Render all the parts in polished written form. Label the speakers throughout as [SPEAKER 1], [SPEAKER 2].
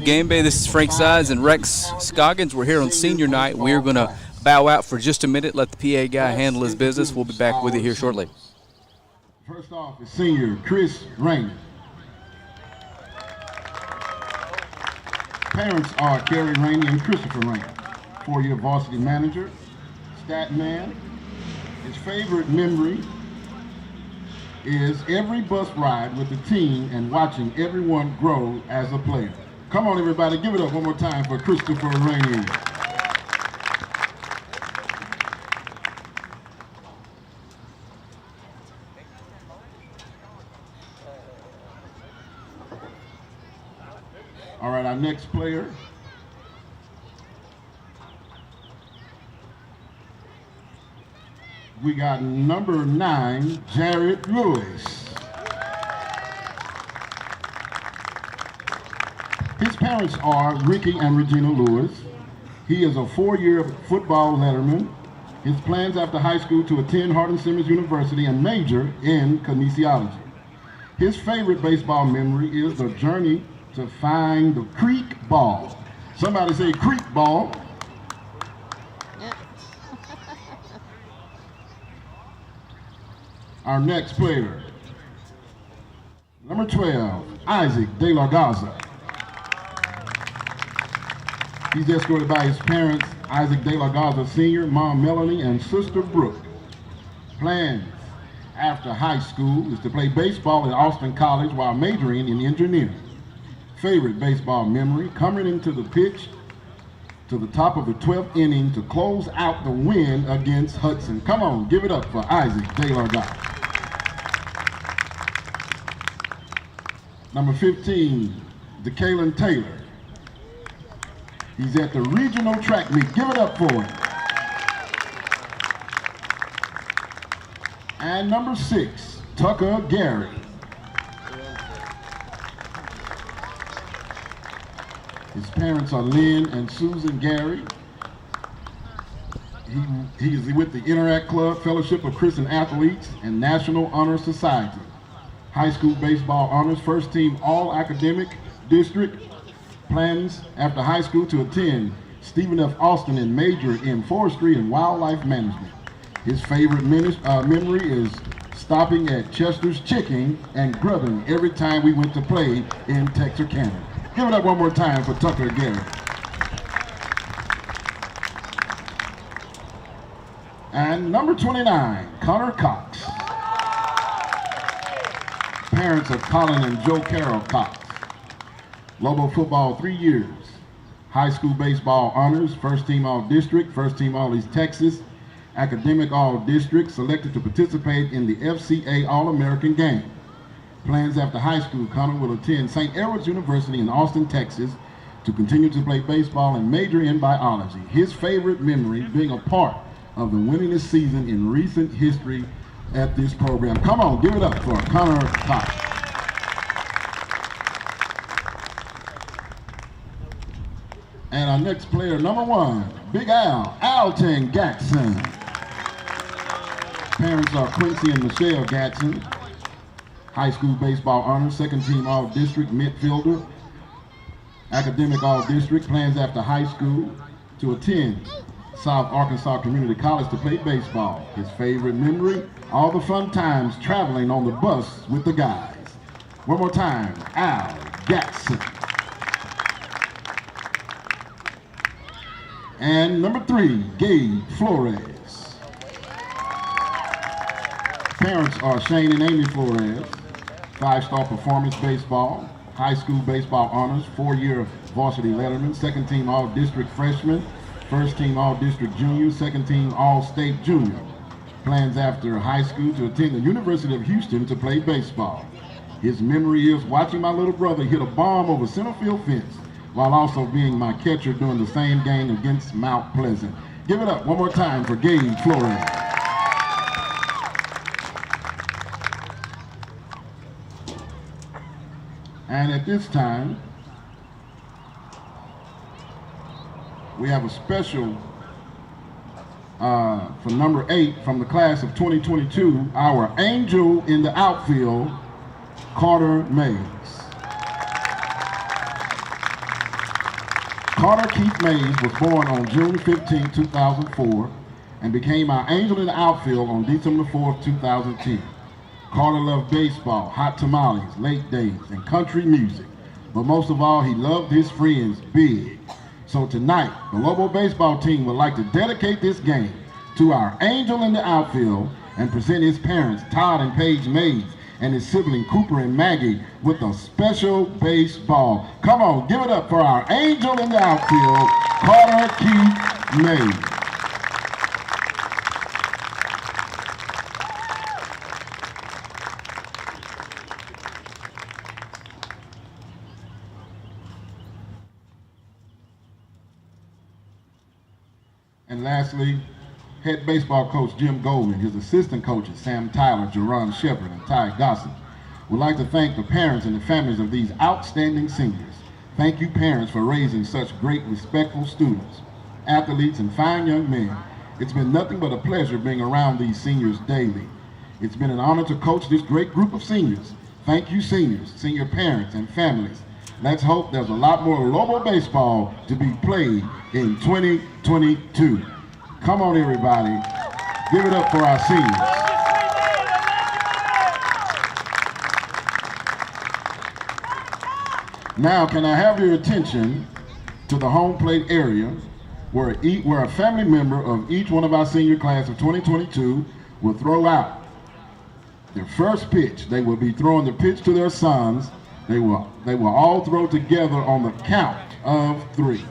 [SPEAKER 1] Game Bay, this is Frank Sides and Rex Scoggins. We're here on senior night. We're going to bow out for just a minute, let the PA guy handle his business. We'll be back with you here shortly.
[SPEAKER 2] First off is senior Chris Rainey. Parents are Carrie Rainey and Christopher Rainey. 4-year varsity manager, stat man. His favorite memory is every bus ride with the team and watching everyone grow as a player. Come on, everybody, give it up one more time for Christopher Rainey. All right, our next player. We got number 9, Jared Lewis. His parents are Ricky and Regina Lewis. He is a 4-year football letterman. His plans after high school to attend Hardin-Simmons University and major in kinesiology. His favorite baseball memory is the journey to find the creek ball. Somebody say creek ball. Our next player, number 12, Isaac De La Garza. He's escorted by his parents, Isaac De La Garza Sr., Mom Melanie, and sister Brooke. Plans after high school is to play baseball at Austin College while majoring in engineering. Favorite baseball memory, coming into the pitch to the top of the 12th inning to close out the win against Hudson. Come on, give it up for Isaac De La Garza. Number 15, DeKalen Taylor. He's at the regional track meet. Give it up for him. And number 6, Tucker Gary. His parents are Lynn and Susan Gary. He is with the Interact Club, Fellowship of Christian Athletes, and National Honor Society. High school baseball honors, first team all-academic district. Plans after high school to attend Stephen F. Austin and major in forestry and wildlife management. His favorite memory is stopping at Chester's Chicken and grubbing every time we went to play in Texarkana. Give it up one more time for Tucker Gary. And number 29, Connor Cox. Parents of Colin and Joe Carroll Cox. Lobo football 3 years. High school baseball honors, first team all-district, first team all-East Texas, academic all-district, selected to participate in the FCA All-American game. Plans after high school, Connor will attend St. Edward's University in Austin, Texas to continue to play baseball and major in biology. His favorite memory being a part of the winningest season in recent history at this program. Come on, give it up for Connor Cox. And our next player, number 1, Big Al, Alton Gatson. Parents are Quincy and Michelle Gatson. High school baseball honors, second team all-district midfielder, academic all-district. Plans after high school to attend South Arkansas Community College to play baseball. His favorite memory, all the fun times traveling on the bus with the guys. One more time, Al Gatson. And number 3, Gabe Flores. Parents are Shane and Amy Flores. 5-star performance baseball, high school baseball honors, 4-year varsity letterman, second team all-district freshman, first team all-district junior, second team all-state junior. Plans after high school to attend the University of Houston to play baseball. His memory is watching my little brother hit a bomb over center field fence while also being my catcher during the same game against Mount Pleasant. Give it up one more time for Gabe Flores. And at this time, we have a special for number 8 from the class of 2022, our angel in the outfield, Carter Mays. Carter Keith Mays was born on June 15, 2004, and became our angel in the outfield on December 4, 2010. Carter loved baseball, hot tamales, late days, and country music. But most of all, he loved his friends big. So tonight, the Lobo baseball team would like to dedicate this game to our angel in the outfield and present his parents, Todd and Paige Mays, and his sibling, Cooper and Maggie, with a special baseball. Come on, give it up for our angel in the outfield, Carter Keith Mays. And lastly, head baseball coach Jim Golden, his assistant coaches Sam Tyler, Jerron Shepard, and Ty Gossett would like to thank the parents and the families of these outstanding seniors. Thank you, parents, for raising such great, respectful students, athletes, and fine young men. It's been nothing but a pleasure being around these seniors daily. It's been an honor to coach this great group of seniors. Thank you, seniors, senior parents, and families. Let's hope there's a lot more Lobo baseball to be played in 2022. Come on, everybody. Give it up for our seniors. Now, can I have your attention to the home plate area where a family member of each one of our senior class of 2022 will throw out their first pitch. They will be throwing the pitch to their sons. They will all throw together on the count of 3.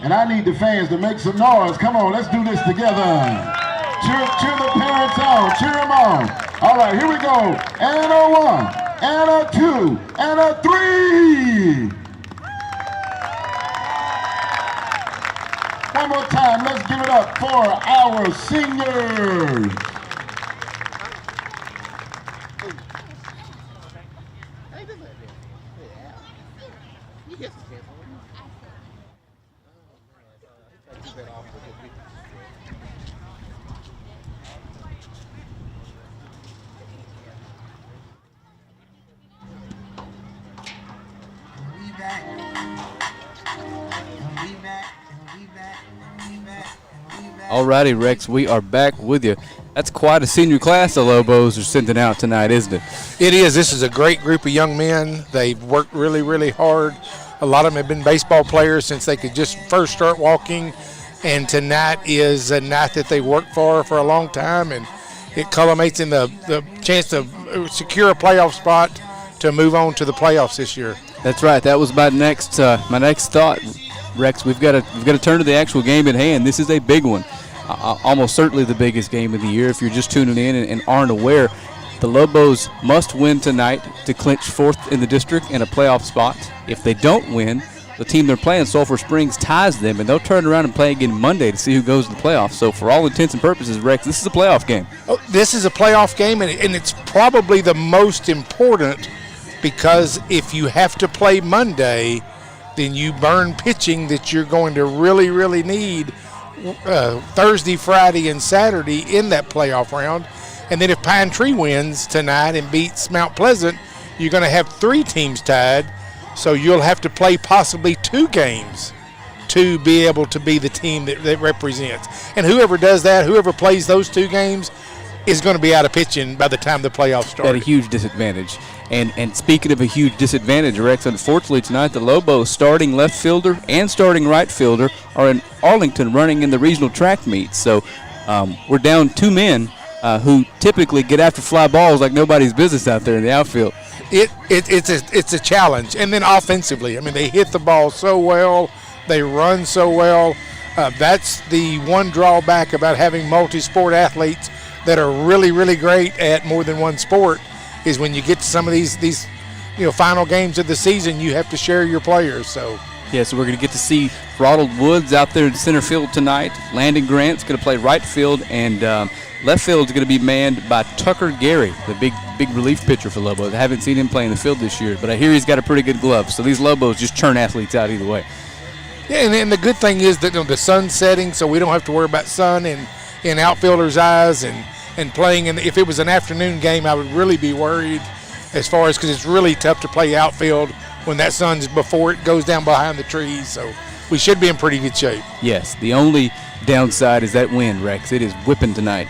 [SPEAKER 2] And I need the fans to make some noise. Come on, let's do this together. Cheer the parents on, cheer them on. All right, here we go. And a 1, and a 2, and a 3. One more time, let's give it up for our seniors.
[SPEAKER 1] Alrighty, Rex, we are back with you. That's quite a senior class the Lobos are sending out tonight, isn't it?
[SPEAKER 3] It is. This is a great group of young men. They've worked really, really hard. A lot of them have been baseball players since they could just first start walking. And tonight is a night that they worked for a long time, and it culminates in the chance to secure a playoff spot to move on to the playoffs this year.
[SPEAKER 1] That's right. That was my next thought, Rex. We've got to turn to the actual game at hand. This is a big one, almost certainly the biggest game of the year. If you're just tuning in and aren't aware, the Lobos must win tonight to clinch 4th in the district and a playoff spot. If they don't win, the team they're playing, Sulphur Springs, ties them, and they'll turn around and play again Monday to see who goes to the playoffs. So for all intents and purposes, Rex, this is a playoff game.
[SPEAKER 3] Oh, this is a playoff game, and it's probably the most important, because if you have to play Monday, then you burn pitching that you're going to really, really need Thursday, Friday, and Saturday in that playoff round. And then if Pine Tree wins tonight and beats Mount Pleasant, you're going to have 3 teams tied. So you'll have to play possibly 2 games to be able to be the team that represents. And whoever does that, whoever plays those 2 games, is going to be out of pitching by the time the playoffs start.
[SPEAKER 1] At a huge disadvantage. And speaking of a huge disadvantage, Rex, unfortunately tonight the Lobos starting left fielder and starting right fielder are in Arlington running in the regional track meets. So we're down 2 men who typically get after fly balls like nobody's business out there in the outfield.
[SPEAKER 3] It's a challenge. And then offensively, I mean, they hit the ball so well, they run so well. That's the one drawback about having multi-sport athletes that are really, really great at more than one sport, is when you get to some of these final games of the season, you have to share your players. So
[SPEAKER 1] yeah, so we're going to get to see Ronald Woods out there in center field tonight. Landon Grant's going to play right field, and left field is going to be manned by Tucker Gary, the big relief pitcher for Lobos. I haven't seen him play in the field this year, but I hear he's got a pretty good glove. So these Lobos just churn athletes out either way.
[SPEAKER 3] Yeah, and the good thing is that the sun's setting, so we don't have to worry about sun in outfielders' eyes and playing. And if it was an afternoon game, I would really be worried as far as, because it's really tough to play outfield when that sun's before it goes down behind the trees. So we should be in pretty good shape.
[SPEAKER 1] Yes, the only downside is that wind, Rex. It is whipping tonight.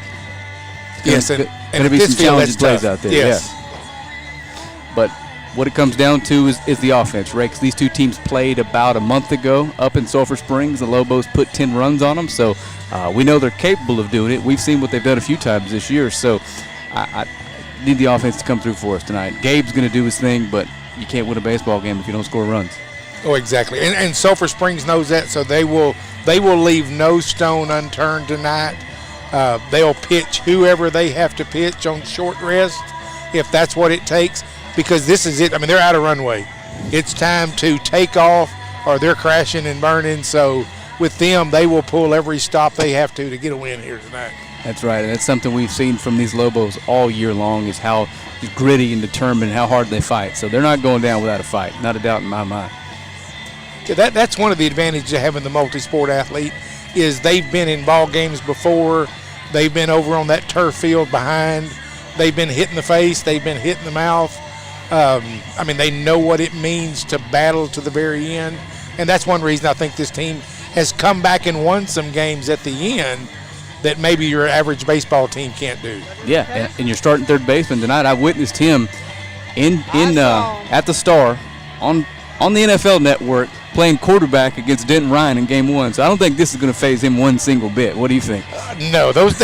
[SPEAKER 3] Yes, and
[SPEAKER 1] going to be some challenging plays out there.
[SPEAKER 3] Yes.
[SPEAKER 1] Yeah. But what it comes down to is the offense, Rex. These two teams played about a month ago up in Sulphur Springs. The Lobos put 10 runs on them, so we know they're capable of doing it. We've seen what they've done a few times this year, so I need the offense to come through for us tonight. Gabe's going to do his thing, but you can't win a baseball game if you don't score runs.
[SPEAKER 3] Oh, exactly. And Sulphur Springs knows that, so they will leave no stone unturned tonight. They'll pitch whoever they have to pitch on short rest, if that's what it takes, because this is it. I mean, they're out of runway. It's time to take off, or they're crashing and burning. So with them, they will pull every stop they have to get a win here tonight.
[SPEAKER 1] That's right, and that's something we've seen from these Lobos all year long, is how gritty and determined, how hard they fight. So they're not going down without a fight, not a doubt in my mind.
[SPEAKER 3] That's one of the advantages of having the multi-sport athlete, is they've been in ball games before. They've been over on that turf field behind. They've been hit in the face. They've been hit in the mouth. I mean, they know what it means to battle to the very end. And that's one reason I think this team has come back and won some games at the end that maybe your average baseball team can't do.
[SPEAKER 1] Yeah, and you're starting third baseman tonight. I witnessed him at the Star on the NFL Network playing quarterback against Denton Ryan in Game 1. So I don't think this is going to phase him one single bit. What do you think?
[SPEAKER 3] No, those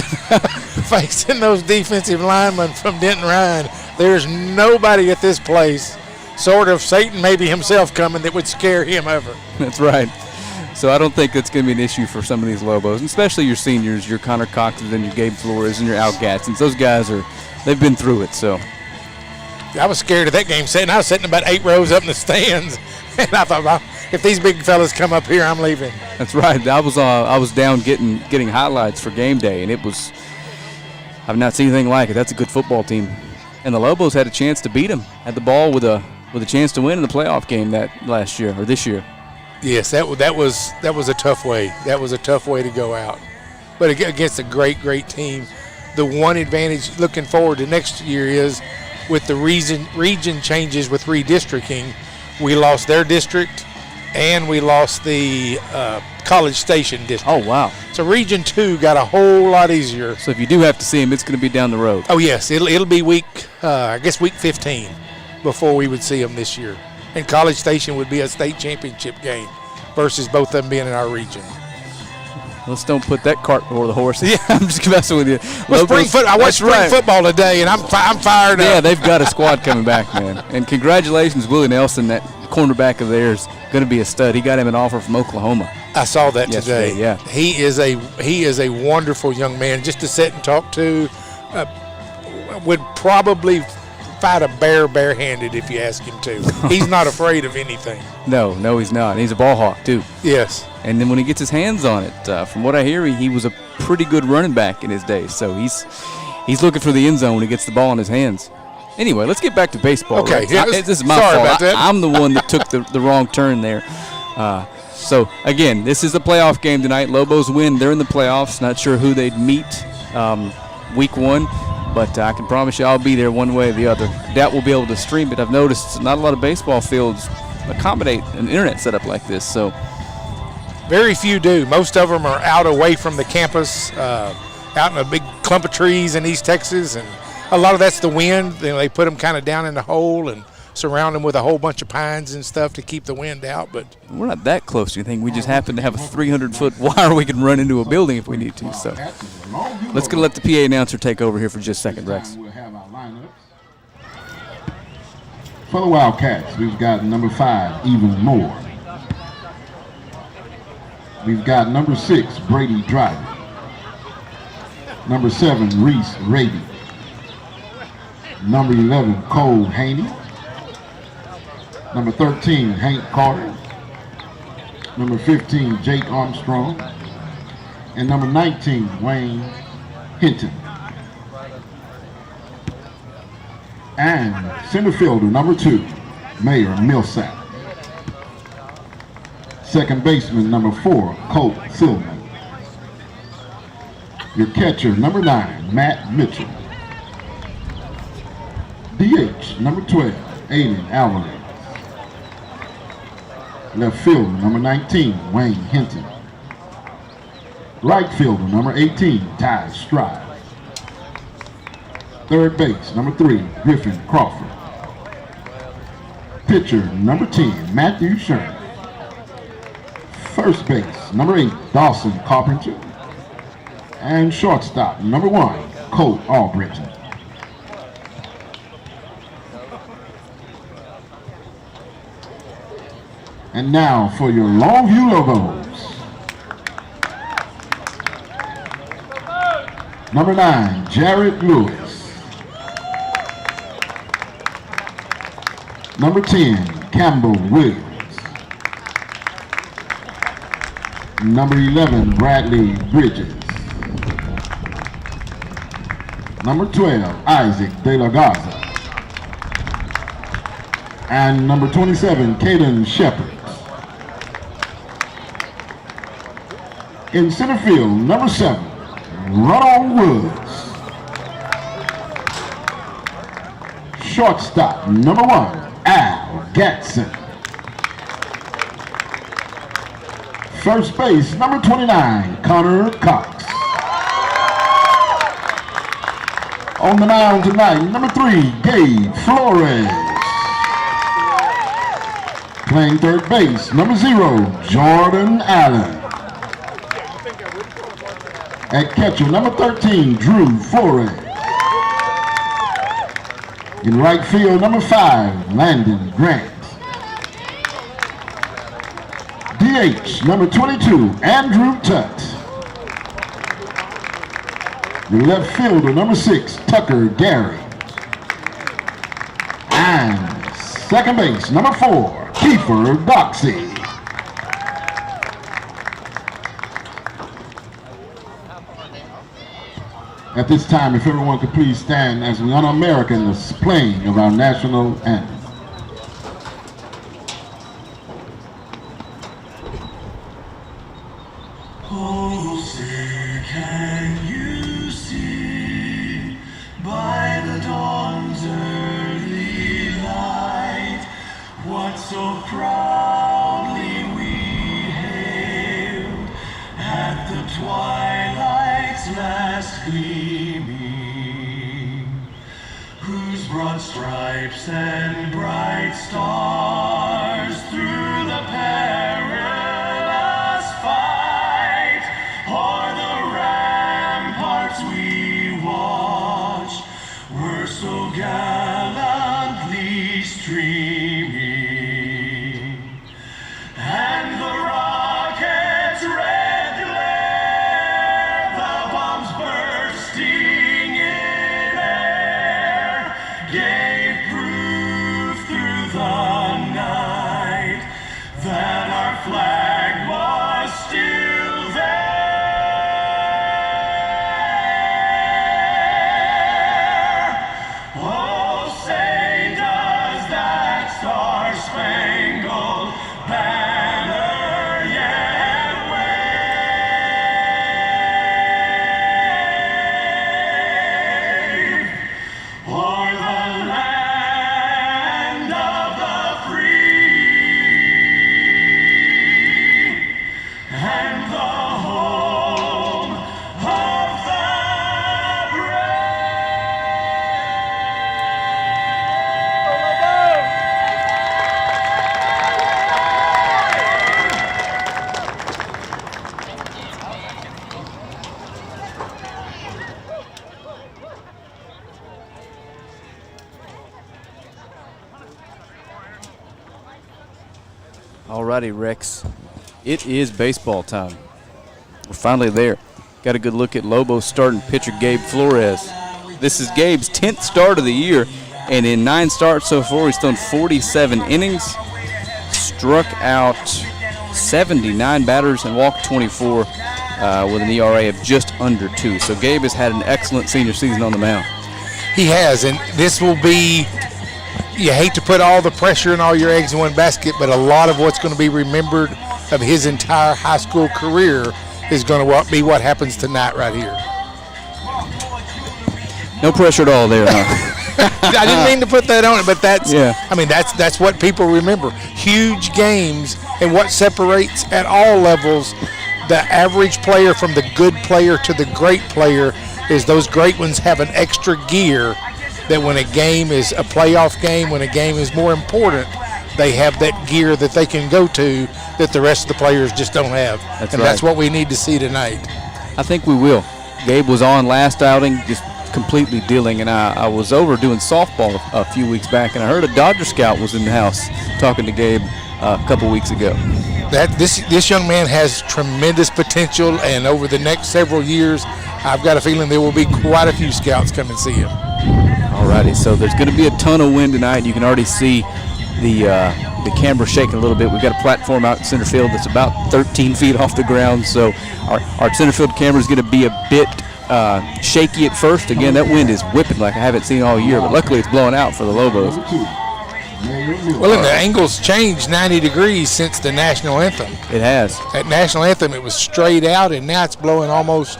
[SPEAKER 3] facing those defensive linemen from Denton Ryan, there's nobody at this place, sort of Satan maybe himself coming, that would scare him ever.
[SPEAKER 1] That's right. So I don't think that's going to be an issue for some of these Lobos, and especially your seniors, your Connor Coxes and your Gabe Flores and your Al Gadsons. Those guys they've been through it. So
[SPEAKER 3] I was scared of that game setting. I was sitting about 8 rows up in the stands, and I thought, well, if these big fellas come up here, I'm leaving.
[SPEAKER 1] That's right. I was down getting highlights for game day, and I've not seen anything like it. That's a good football team, and the Lobos had a chance to beat them. Had the ball with a chance to win in the playoff game this year.
[SPEAKER 3] Yes, that was a tough way. That was a tough way to go out, but against a great team. The one advantage looking forward to next year is with the region changes with redistricting, we lost their district and we lost the College Station district.
[SPEAKER 1] Oh, wow.
[SPEAKER 3] So Region 2 got a whole lot easier.
[SPEAKER 1] So if you do have to see them, it's going to be down the road.
[SPEAKER 3] Oh, yes. It'll be week 15 before we would see them this year. And College Station would be a state championship game versus both of them being in our region.
[SPEAKER 1] Let's don't put that cart before the horse. Yeah, I'm just messing with you.
[SPEAKER 3] Well, I watched spring football today, and I'm fired up.
[SPEAKER 1] Yeah, they've got a squad coming back, man. And congratulations, Willie Nelson, that cornerback of theirs, going to be a stud. He got him an offer from Oklahoma.
[SPEAKER 3] I saw that today.
[SPEAKER 1] Yeah,
[SPEAKER 3] he is a wonderful young man. Just to sit and talk to, would probably fight a bear barehanded if you ask him to. He's not afraid of anything.
[SPEAKER 1] No, he's not. He's a ball hawk too.
[SPEAKER 3] Yes.
[SPEAKER 1] And then when he gets his hands on it, from what I hear, he was a pretty good running back in his day. So he's looking for the end zone when he gets the ball in his hands. Anyway, let's get back to baseball.
[SPEAKER 3] Okay.
[SPEAKER 1] Right?
[SPEAKER 3] Yeah,
[SPEAKER 1] this is my
[SPEAKER 3] sorry
[SPEAKER 1] fault.
[SPEAKER 3] about that.
[SPEAKER 1] I'm the one that took the wrong turn there. So, again, this is a playoff game tonight. Lobos win. They're in the playoffs. Not sure who they'd meet week 1. But I can promise you I'll be there one way or the other. Doubt we'll be able to stream it. I've noticed not a lot of baseball fields accommodate an internet setup like this. So
[SPEAKER 3] very few do. Most of them are out away from the campus, out in a big clump of trees in East Texas. And a lot of that's the wind. They put them kind of down in the hole and surround them with a whole bunch of pines and stuff to keep the wind out. But
[SPEAKER 1] we're not that close to anything. We just happen to have a 300-foot wire we can run into a building if we need to. So let's go let the PA announcer take over here for just a second, Rex.
[SPEAKER 2] We'll have our lineups. For the Wildcats, we've got number 5, Even Moore. We've got number 6, Brady Driver. Number 7, Reese Rady. Number 11, Cole Haney. Number 13, Hank Carter. Number 15, Jake Armstrong. And number 19, Wayne Hinton. And center fielder, number 2, Mayor Millsap. Second baseman, number 4, Colt Silman. Your catcher, number 9, Matt Mitchell. DH, number 12, Aiden Alvarez. Left fielder, number 19, Wayne Hinton. Right fielder, number 18, Ty Stride. Third base, number 3, Griffin Crawford. Pitcher, number 10, Matthew Sherman. First base, number 8, Dawson Carpenter. And shortstop, number 1, Colt Albritton. And now for your Longview Lobos. Number 9, Jared Lewis. Number 10, Campbell Williams. Number 11, Bradley Bridges. Number 12, Isaac De La Garza. And number 27, Caden Shepard. In center field, number 7, Ronald Woods. Shortstop, number 1, Al Gatson. First base, number 29, Connor Cox. On the mound tonight, number 3, Gabe Flores. Playing third base, number 0, Jordan Allen. At catcher, number 13, Drew Flores. In right field, number 5, Landon Grant. DH, number 22, Andrew Tutt. The left fielder, number 6, Tucker Gary. And second base, number 4, Kiefer Doxey. At this time, if everyone could please stand as we honor America in the playing of our national anthem.
[SPEAKER 4] Oh, say can you see by the dawn's early light what so proudly we hailed at the twilight's last gleaming, whose broad stripes and bright stars through the perilous fight o'er the ramparts we watched were so gallantly streaming, and the rockets' red glare, the bombs bursting in air, gave proof through the night that our flag was still there. Oh, say does that star-spangled banner yet wave o'er the land of the free and the home of the
[SPEAKER 1] Alrighty, Rex. It is baseball time. We're finally there. Got a good look at Lobos starting pitcher Gabe Flores. This is Gabe's 10th start of the year, and in 9 starts so far, he's thrown 47 innings, struck out 79 batters, and walked 24 with an ERA of just under 2. So Gabe has had an excellent senior season on the mound.
[SPEAKER 3] He has, and this will be, you hate to put all the pressure and all your eggs in one basket, but a lot of what's going to be remembered of his entire high school career is going to be what happens tonight right here.
[SPEAKER 1] No pressure at all there, huh?
[SPEAKER 3] I didn't mean to put that on it, but that's.
[SPEAKER 1] Yeah.
[SPEAKER 3] I mean, that's what people remember. Huge games, and what separates at all levels the average player from the good player to the great player is those great ones have an extra gear that when a game is a playoff game, when a game is more important, they have that gear that they can go to that the rest of the players just don't have. That's what we need to see tonight.
[SPEAKER 1] I think we will. Gabe was on last outing, just completely dealing, and I was over doing softball a few weeks back, and I heard a Dodger scout was in the house talking to Gabe a couple weeks ago.
[SPEAKER 3] This young man has tremendous potential, and over the next several years, I've got a feeling there will be quite a few scouts come and see him.
[SPEAKER 1] All righty, so there's going to be a ton of wind tonight. You can already see the camera shaking a little bit. We've got a platform out in center field that's about 13 feet off the ground, so our center field camera is going to be a bit shaky at first. Again, that wind is whipping like I haven't seen all year, but luckily it's blowing out for the Lobos.
[SPEAKER 3] Well, and the angle's changed 90 degrees since the national anthem.
[SPEAKER 1] It has.
[SPEAKER 3] At national anthem, it was straight out, and now it's blowing almost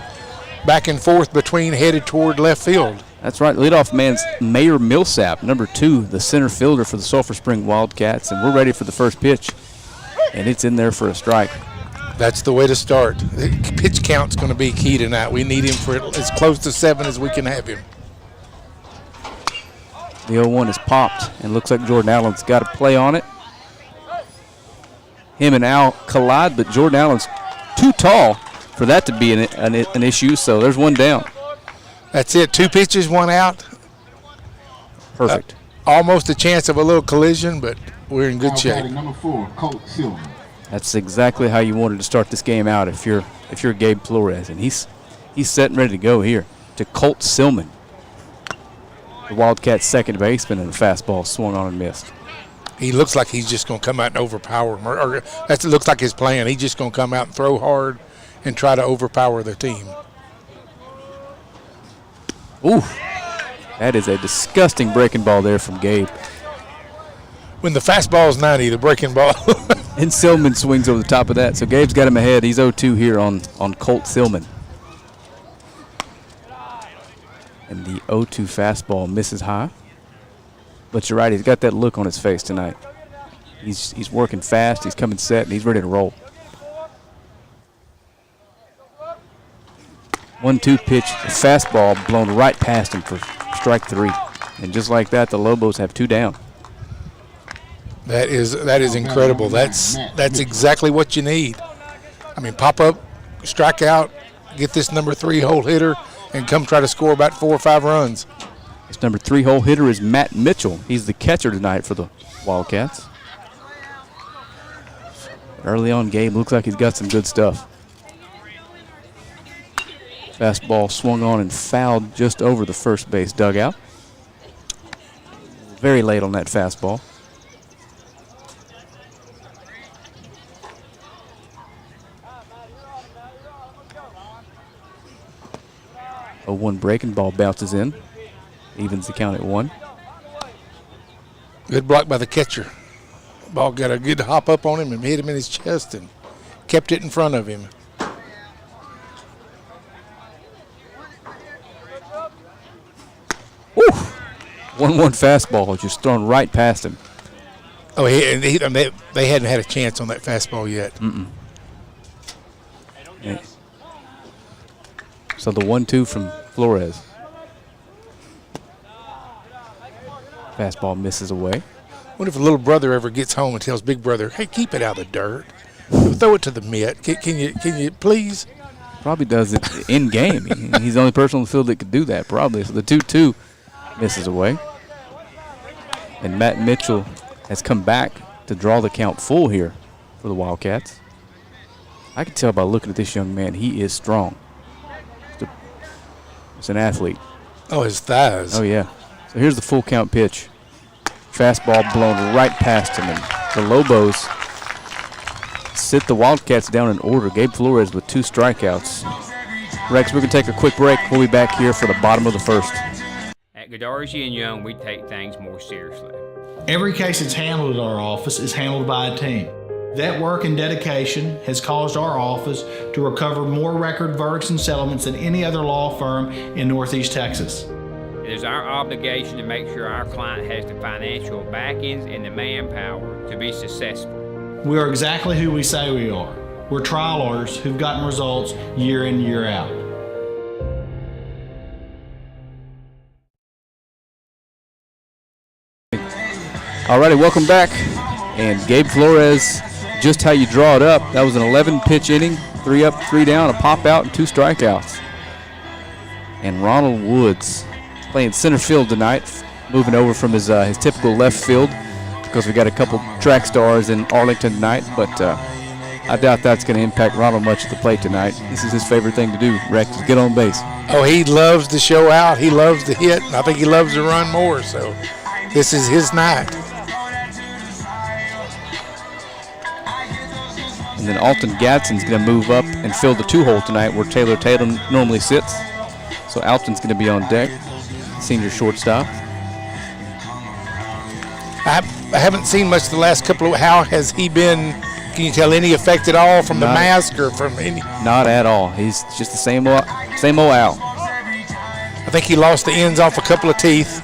[SPEAKER 3] back and forth between headed toward left field.
[SPEAKER 1] That's right. Leadoff man's Mayor Millsap, number 2, the center fielder for the Sulphur Spring Wildcats, and we're ready for the first pitch, and it's in there for a strike.
[SPEAKER 3] That's the way to start. The pitch count's going to be key tonight. We need him for as close to 7 as we can have him.
[SPEAKER 1] The 0-1 is popped, and looks like Jordan Allen's got a play on it. Him and Al collide, but Jordan Allen's too tall for that to be an issue, so there's one down.
[SPEAKER 3] That's it. 2 pitches, 1 out.
[SPEAKER 1] Perfect.
[SPEAKER 3] Almost a chance of a little collision, but we're in good shape.
[SPEAKER 2] Number 4, Colt Silver.
[SPEAKER 1] That's exactly how you wanted to start this game out if you're Gabe Flores, and he's set and ready to go here to Colt Silman. The Wildcats' second baseman, and the fastball swung on and missed.
[SPEAKER 3] He looks like he's just going to come out and overpower him. Or that looks like his plan. He's just going to come out and throw hard and try to overpower their team.
[SPEAKER 1] Ooh, that is a disgusting breaking ball there from Gabe.
[SPEAKER 3] When the fastball's 90, the breaking ball.
[SPEAKER 1] And Silman swings over the top of that. So Gabe's got him ahead. He's 0-2 here on Colt Silman. And the 0-2 fastball misses high. But you're right, he's got that look on his face tonight. He's working fast, he's coming set, and he's ready to roll. 1-2 pitch, a fastball blown right past him for strike 3. And just like that, the Lobos have 2 down.
[SPEAKER 3] That is incredible. That's exactly what you need. I mean, pop up, strike out, get this number 3 hole hitter, and come try to score about 4 or 5 runs.
[SPEAKER 1] This number 3 hole hitter is Matt Mitchell. He's the catcher tonight for the Wildcats. Early on, Gabe looks like he's got some good stuff. Fastball swung on and fouled just over the first base dugout. Very late on that fastball. A 1 breaking ball bounces in. Evens the count at 1.
[SPEAKER 3] Good block by the catcher. Ball got a good hop up on him and hit him in his chest and kept it in front of him.
[SPEAKER 1] Woo! 1-1 fastball just thrown right past him.
[SPEAKER 3] Oh, they hadn't had a chance on that fastball yet.
[SPEAKER 1] Yeah. So the 1-2 from Flores. Fastball misses away.
[SPEAKER 3] What if a little brother ever gets home and tells big brother, "Hey, keep it out of the dirt. Throw it to the mitt. Can you please?"
[SPEAKER 1] Probably does it in game. He's the only person on the field that could do that, probably. So the 2-2 misses away. And Matt Mitchell has come back to draw the count full here for the Wildcats. I can tell by looking at this young man, he is strong. It's an athlete.
[SPEAKER 3] Oh, his thighs.
[SPEAKER 1] Oh, yeah. So here's the full count pitch. Fastball blown right past him. And the Lobos sit the Wildcats down in order. Gabe Flores with 2 strikeouts. Rex, we're going to take a quick break. We'll be back here for the bottom of the first.
[SPEAKER 5] At Godarzi and Young, we take things more seriously.
[SPEAKER 6] Every case that's handled at our office is handled by a team. That work and dedication has caused our office to recover more record verdicts and settlements than any other law firm in Northeast Texas.
[SPEAKER 5] It is our obligation to make sure our client has the financial backings and the manpower to be successful.
[SPEAKER 6] We are exactly who we say we are. We're trial lawyers who've gotten results year in, year out.
[SPEAKER 1] All righty, welcome back. And Gabe Flores, just how you draw it up. That was an 11-pitch inning, 3 up, 3 down, a pop out, and 2 strikeouts. And Ronald Woods playing center field tonight, moving over from his typical left field because we got a couple track stars in Arlington tonight, but I doubt that's going to impact Ronald much at the plate tonight. This is his favorite thing to do, Rex, is get on base.
[SPEAKER 3] Oh, he loves to show out. He loves to hit, and I think he loves to run more, so this is his night.
[SPEAKER 1] And then Alton Gadsden's going to move up and fill the 2-hole tonight where Taylor Tatum normally sits. So Alton's going to be on deck, senior shortstop.
[SPEAKER 3] I haven't seen much the last couple of. How has he been? Can you tell any effect at all from the mask or from any?
[SPEAKER 1] Not at all. He's just the same old Al.
[SPEAKER 3] I think he lost the ends off a couple of teeth.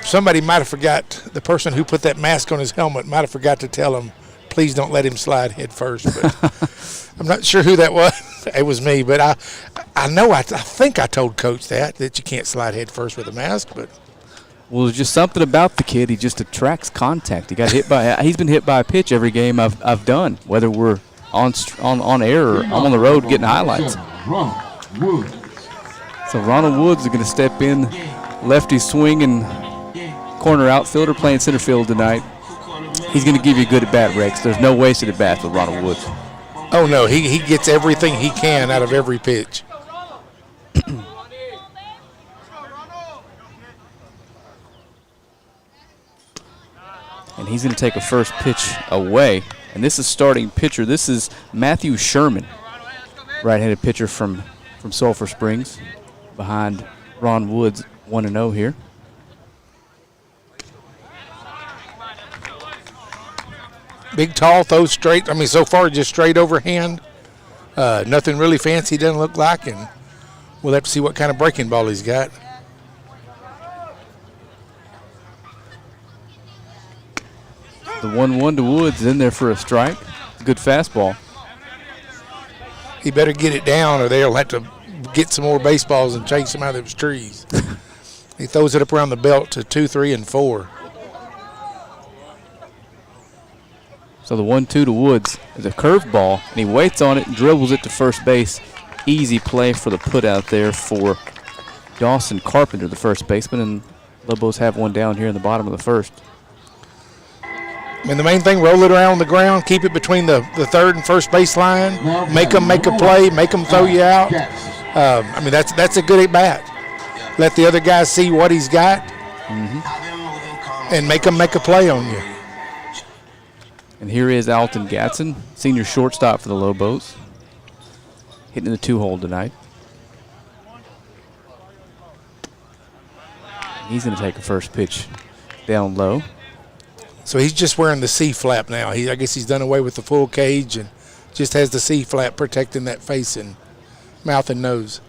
[SPEAKER 3] Somebody might have forgot. The person who put that mask on his helmet might have forgot to tell him, please don't let him slide head first. But I'm not sure who that was. It was me, but I know. I think I told Coach that you can't slide head first with a mask, but.
[SPEAKER 1] Well, there's just something about the kid. He just attracts contact. He got hit by. He's been hit by a pitch every game I've done, whether we're on air or I'm on the road getting highlights. So Ronald Woods is going to step in, lefty swing and corner outfielder playing center field tonight. He's going to give you a good at bat, Rex. There's no wasted at bats with Ronald Woods.
[SPEAKER 3] Oh no, he gets everything he can out of every pitch.
[SPEAKER 1] And he's going to take a first pitch away. And this is starting pitcher. This is Matthew Sherman, right-handed pitcher from Sulphur Springs, behind Ron Woods, 1-0 here.
[SPEAKER 3] Big, tall, throws straight. I mean, so far just straight overhand. Nothing really fancy, doesn't look like. And we'll have to see what kind of breaking ball he's got.
[SPEAKER 1] The 1-1 to Woods in there for a strike. Good fastball.
[SPEAKER 3] He better get it down or they'll have to get some more baseballs and chase him out of those trees. He throws it up around the belt to 2, 3, and 4.
[SPEAKER 1] So the 1-2 to Woods is a curveball, and he waits on it and dribbles it to first base. Easy play for the put out there for Dawson Carpenter, the first baseman, and Lobos have one down here in the bottom of the first.
[SPEAKER 3] I mean, the main thing, roll it around on the ground, keep it between the third and first base line, make them make a play, make them throw you out. I mean, that's a good at-bat. Let the other guys see what he's got and make them make a play on you.
[SPEAKER 1] And here is Alton Gadsden, senior shortstop for the Lobos, hitting in the 2-hole tonight. He's going to take a first pitch down low.
[SPEAKER 3] So he's just wearing the C-flap now. I guess he's done away with the full cage and just has the C-flap protecting that face and mouth and nose.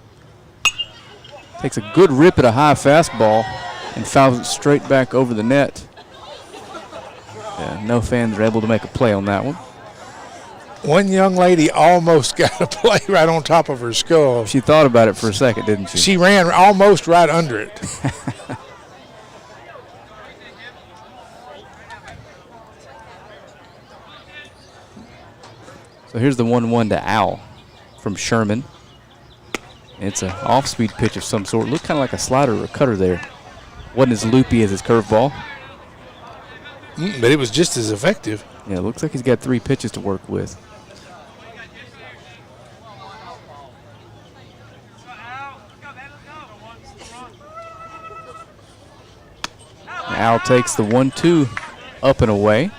[SPEAKER 1] Takes a good rip at a high fastball and fouls it straight back over the net. Yeah, no fans are able to make a play on that one.
[SPEAKER 3] One young lady almost got a play right on top of her skull.
[SPEAKER 1] She thought about it for a second, didn't she?
[SPEAKER 3] She ran almost right under it.
[SPEAKER 1] So here's the 1-1 to Al from Sherman. It's an off-speed pitch of some sort. Looked kind of like a slider or a cutter there. Wasn't as loopy as his curveball.
[SPEAKER 3] But it was just as effective.
[SPEAKER 1] Yeah, it looks like he's got 3 pitches to work with. Al takes the 1-2 up and away.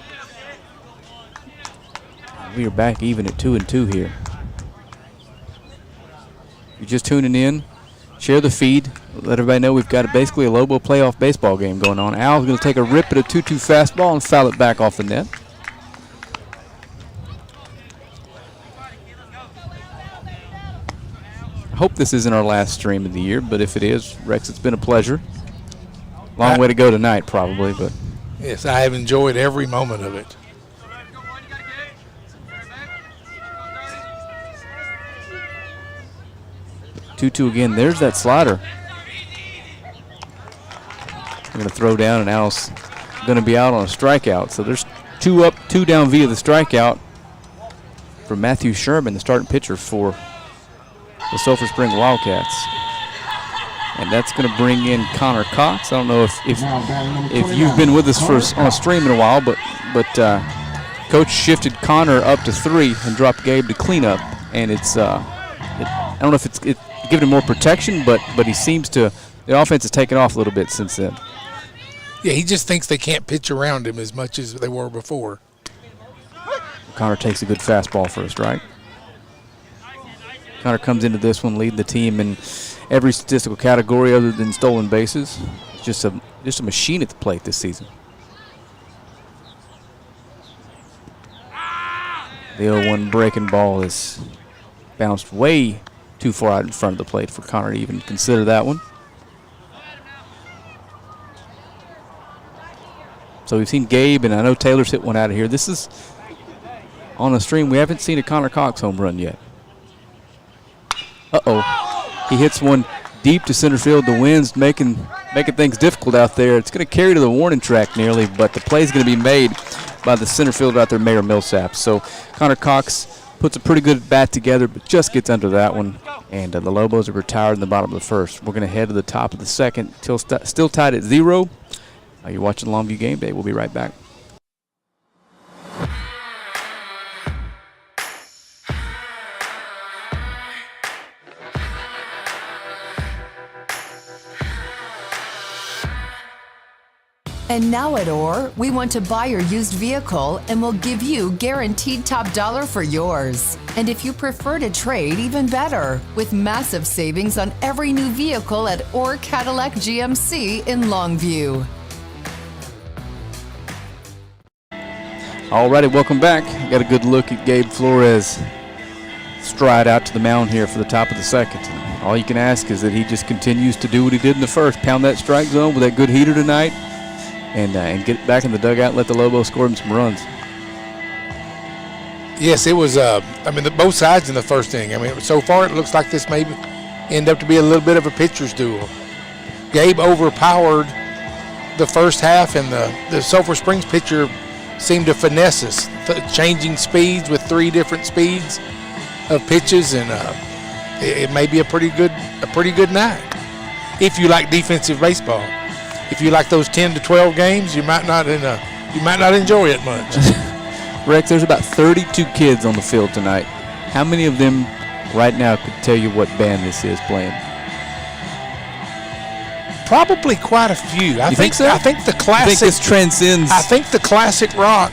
[SPEAKER 1] We are back even at 2-2 here. If you're just tuning in, share the feed. Let everybody know we've got basically a Lobo playoff baseball game going on. Al's going to take a rip at a 2-2 fastball and foul it back off the net. I hope this isn't our last stream of the year, but if it is, Rex, it's been a pleasure. Long way to go tonight, probably, but.
[SPEAKER 3] Yes, I have enjoyed every moment of it.
[SPEAKER 1] Two again. There's that slider. We're going to throw down, and Al's going to be out on a strikeout. So there's 2 up, 2 down via the strikeout for Matthew Sherman, the starting pitcher for the Sulphur Spring Wildcats. And that's going to bring in Connor Cox. I don't know if you've been with us on a stream in a while, but Coach shifted Connor up to 3 and dropped Gabe to cleanup. And it's I don't know if it's giving him more protection, but he seems to. The offense has taken off a little bit since then.
[SPEAKER 3] Yeah, he just thinks they can't pitch around him as much as they were before.
[SPEAKER 1] Connor takes a good fastball for a strike. Connor comes into this one leading the team in every statistical category other than stolen bases. Just a machine at the plate this season. The 0-1 breaking ball is bounced way too far out in front of the plate for Connor to even consider that one. So we've seen Gabe, and I know Taylor's hit one out of here. This is on a stream. We haven't seen a Connor Cox home run yet. Uh-oh. He hits one deep to center field. The wind's making things difficult out there. It's going to carry to the warning track nearly, but the play's going to be made by the center fielder out there, Mayor Millsap. So Connor Cox puts a pretty good bat together, but just gets under that one. And the Lobos are retired in the bottom of the first. We're going to head to the top of the second, still tied at 0. You're watching Longview Game Day. We'll be right back.
[SPEAKER 7] And now at OR, we want to buy your used vehicle and we'll give you guaranteed top dollar for yours. And if you prefer to trade, even better, with massive savings on every new vehicle at OR Cadillac GMC in Longview.
[SPEAKER 1] All righty, welcome back. Got a good look at Gabe Flores stride out to the mound here for the top of the second. All you can ask is that he just continues to do what he did in the first, pound that strike zone with that good heater tonight, and get back in the dugout and let the Lobos score him some runs.
[SPEAKER 3] Yes, it was, both sides in the first inning. So far it looks like this may end up to be a little bit of a pitcher's duel. Gabe overpowered the first half, and the Sulphur Springs pitcher seemed to finesse us, changing speeds with 3 different speeds of pitches, and it may be a pretty good night if you like defensive baseball. If you like those 10 to 12 games, you might not enjoy it much.
[SPEAKER 1] Rex, there's about 32 kids on the field tonight. How many of them right now could tell you what band this is playing?
[SPEAKER 3] Probably quite a few. I
[SPEAKER 1] think so?
[SPEAKER 3] I think the classic.
[SPEAKER 1] I think this transcends.
[SPEAKER 3] I think the classic rock.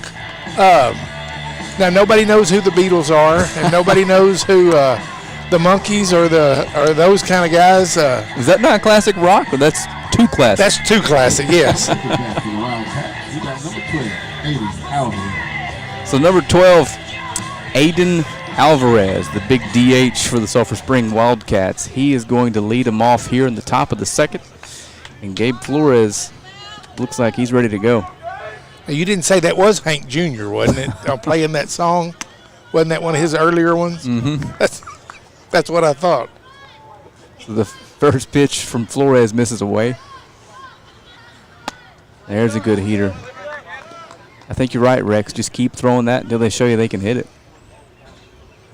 [SPEAKER 3] Now nobody knows who the Beatles are, and nobody knows who the Monkees or those kind of guys.
[SPEAKER 1] Is that not classic rock, or that's too classic?
[SPEAKER 3] That's too classic. Yes.
[SPEAKER 1] So number 12, Aiden Alvarez, the big DH for the Sulphur Spring Wildcats. He is going to lead them off here in the top of the second. And Gabe Flores looks like he's ready to go.
[SPEAKER 3] You didn't say that was Hank Jr., wasn't it? Playing that song? Wasn't that one of his earlier ones?
[SPEAKER 1] Mm-hmm.
[SPEAKER 3] That's what I thought.
[SPEAKER 1] So the first pitch from Flores misses away. There's a good heater. I think you're right, Rex. Just keep throwing that until they show you they can hit it.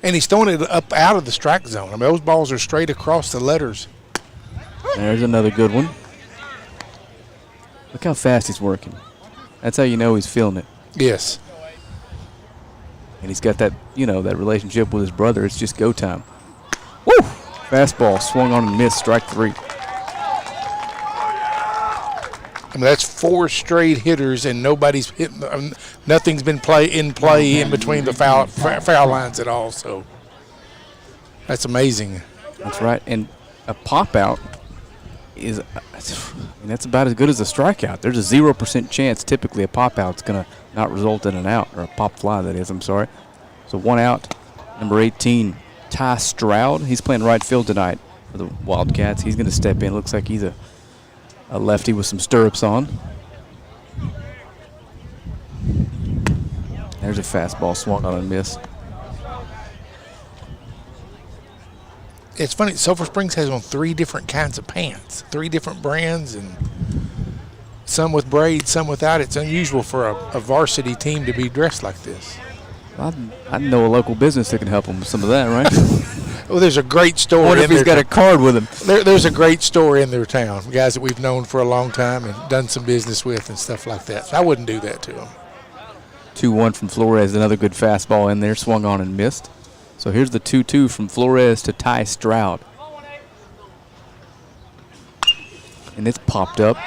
[SPEAKER 3] And he's throwing it up out of the strike zone. Those balls are straight across the letters.
[SPEAKER 1] There's another good one. Look how fast he's working. That's how you know he's feeling it.
[SPEAKER 3] Yes.
[SPEAKER 1] And he's got that, that relationship with his brother. It's just go time. Woo! Fastball swung on and missed, strike 3.
[SPEAKER 3] That's 4 straight hitters, and nobody's hit. Nothing's been in play in between the foul lines at all. So that's amazing.
[SPEAKER 1] That's right. And a pop out is that's about as good as a strikeout. There's a 0% chance typically a pop out's going to not result in an out, or a pop fly, that is. I'm sorry. So 1 out. Number 18, Ty Stroud. He's playing right field tonight for the Wildcats. He's going to step in. Looks like he's a lefty with some stirrups on. There's a fastball swung on and missed.
[SPEAKER 3] It's funny, Sulphur Springs has on 3 different kinds of pants, 3 different brands, and some with braids, some without. It's unusual for a varsity team to be dressed like this.
[SPEAKER 1] I know a local business that can help him with some of that, right?
[SPEAKER 3] Well, there's a great store.
[SPEAKER 1] What if he's got a card with him?
[SPEAKER 3] There's a great store in their town, guys that we've known for a long time and done some business with and stuff like that. So I wouldn't do that to them.
[SPEAKER 1] 2-1 from Flores. Another good fastball in there, swung on and missed. So here's the 2-2 from Flores to Ty Stroud. And it's popped up.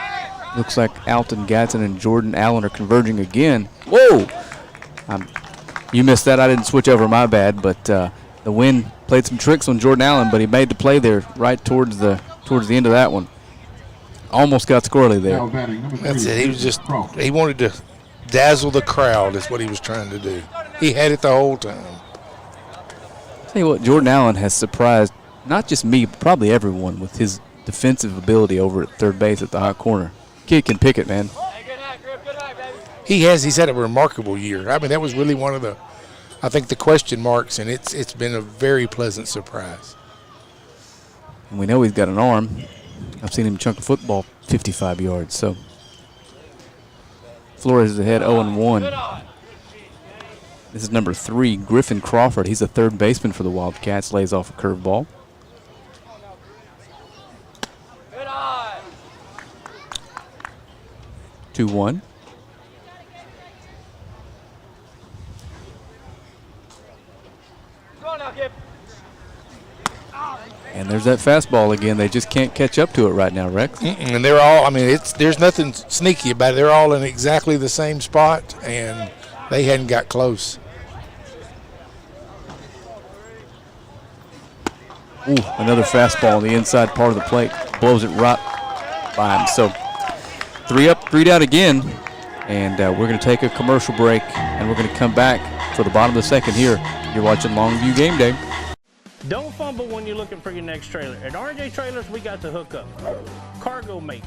[SPEAKER 1] Looks like Alton Gatson and Jordan Allen are converging again. Whoa! You missed that. I didn't switch over, my bad. But the wind played some tricks on Jordan Allen, but he made the play there right towards the end of that one. Almost got squirrely there.
[SPEAKER 3] That's it. He wanted to dazzle the crowd is what he was trying to do. He had it the whole time.
[SPEAKER 1] Tell you what, Jordan Allen has surprised not just me, but probably everyone with his defensive ability over at third base at the hot corner. Kid can pick it, man.
[SPEAKER 3] He's had a remarkable year. I mean, that was really one of the, I think, the question marks, and it's been a very pleasant surprise.
[SPEAKER 1] And we know he's got an arm. I've seen him chunk a football 55 yards. So Flores is ahead 0-1. This is number 3, Griffin Crawford. He's a third baseman for the Wildcats. Lays off a curveball. Good eye. 2-1. And there's that fastball again. They just can't catch up to it right now, Rex.
[SPEAKER 3] And they're all, I mean, there's nothing sneaky about it. They're all in exactly the same spot, and they hadn't got close.
[SPEAKER 1] Ooh, another fastball on the inside part of the plate. Blows it right by him. So 3 up, 3 down again. And we're going to take a commercial break, and we're going to come back for the bottom of the second here. You're watching Longview Game Day.
[SPEAKER 8] Don't fumble when you're looking for your next trailer. At R&J Trailers, we got the hookup. Cargo Mate,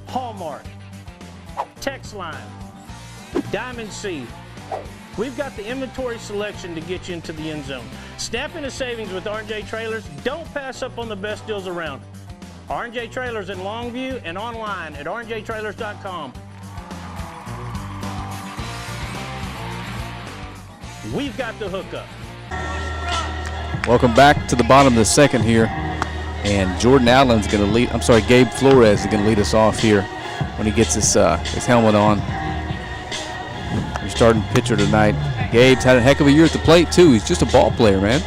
[SPEAKER 8] Hallmark, Text Line, Diamond C. We've got the inventory selection to get you into the end zone. Snap into savings with R&J Trailers. Don't pass up on the best deals around. R&J Trailers in Longview and online at rnjtrailers.com. We've got the hookup.
[SPEAKER 1] Welcome back to the bottom of the second here. And Jordan Allen's going to lead, Gabe Flores is going to lead us off here when he gets his helmet on. Your starting pitcher tonight. Gabe's had a heck of a year at the plate, too. He's just a ball player, man.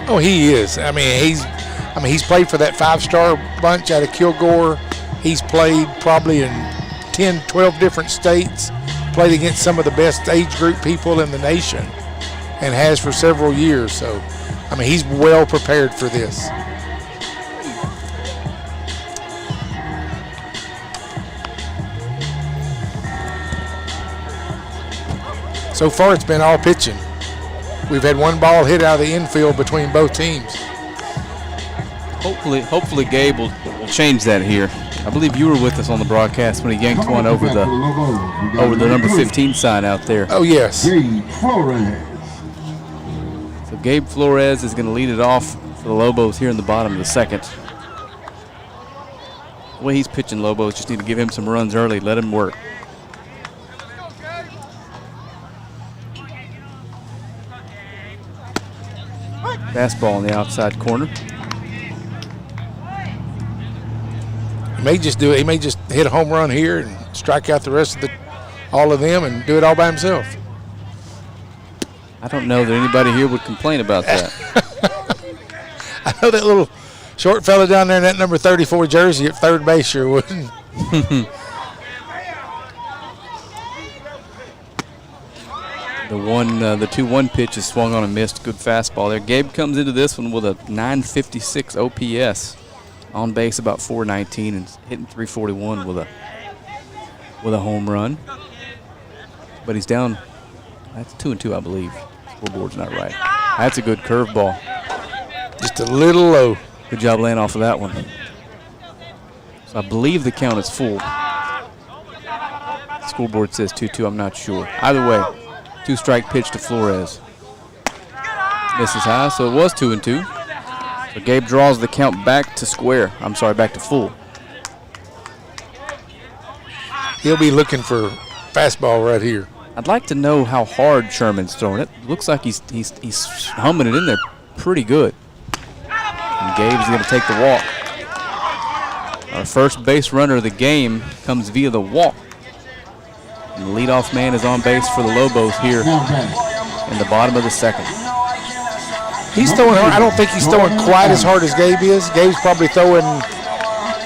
[SPEAKER 3] Oh, he is. I mean, he's played for that 5-star bunch out of Kilgore. He's played probably in 10, 12 different states, played against some of the best age group people in the nation, and has for several years. So, I mean, he's well prepared for this. So far, it's been all pitching. We've had one ball hit out of the infield between both teams.
[SPEAKER 1] Hopefully Gabe will change that here. I believe you were with us on the broadcast when he yanked one over the number 15 sign out there.
[SPEAKER 3] Oh, yes.
[SPEAKER 2] Gabe Flores.
[SPEAKER 1] So Gabe Flores is going to lead it off for the Lobos here in the bottom of the second. The way he's pitching, Lobos just need to give him some runs early, let him work. Fastball in the outside corner.
[SPEAKER 3] He may just do it. He may just hit a home run here and strike out the rest of all of them and do it all by himself.
[SPEAKER 1] I don't know that anybody here would complain about that.
[SPEAKER 3] I know that little short fella down there in that number 34 jersey at third base sure wouldn't.
[SPEAKER 1] The 2-1 pitch is swung on and missed. Good fastball there. Gabe comes into this one with a 956 OPS. On base about 419 and hitting 341 with a home run. But he's down. That's 2-2, I believe. Scoreboard's not right. That's a good curveball.
[SPEAKER 3] Just a little low.
[SPEAKER 1] Good job laying off of that one. So I believe the count is full. Scoreboard says 2-2, I'm not sure. Either way, 2-strike pitch to Flores. Misses high, so it was 2-2. So Gabe draws the count back to square. I'm sorry, back to full.
[SPEAKER 3] He'll be looking for fastball right here.
[SPEAKER 1] I'd like to know how hard Sherman's throwing it. Looks like he's humming it in there pretty good. And Gabe's going to take the walk. Our first base runner of the game comes via the walk. And the leadoff man is on base for the Lobos here in the bottom of the second.
[SPEAKER 3] He's throwing hard. I don't think he's throwing quite as hard as Gabe is. Gabe's probably throwing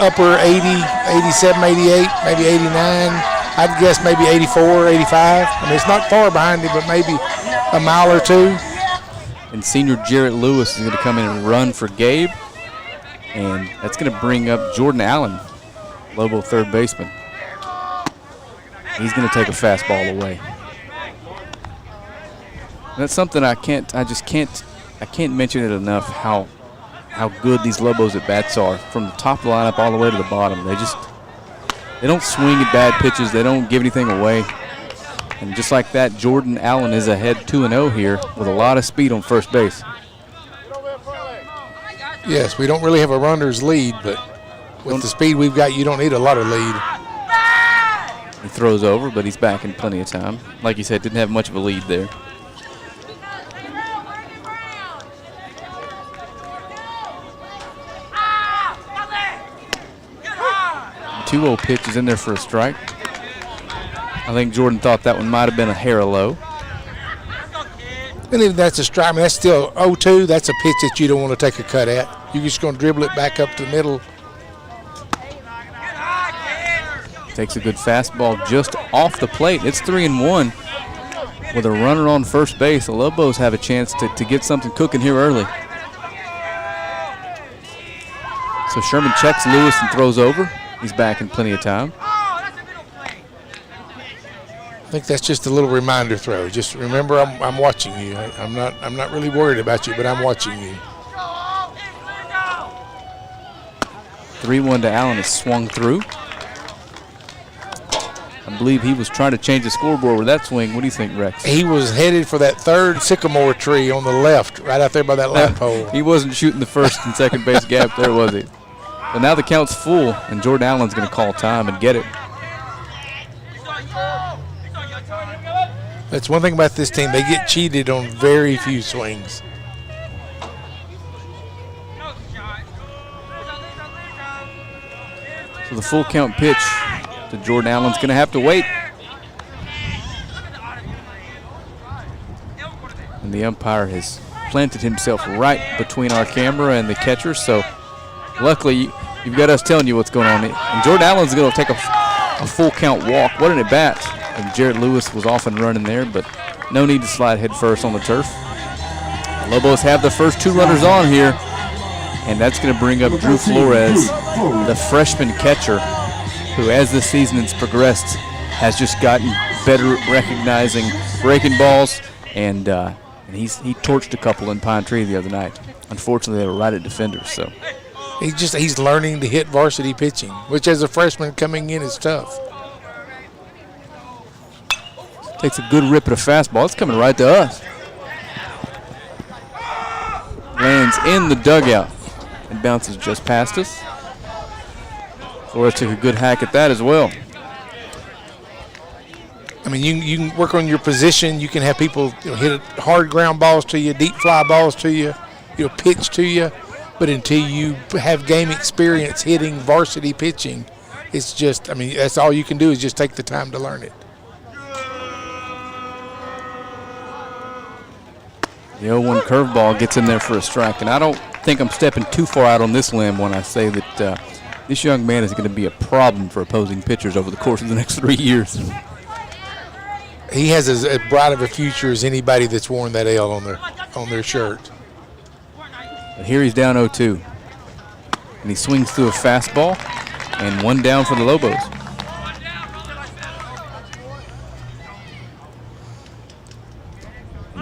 [SPEAKER 3] upper 80, 87, 88, maybe 89. I'd guess maybe 84, 85. I mean, it's not far behind him, but maybe a mile or two.
[SPEAKER 1] And senior Jarrett Lewis is going to come in and run for Gabe. And that's going to bring up Jordan Allen, Lobo third baseman. He's going to take a fastball away. And that's something I can't mention it enough how good these Lobos at bats are from the top of the lineup all the way to the bottom. They don't swing at bad pitches. They don't give anything away. And just like that, Jordan Allen is ahead 2-0 here with a lot of speed on first base.
[SPEAKER 3] Yes, we don't really have a runner's lead, but with the speed we've got, you don't need a lot of lead.
[SPEAKER 1] He throws over, but he's back in plenty of time. Like you said, didn't have much of a lead there. The 2-0 pitch is in there for a strike. I think Jordan thought that one might have been a hair low.
[SPEAKER 3] And even that's a strike. I mean, that's still 0-2. That's a pitch that you don't want to take a cut at. You're just going to dribble it back up to the middle.
[SPEAKER 1] Takes a good fastball just off the plate. It's 3-1 with a runner on first base. The Lobos have a chance to get something cooking here early. So Sherman checks Lewis and throws over. He's back in plenty of time.
[SPEAKER 3] I think that's just a little reminder throw. Just remember, I'm watching you. I'm not really worried about you, but I'm watching you.
[SPEAKER 1] 3-1 to Allen is swung through. I believe he was trying to change the scoreboard with that swing. What do you think, Rex?
[SPEAKER 3] He was headed for that third sycamore tree on the left, right out there by that light pole.
[SPEAKER 1] He wasn't shooting the first and second base gap there, was he? But now the count's full, and Jordan Allen's going to call time and get it.
[SPEAKER 3] That's one thing about this team. They get cheated on very few swings.
[SPEAKER 1] So the full count pitch to Jordan Allen's going to have to wait. And the umpire has planted himself right between our camera and the catcher, so luckily you've got us telling you what's going on. And Jordan Allen's going to take a full count walk. What an at-bat. And Jarrett Lewis was off and running there, but no need to slide head first on the turf. The Lobos have the first two runners on here, and that's going to bring up Drew Flores, the freshman catcher, who as the season has progressed has just gotten better at recognizing breaking balls, and he torched a couple in Pine Tree the other night. Unfortunately, they were right at defenders. So
[SPEAKER 3] he's learning to hit varsity pitching, which as a freshman coming in is tough.
[SPEAKER 1] Takes a good rip at a fastball. It's coming right to us. Lands in the dugout and bounces just past us. Flores took a good hack at that as well.
[SPEAKER 3] I mean, you can work on your position. You can have people hit hard ground balls to you, deep fly balls to you, pitch to you. But until you have game experience hitting varsity pitching, it's just, I mean, that's all you can do is just take the time to learn it.
[SPEAKER 1] The 0-1 curveball gets in there for a strike, and I don't think I'm stepping too far out on this limb when I say that this young man is going to be a problem for opposing pitchers over the course of the next 3 years.
[SPEAKER 3] He has as bright of a future as anybody that's worn that L on their shirt.
[SPEAKER 1] But here he's down 0-2, and he swings through a fastball, and one down for the Lobos.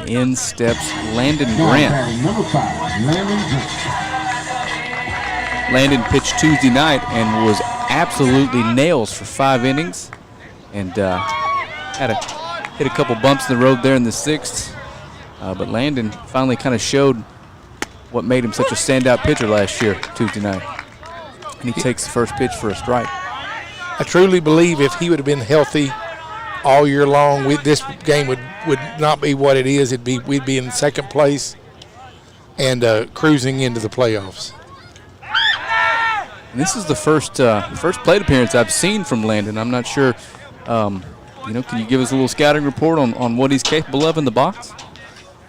[SPEAKER 1] in steps Landon
[SPEAKER 2] Now
[SPEAKER 1] Grant.
[SPEAKER 2] batting number 5, Landon Grant.
[SPEAKER 1] Landon pitched Tuesday night and was absolutely nails for 5 innings, and hit a couple bumps in the road there in the 6th. But Landon finally kind of showed what made him such a standout pitcher last year, Tuesday night. And he takes the first pitch for a strike.
[SPEAKER 3] I truly believe if he would have been healthy all year long, this game would not be what it is. We'd be in second place and cruising into the playoffs.
[SPEAKER 1] And this is the first plate appearance I've seen from Landon. I'm not sure, can you give us a little scouting report on what he's capable of in the box?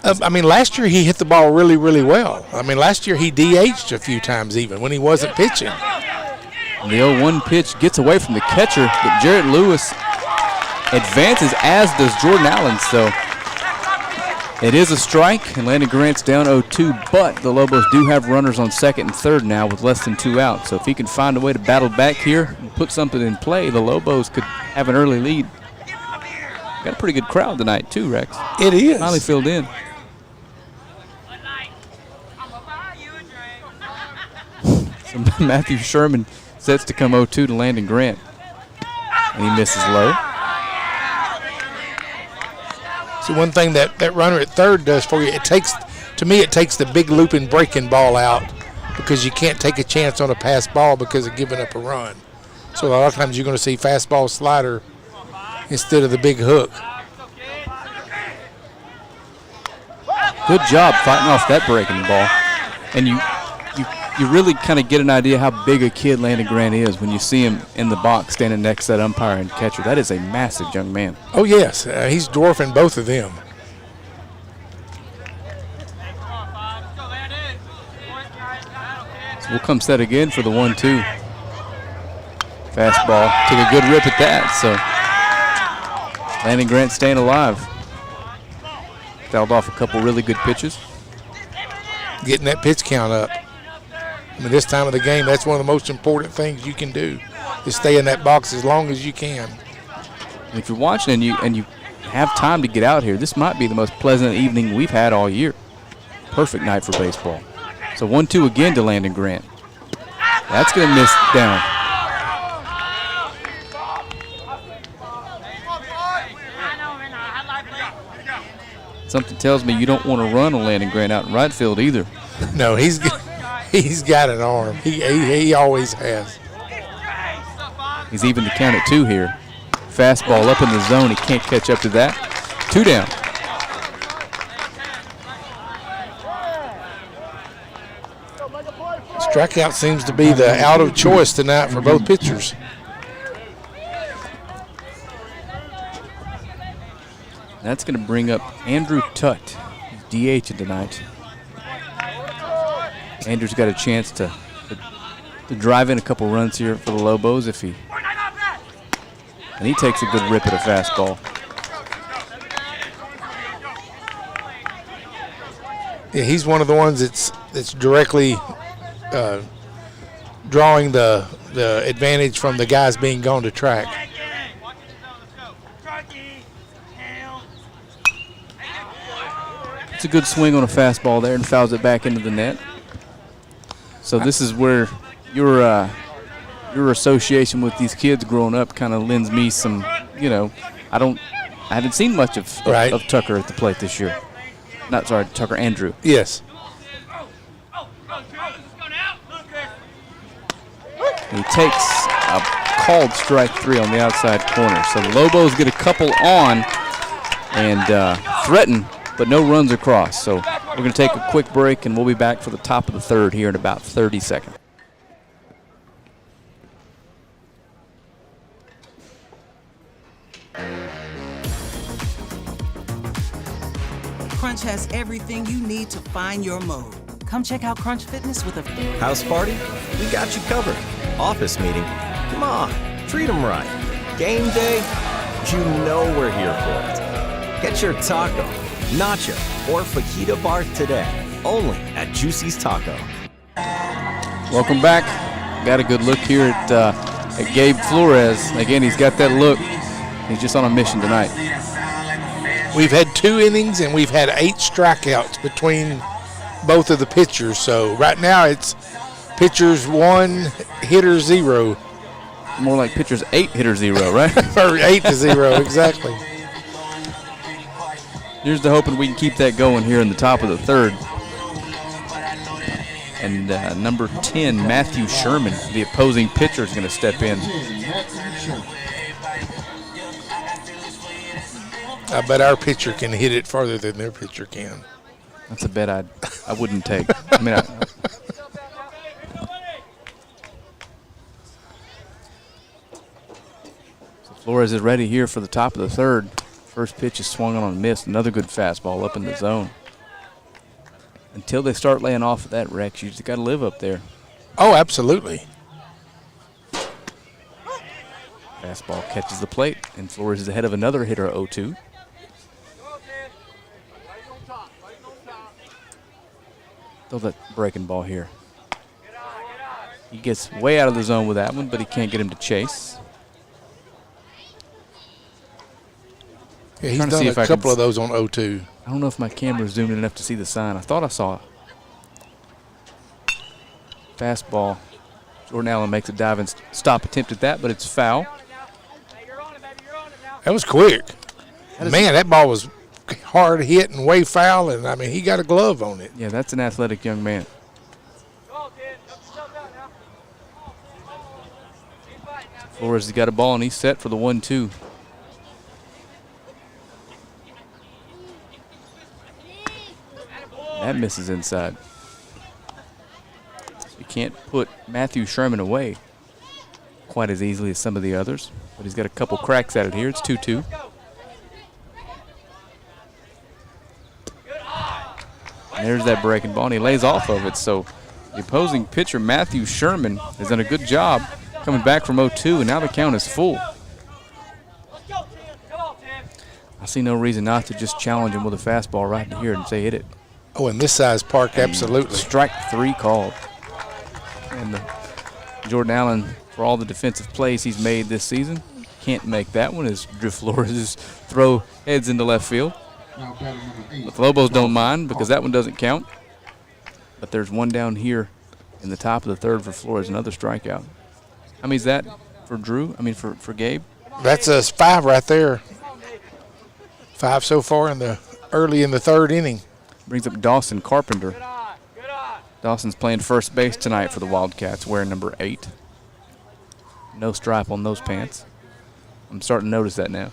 [SPEAKER 3] Last year he hit the ball really, really well. Last year he DH'd a few times even when he wasn't pitching.
[SPEAKER 1] And the 0-1 pitch gets away from the catcher, but Jarrett Lewis advances, as does Jordan Allen. So it is a strike, and Landon Grant's down 0-2, but the Lobos do have runners on second and third now with less than 2 out. So if he can find a way to battle back here and put something in play, the Lobos could have an early lead. Got a pretty good crowd tonight too, Rex.
[SPEAKER 3] It is.
[SPEAKER 1] Finally filled in. So Matthew Sherman sets to come 0-2 to Landon Grant, and he misses low.
[SPEAKER 3] So one thing that runner at third does for you, it takes the big looping breaking ball out, because you can't take a chance on a pass ball because of giving up a run. So a lot of times you're going to see fastball slider instead of the big hook.
[SPEAKER 1] Good job fighting off that breaking ball. And you really kind of get an idea how big a kid Landon Grant is when you see him in the box standing next to that umpire and catcher. That is a massive young man.
[SPEAKER 3] Oh, yes. He's dwarfing both of them.
[SPEAKER 1] So we'll come set again for the 1-2. Fastball. Took a good rip at that. So Landon Grant staying alive. Fouled off a couple really good pitches.
[SPEAKER 3] Getting that pitch count up. This time of the game, that's one of the most important things you can do, is stay in that box as long as you can.
[SPEAKER 1] And if you're watching and you have time to get out here, this might be the most pleasant evening we've had all year. Perfect night for baseball. So 1-2 again to Landon Grant. That's going to miss down. Something tells me you don't want to run on Landon Grant out in right field either.
[SPEAKER 3] No, he's got an arm. He always has.
[SPEAKER 1] He's even to count at 2 here. Fastball up in the zone. He can't catch up to that. 2 down.
[SPEAKER 3] Strikeout seems to be the out of choice tonight for both pitchers.
[SPEAKER 1] That's going to bring up Andrew Tutt. He's DH'd tonight. Andrew's got a chance to drive in a couple runs here for the Lobos if he. And he takes a good rip at a fastball.
[SPEAKER 3] Yeah, he's one of the ones that's directly drawing the advantage from the guys being gone to track.
[SPEAKER 1] It's a good swing on a fastball there and fouls it back into the net. So this is where your association with these kids growing up kind of lends me some, I haven't seen much of Tucker at the plate this year. Tucker Andrew.
[SPEAKER 3] Yes.
[SPEAKER 1] He takes a called strike 3 on the outside corner. So the Lobos get a couple on and threaten, but no runs across. So we're going to take a quick break, and we'll be back for the top of the third here in about 30 seconds.
[SPEAKER 9] Crunch has everything you need to find your mode. Come check out Crunch Fitness with a
[SPEAKER 10] house party? We got you covered. Office meeting? Come on, treat them right. Game day? You know we're here for it. Get your taco, nacho, or fajita bar today, only at Juicy's Taco.
[SPEAKER 1] Welcome back. Got a good look here at Gabe Flores. Again, he's got that look. He's just on a mission tonight.
[SPEAKER 3] We've had 2 innings, and we've had 8 strikeouts between both of the pitchers. So right now it's pitchers 1, hitter 0.
[SPEAKER 1] More like pitchers 8, hitter 0, right?
[SPEAKER 3] Or 8-0, exactly.
[SPEAKER 1] Here's the hoping we can keep that going here in the top of the third. And number 10, Matthew Sherman, the opposing pitcher, is going to step in.
[SPEAKER 3] I bet our pitcher can hit it farther than their pitcher can.
[SPEAKER 1] That's a bet I wouldn't take. I mean, so Flores is ready here for the top of the third. First pitch is swung on and missed. Another good fastball up in the zone. Until they start laying off of that, Rex, you just got to live up there.
[SPEAKER 3] Oh, absolutely.
[SPEAKER 1] Fastball catches the plate, and Flores is ahead of another hitter, 0-2. Throw that breaking ball here. He gets way out of the zone with that one, but he can't get him to chase.
[SPEAKER 3] Yeah, he's done a couple of those on 0-2.
[SPEAKER 1] I don't know if my camera's zoomed in enough to see the sign. I thought I saw it. Fastball. Jordan Allen makes a dive and stop attempt at that, but it's foul.
[SPEAKER 3] That was quick. Man, that ball was hard hit and way foul, and I mean, he got a glove on it.
[SPEAKER 1] Yeah, that's an athletic young man. Flores has got a ball, and he's set for the 1-2. That misses inside. You can't put Matthew Sherman away quite as easily as some of the others, but he's got a couple cracks at it here. It's 2-2. And there's that breaking ball, and he lays off of it. So the opposing pitcher, Matthew Sherman, has done a good job coming back from 0-2, and now the count is full. I see no reason not to just challenge him with a fastball right here and say hit it.
[SPEAKER 3] Oh, in this size park, absolutely.
[SPEAKER 1] Strike 3 called. And Jordan Allen, for all the defensive plays he's made this season, can't make that one as Drew Flores' throw heads into left field. But the Lobos don't mind because that one doesn't count. But there's one down here in the top of the third for Flores, another strikeout. How many is that for Drew? I mean, for Gabe?
[SPEAKER 3] That's a 5 right there. 5 so far early in the third inning.
[SPEAKER 1] Brings up Dawson Carpenter. Dawson's playing first base tonight for the Wildcats, wearing number 8. No stripe on those pants. I'm starting to notice that now.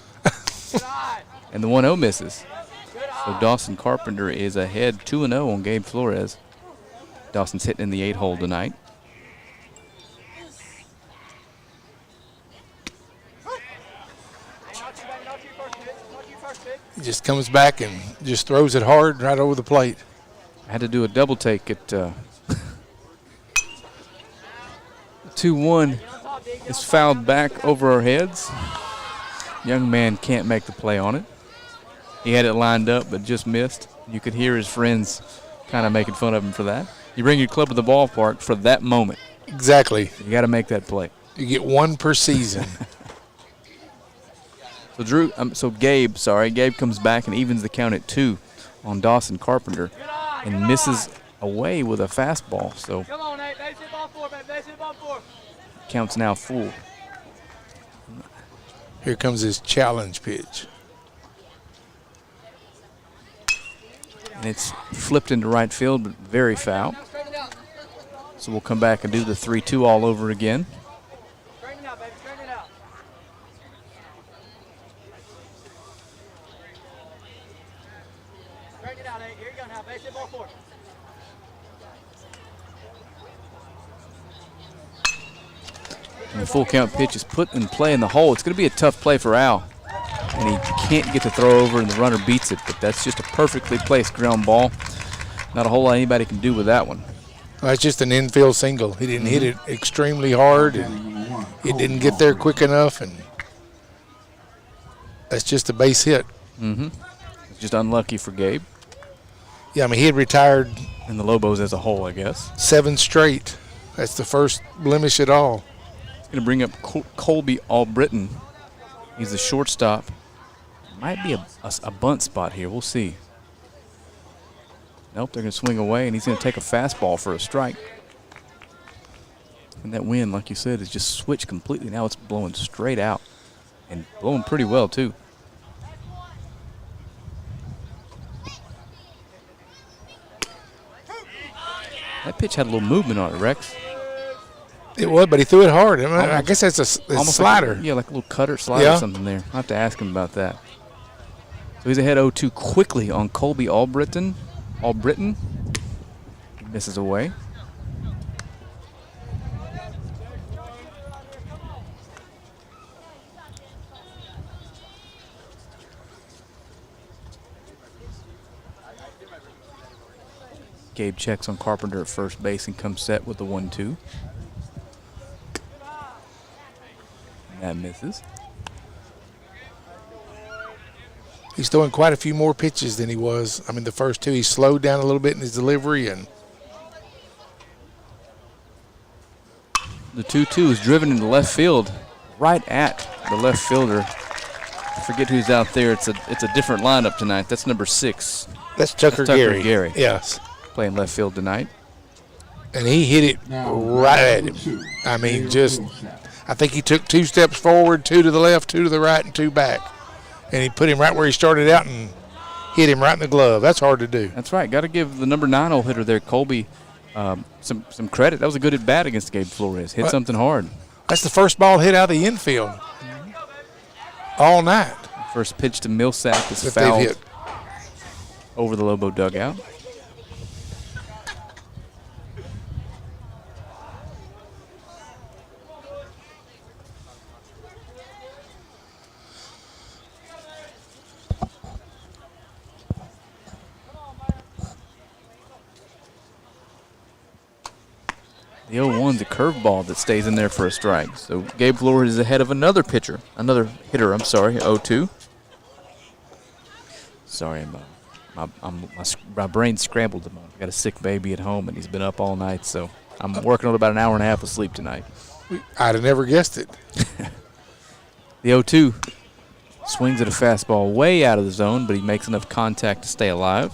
[SPEAKER 1] And the 1-0 misses. So Dawson Carpenter is ahead 2-0 on Gabe Flores. Dawson's hitting in the 8-hole tonight.
[SPEAKER 3] He just comes back and just throws it hard right over the plate.
[SPEAKER 1] I had to do a double take at 2-1. It's fouled back over our heads. Young man can't make the play on it. He had it lined up but just missed. You could hear his friends kind of making fun of him for that. You bring your club to the ballpark for that moment.
[SPEAKER 3] Exactly.
[SPEAKER 1] You got to make that play.
[SPEAKER 3] You get one per season.
[SPEAKER 1] So Gabe comes back and evens the count at 2 on Dawson Carpenter and misses away with a fastball. So count's now full.
[SPEAKER 3] Here comes his challenge pitch.
[SPEAKER 1] And it's flipped into right field, but very foul. So we'll come back and do the 3-2 all over again. And the full count pitch is put in play in the hole. It's going to be a tough play for Al. And he can't get the throw over, and the runner beats it. But that's just a perfectly placed ground ball. Not a whole lot anybody can do with that one.
[SPEAKER 3] Well, that's just an infield single. He didn't hit it extremely hard, and it didn't get there quick enough, and that's just a base hit.
[SPEAKER 1] Just unlucky for Gabe.
[SPEAKER 3] Yeah, I mean, he had retired.
[SPEAKER 1] And the Lobos as a whole, I guess.
[SPEAKER 3] 7 straight. That's the first blemish at all.
[SPEAKER 1] It's going to bring up Colby Albritton. He's the shortstop. Might be a bunt spot here. We'll see. Nope, they're going to swing away, and he's going to take a fastball for a strike. And that wind, like you said, has just switched completely. Now it's blowing straight out and blowing pretty well, too. That pitch had a little movement on it, Rex.
[SPEAKER 3] It was, but he threw it hard. I guess that's a slider.
[SPEAKER 1] Like a little cutter slider or something there. I'll have to ask him about that. So he's ahead 0-2 quickly on Colby Albritton. He misses away. Gabe checks on Carpenter at first base and comes set with the 1-2. And that misses.
[SPEAKER 3] He's throwing quite a few more pitches than he was. I mean, the first two, he slowed down a little bit in his delivery. And
[SPEAKER 1] the 2-2 is driven into left field, right at the left fielder. I forget who's out there. It's a different lineup tonight. That's number 6.
[SPEAKER 3] That's Tucker Gary. Yes.
[SPEAKER 1] Playing left field tonight.
[SPEAKER 3] And he hit it right at him. I mean, I think he took 2 steps forward, 2 to the left, 2 to the right, and 2 back. And he put him right where he started out and hit him right in the glove. That's hard to do.
[SPEAKER 1] That's right. Got to give the number 9 hole hitter there, Colby, some credit. That was a good at bat against Gabe Flores. Hit something hard.
[SPEAKER 3] That's the first ball hit out of the infield all night.
[SPEAKER 1] First pitch to Millsap is fouled over the Lobo dugout. The 0-1's a curveball that stays in there for a strike. So Gabe Flores is ahead of another hitter, 0-2. Sorry, my brain scrambled. I got a sick baby at home, and he's been up all night, so I'm working on about an hour and a half of sleep tonight.
[SPEAKER 3] I'd have never guessed it.
[SPEAKER 1] The 0-2 swings at a fastball way out of the zone, but he makes enough contact to stay alive.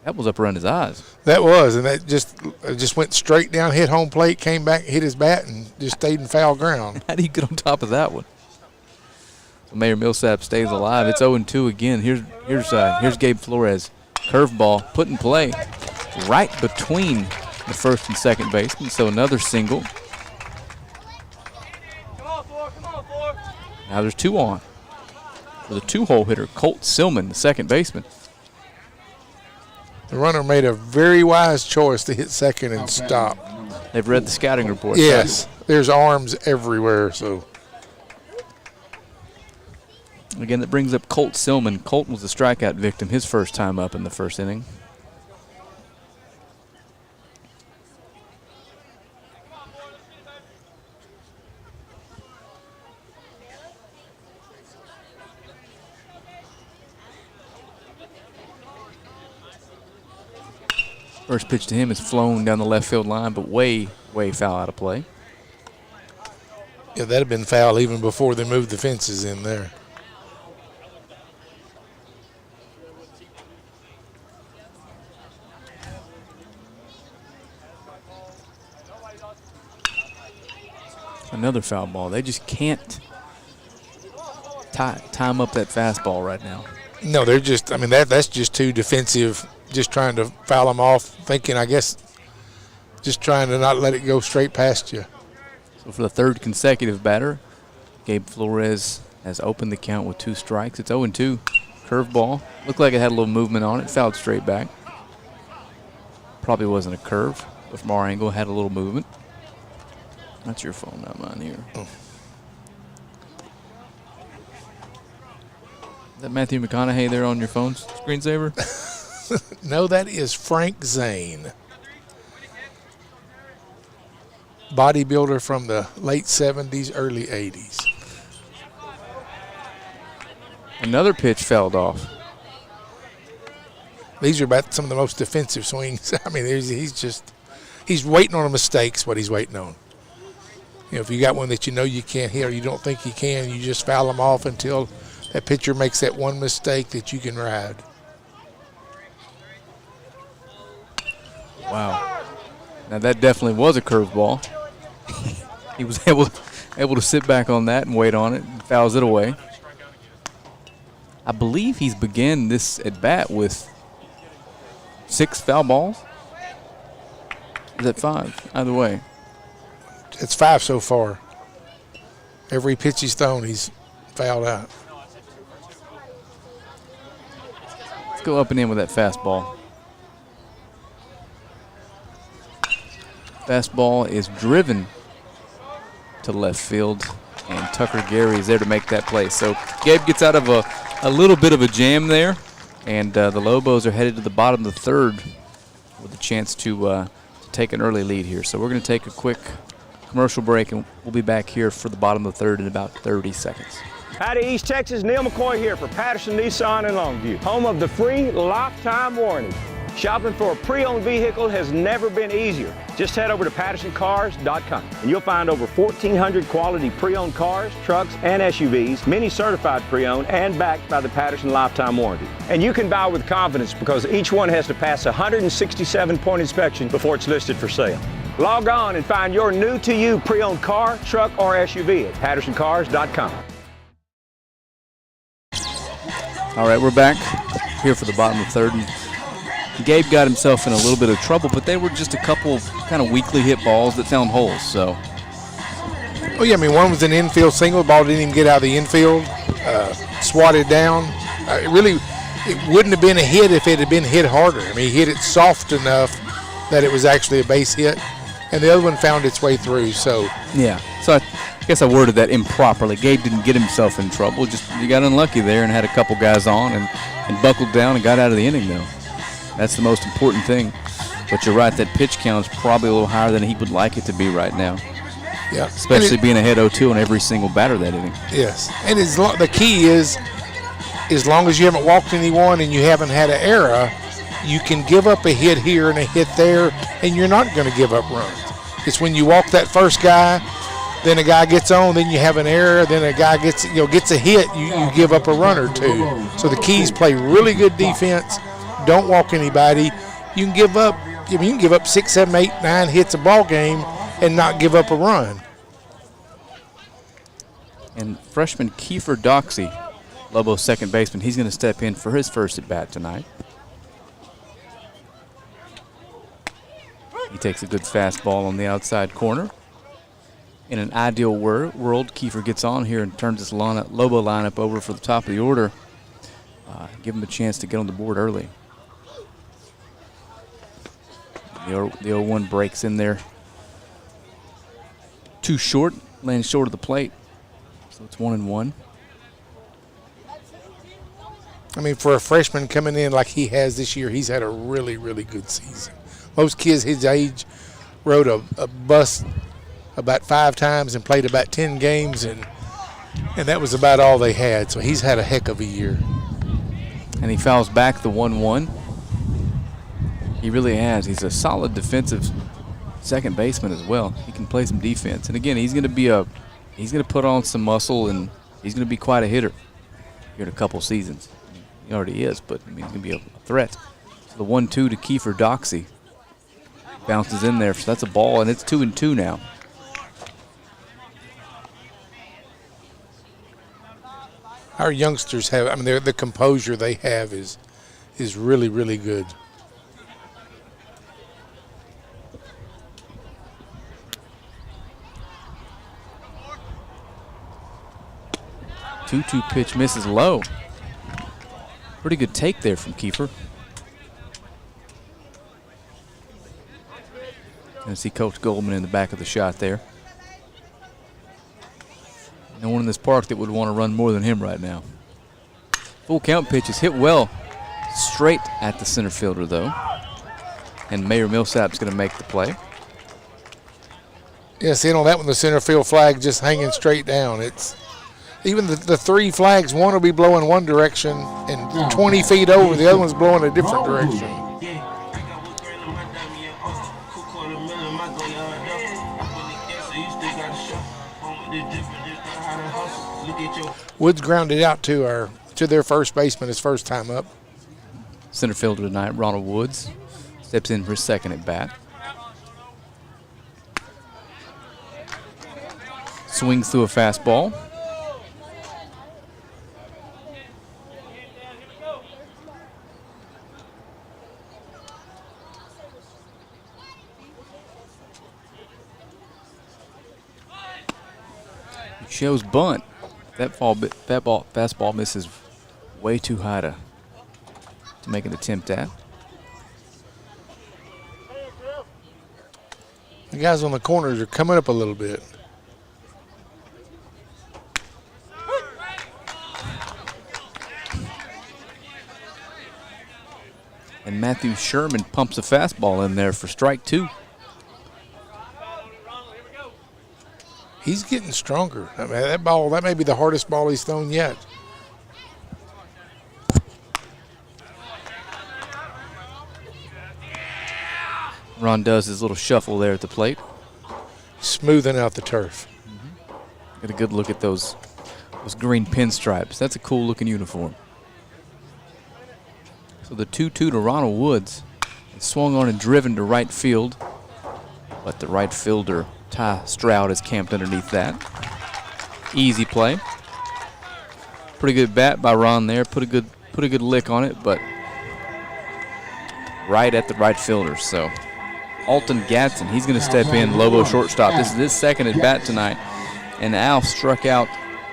[SPEAKER 1] That was up around his eyes.
[SPEAKER 3] That was, and that just went straight down, hit home plate, came back, hit his bat, and just stayed in foul ground.
[SPEAKER 1] How do you get on top of that one? So Mayor Millsap stays alive. It's 0-2 again. Here's Gabe Flores. Curveball put in play right between the first and second baseman. So another single. Now there's 2 on for the 2-hole hitter, Colt Silman, the second baseman.
[SPEAKER 3] The runner made a very wise choice to hit second and stop.
[SPEAKER 1] They've read the scouting report.
[SPEAKER 3] Yes, there's arms everywhere. So
[SPEAKER 1] again, that brings up Colt Silman. Colt was the strikeout victim his first time up in the first inning. First pitch to him is flown down the left field line, but way, way foul out of play.
[SPEAKER 3] Yeah, that'd have been foul even before they moved the fences in there.
[SPEAKER 1] Another foul ball. They just can't time up that fastball right now.
[SPEAKER 3] No, they're just, I mean, that's just too defensive. Just trying to foul them off, thinking, I guess, just trying to not let it go straight past you.
[SPEAKER 1] So for the third consecutive batter, Gabe Flores has opened the count with 2 strikes. It's 0-2. Curveball. Looked like it had a little movement on it. Fouled straight back. Probably wasn't a curve, but from our angle, had a little movement. That's your phone, not mine here.
[SPEAKER 3] Oh.
[SPEAKER 1] Is that Matthew McConaughey there on your phone screensaver?
[SPEAKER 3] No, that is Frank Zane. Bodybuilder from the late 70s, early 80s.
[SPEAKER 1] Another pitch fouled off.
[SPEAKER 3] These are about some of the most defensive swings. I mean, he's waiting on a mistake's what he's waiting on. You know, if you got one that you know you can't hit or you don't think you can, you just foul them off until that pitcher makes that one mistake that you can ride.
[SPEAKER 1] Wow. Now that definitely was a curveball. He was able to sit back on that and wait on it and fouls it away. I believe he's began this at bat with 6 foul balls. Is that 5? Either way.
[SPEAKER 3] It's 5 so far. Every pitch he's thrown, he's fouled out.
[SPEAKER 1] Let's go up and in with that fastball. Fastball is driven to left field, and Tucker Gary is there to make that play. So Gabe gets out of a little bit of a jam there, and the Lobos are headed to the bottom of the 3rd with a chance to take an early lead here. So we're going to take a quick commercial break, and we'll be back here for the bottom of the 3rd in about 30 seconds.
[SPEAKER 11] Howdy, East Texas. Neil McCoy here for Patterson Nissan in Longview, home of the free lifetime warranty. Shopping for a pre-owned vehicle has never been easier. Just head over to PattersonCars.com and you'll find over 1,400 quality pre-owned cars, trucks, and SUVs, many certified pre-owned and backed by the Patterson Lifetime Warranty. And you can buy with confidence because each one has to pass a 167-point inspection before it's listed for sale. Log on and find your new-to-you pre-owned car, truck, or SUV at PattersonCars.com.
[SPEAKER 1] All right, we're back here for the bottom of the 3rd. And Gabe got himself in a little bit of trouble, but they were just a couple of kind of weakly hit balls that found holes. So,
[SPEAKER 3] oh yeah, I mean, one was an infield single. The ball didn't even get out of the infield, swatted down. It wouldn't have been a hit if it had been hit harder. I mean, he hit it soft enough that it was actually a base hit, and the other one found its way through. So
[SPEAKER 1] yeah, so I guess I worded that improperly. Gabe didn't get himself in trouble. Just he got unlucky there and had a couple guys on and buckled down and got out of the inning though. That's the most important thing. But you're right, that pitch count's probably a little higher than he would like it to be right now.
[SPEAKER 3] Yeah,
[SPEAKER 1] especially being ahead 0-2 on every single batter that inning.
[SPEAKER 3] Yes, and the key is, as long as you haven't walked anyone and you haven't had an error, you can give up a hit here and a hit there, and you're not going to give up runs. It's when you walk that first guy, then a guy gets on, then you have an error, then a guy gets a hit, you give up a run or two. So the key is play really good defense. Don't walk anybody. You can give up. You can give up 6, 7, 8, 9 hits a ball game and not give up a run.
[SPEAKER 1] And freshman Kiefer Doxey, Lobos second baseman, he's going to step in for his first at bat tonight. He takes a good fastball on the outside corner. In an ideal world, Kiefer gets on here and turns this Lobo lineup over for the top of the order. Give him a chance to get on the board early. The 0-1 breaks in there. Too short, lands short of the plate. So it's 1-1.
[SPEAKER 3] I mean, for a freshman coming in like he has this year, he's had a really, really good season. Most kids his age rode a bus about 5 times and played about 10 games, and that was about all they had. So he's had a heck of a year.
[SPEAKER 1] And he fouls back the 1-1. He really has. He's a solid defensive second baseman as well. He can play some defense. And again, he's going to put on some muscle, and he's going to be quite a hitter here in a couple seasons. He already is, but I mean, he's going to be a threat. So the 1-2 to Kiefer Doxey bounces in there. So that's a ball, and it's 2-2 now.
[SPEAKER 3] Our youngsters have, I mean, the composure they have is really, really good.
[SPEAKER 1] 2-2 pitch misses low. Pretty good take there from Kiefer. Gonna see Coach Goldman in the back of the shot there. No one in this park that would want to run more than him right now. Full count pitch is hit well. Straight at the center fielder though. And Mayor Millsap's gonna make the play.
[SPEAKER 3] Yes, on that one, the center field flag just hanging straight down. It's even the 3 flags, one will be blowing one direction, and 20 feet over, the other one's blowing a different direction. Woods grounded out to their first baseman his first time up.
[SPEAKER 1] Center fielder tonight, Ronald Woods, steps in for his second at bat. Swings through a fastball. Shows bunt. That fastball misses way too high to make an attempt at.
[SPEAKER 3] The guys on the corners are coming up a little bit.
[SPEAKER 1] And Matthew Sherman pumps a fastball in there for strike 2.
[SPEAKER 3] He's getting stronger. I mean, that may be the hardest ball he's thrown yet.
[SPEAKER 1] Ron does his little shuffle there at the plate.
[SPEAKER 3] Smoothing out the turf.
[SPEAKER 1] Get a good look at those green pinstripes. That's a cool looking uniform. So the 2-2 to Ronald Woods. It's swung on and driven to right field, but the right fielder Ty Stroud is camped underneath that. Easy play. Pretty good bat by Ron there. Put a good lick on it, but right at the right fielder. So Alton Gatson, he's going to step in, Lobo shortstop. This is his second at bat tonight, and Al struck out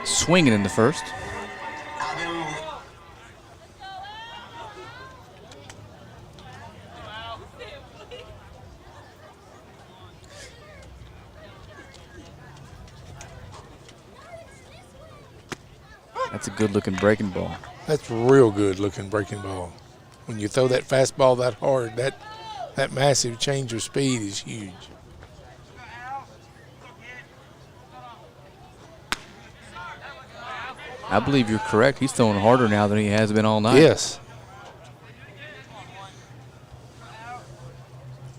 [SPEAKER 1] swinging in the first. That's a good-looking breaking ball.
[SPEAKER 3] That's real good-looking breaking ball. When you throw that fastball that hard, that massive change of speed is huge.
[SPEAKER 1] I believe you're correct. He's throwing harder now than he has been all night.
[SPEAKER 3] Yes.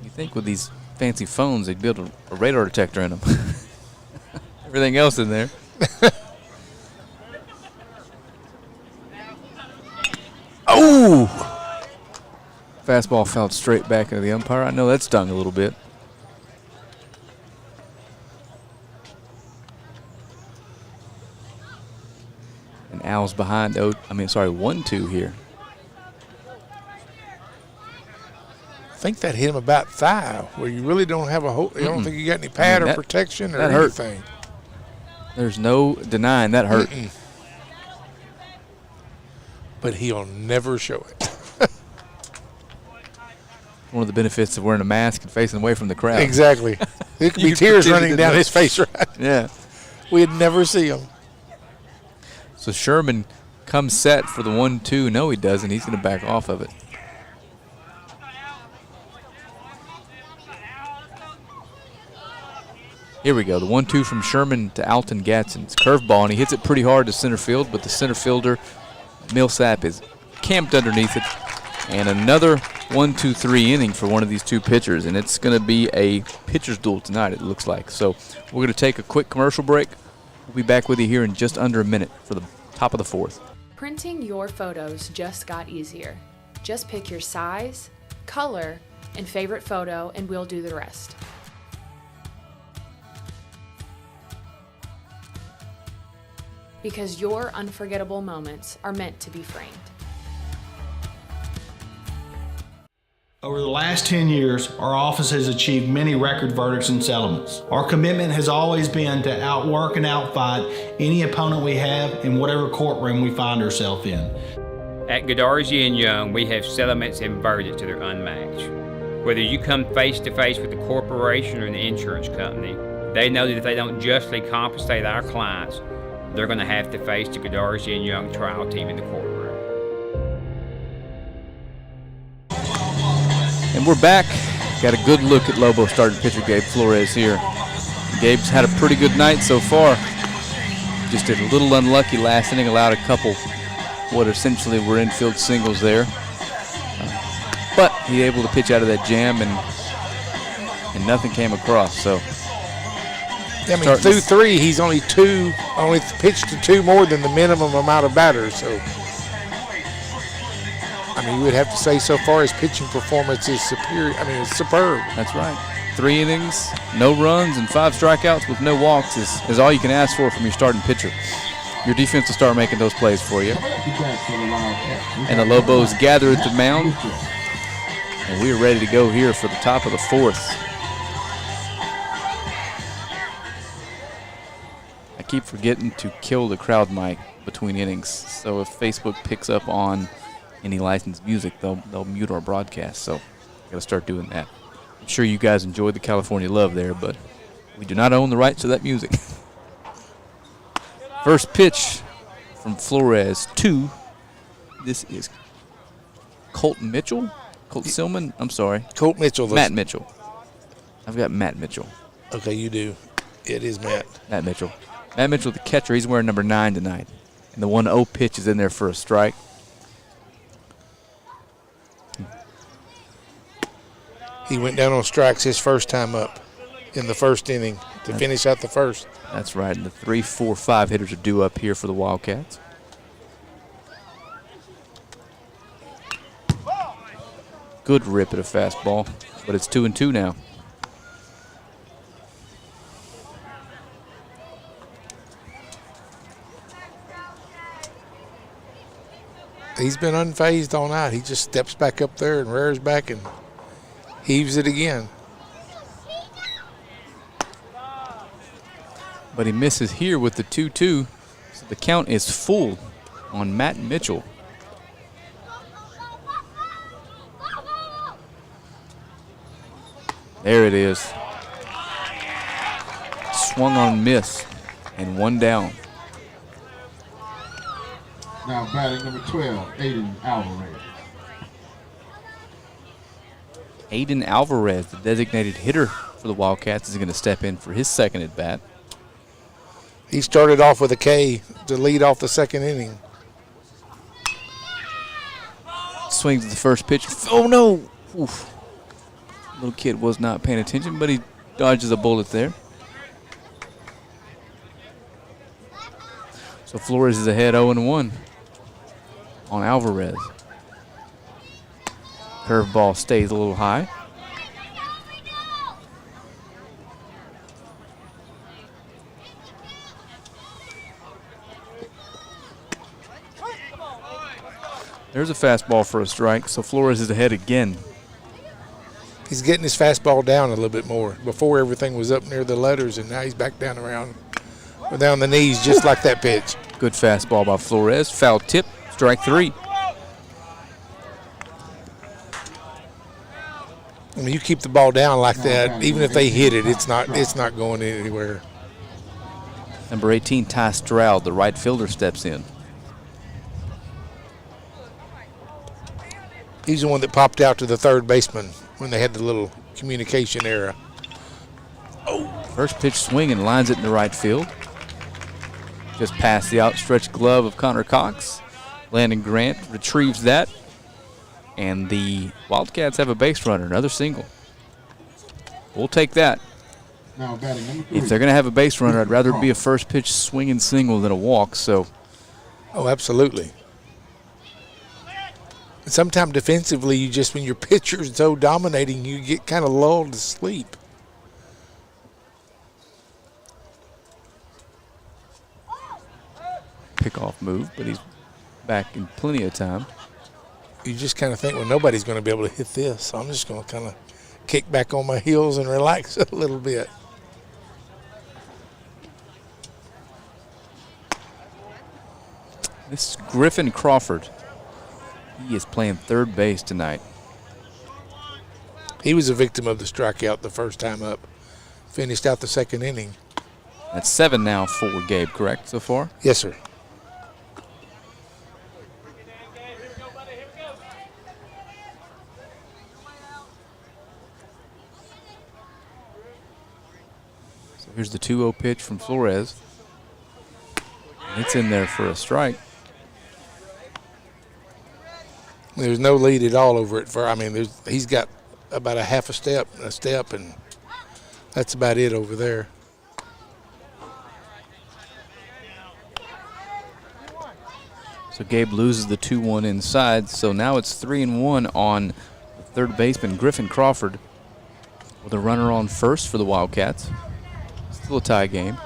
[SPEAKER 1] You think with these fancy phones they'd build a radar detector in them. Everything else in there. Oh! Fastball fouled straight back into the umpire. I know that stung a little bit. And Al's behind 1-2 here.
[SPEAKER 3] I think that hit him about thigh, where you really don't have a whole, you don't think you got any pad or protection or anything.
[SPEAKER 1] There's no denying that hurt.
[SPEAKER 3] But he'll never show it.
[SPEAKER 1] One of the benefits of wearing a mask and facing away from the crowd.
[SPEAKER 3] Exactly. It could be tears running down his face, right?
[SPEAKER 1] Yeah.
[SPEAKER 3] We'd never see him.
[SPEAKER 1] So Sherman comes set for the 1-2. No, he doesn't. He's going to back off of it. Here we go. The 1-2 from Sherman to Alton Gatson. It's curveball, and he hits it pretty hard to center field, but the center fielder, Millsap, is camped underneath it. And another 1-2-3 inning for one of these two pitchers, and it's going to be a pitcher's duel tonight, it looks like. So we're going to take a quick commercial break. We'll be back with you here in just under a minute for the top of the fourth.
[SPEAKER 12] Printing your photos just got easier. Just pick your size, color, and favorite photo, and we'll do the rest. Because your unforgettable moments are meant to be framed.
[SPEAKER 6] Over the last 10 years, our office has achieved many record verdicts and settlements. Our commitment has always been to outwork and outfight any opponent we have in whatever courtroom we find ourselves in.
[SPEAKER 5] At Godarzi & Young, we have settlements and verdicts that are unmatched. Whether you come face to face with the corporation or the insurance company, they know that if they don't justly compensate our clients, they're going to have to face the Godarzi & Young trial team in the courtroom.
[SPEAKER 1] And we're back. Got a good look at Lobo starting pitcher Gabe Flores here. Gabe's had a pretty good night so far. Just a little unlucky last inning, allowed a couple what essentially were infield singles there. But he able to pitch out of that jam and nothing came across. So
[SPEAKER 3] I mean, through 3, he's only pitched to 2 more than the minimum amount of batters. So, I mean, you would have to say so far his pitching performance is superior. I mean, it's superb.
[SPEAKER 1] That's right. 3 innings, no runs, and 5 strikeouts with no walks is all you can ask for from your starting pitcher. Your defense will start making those plays for you. And the Lobos gather at the mound. And we are ready to go here for the top of the 4th. I keep forgetting to kill the crowd mic between innings. So if Facebook picks up on any licensed music, they'll mute our broadcast. So I got to start doing that. I'm sure you guys enjoyed the California love there, but we do not own the rights to that music. First pitch from Flores, 2. This is Colton Mitchell? Colt Silman? I'm sorry.
[SPEAKER 3] Colt Mitchell.
[SPEAKER 1] Matt Mitchell. I've got Matt Mitchell.
[SPEAKER 3] Okay, you do. It is Matt.
[SPEAKER 1] Matt Mitchell. Matt Mitchell, the catcher, he's wearing number 9 tonight. And the 1-0 pitch is in there for a strike.
[SPEAKER 3] He went down on strikes his first time up in the first inning to finish out the first.
[SPEAKER 1] That's right. And the 3, 4, 5 hitters are due up here for the Wildcats. Good rip at a fastball, but it's 2-2 now.
[SPEAKER 3] He's been unfazed all night. He just steps back up there and rears back and heaves it again.
[SPEAKER 1] But he misses here with the 2-2, so the count is full on Matt Mitchell. There it is. Swung on miss and 1 down.
[SPEAKER 2] Now batting number 12, Aiden Alvarez.
[SPEAKER 1] Aiden Alvarez, the designated hitter for the Wildcats, is going to step in for his second at bat.
[SPEAKER 3] He started off with a K to lead off the second inning.
[SPEAKER 1] Swings at the first pitch. Oh, no. Oof. Little kid was not paying attention, but he dodges a bullet there. So Flores is ahead 0-1 on Alvarez. Curveball stays a little high. There's a fastball for a strike, so Flores is ahead again.
[SPEAKER 3] He's getting his fastball down a little bit more. Before everything was up near the letters, and now he's back down around, down the knees, just like that pitch.
[SPEAKER 1] Good fastball by Flores. Foul tip, strike 3.
[SPEAKER 3] I mean, you keep the ball down like that, even if they hit it, it's not going anywhere.
[SPEAKER 1] Number 18, Ty Stroud, the right fielder, steps in.
[SPEAKER 3] He's the one that popped out to the third baseman when they had the little communication error.
[SPEAKER 1] Oh, first pitch swing and lines it in the right field. Just past the outstretched glove of Connor Cox. Landon Grant retrieves that. And the Wildcats have a base runner, another single. We'll take that.
[SPEAKER 2] Now batting number 3.
[SPEAKER 1] If they're going to have a base runner, I'd rather it be a first pitch swinging single than a walk. So,
[SPEAKER 3] oh, absolutely. Sometimes defensively, you just, when your pitcher's so dominating, you get kind of lulled to sleep.
[SPEAKER 1] Pickoff move, but he's back in plenty of time.
[SPEAKER 3] You just kind of think, well, nobody's going to be able to hit this, so I'm just going to kind of kick back on my heels and relax a little bit.
[SPEAKER 1] This is Griffin Crawford. He is playing third base tonight.
[SPEAKER 3] He was a victim of the strikeout the first time up. Finished out the second inning.
[SPEAKER 1] That's 7 now for Gabe, correct, so far?
[SPEAKER 3] Yes, sir.
[SPEAKER 1] So here's the 2-0 pitch from Flores. It's in there for a strike.
[SPEAKER 3] There's no lead at all over it. He's got about a half a step, and that's about it over there.
[SPEAKER 1] So Gabe loses the 2-1 inside. So now it's 3-1 on third baseman Griffin Crawford with a runner on first for the Wildcats. Still a tie game.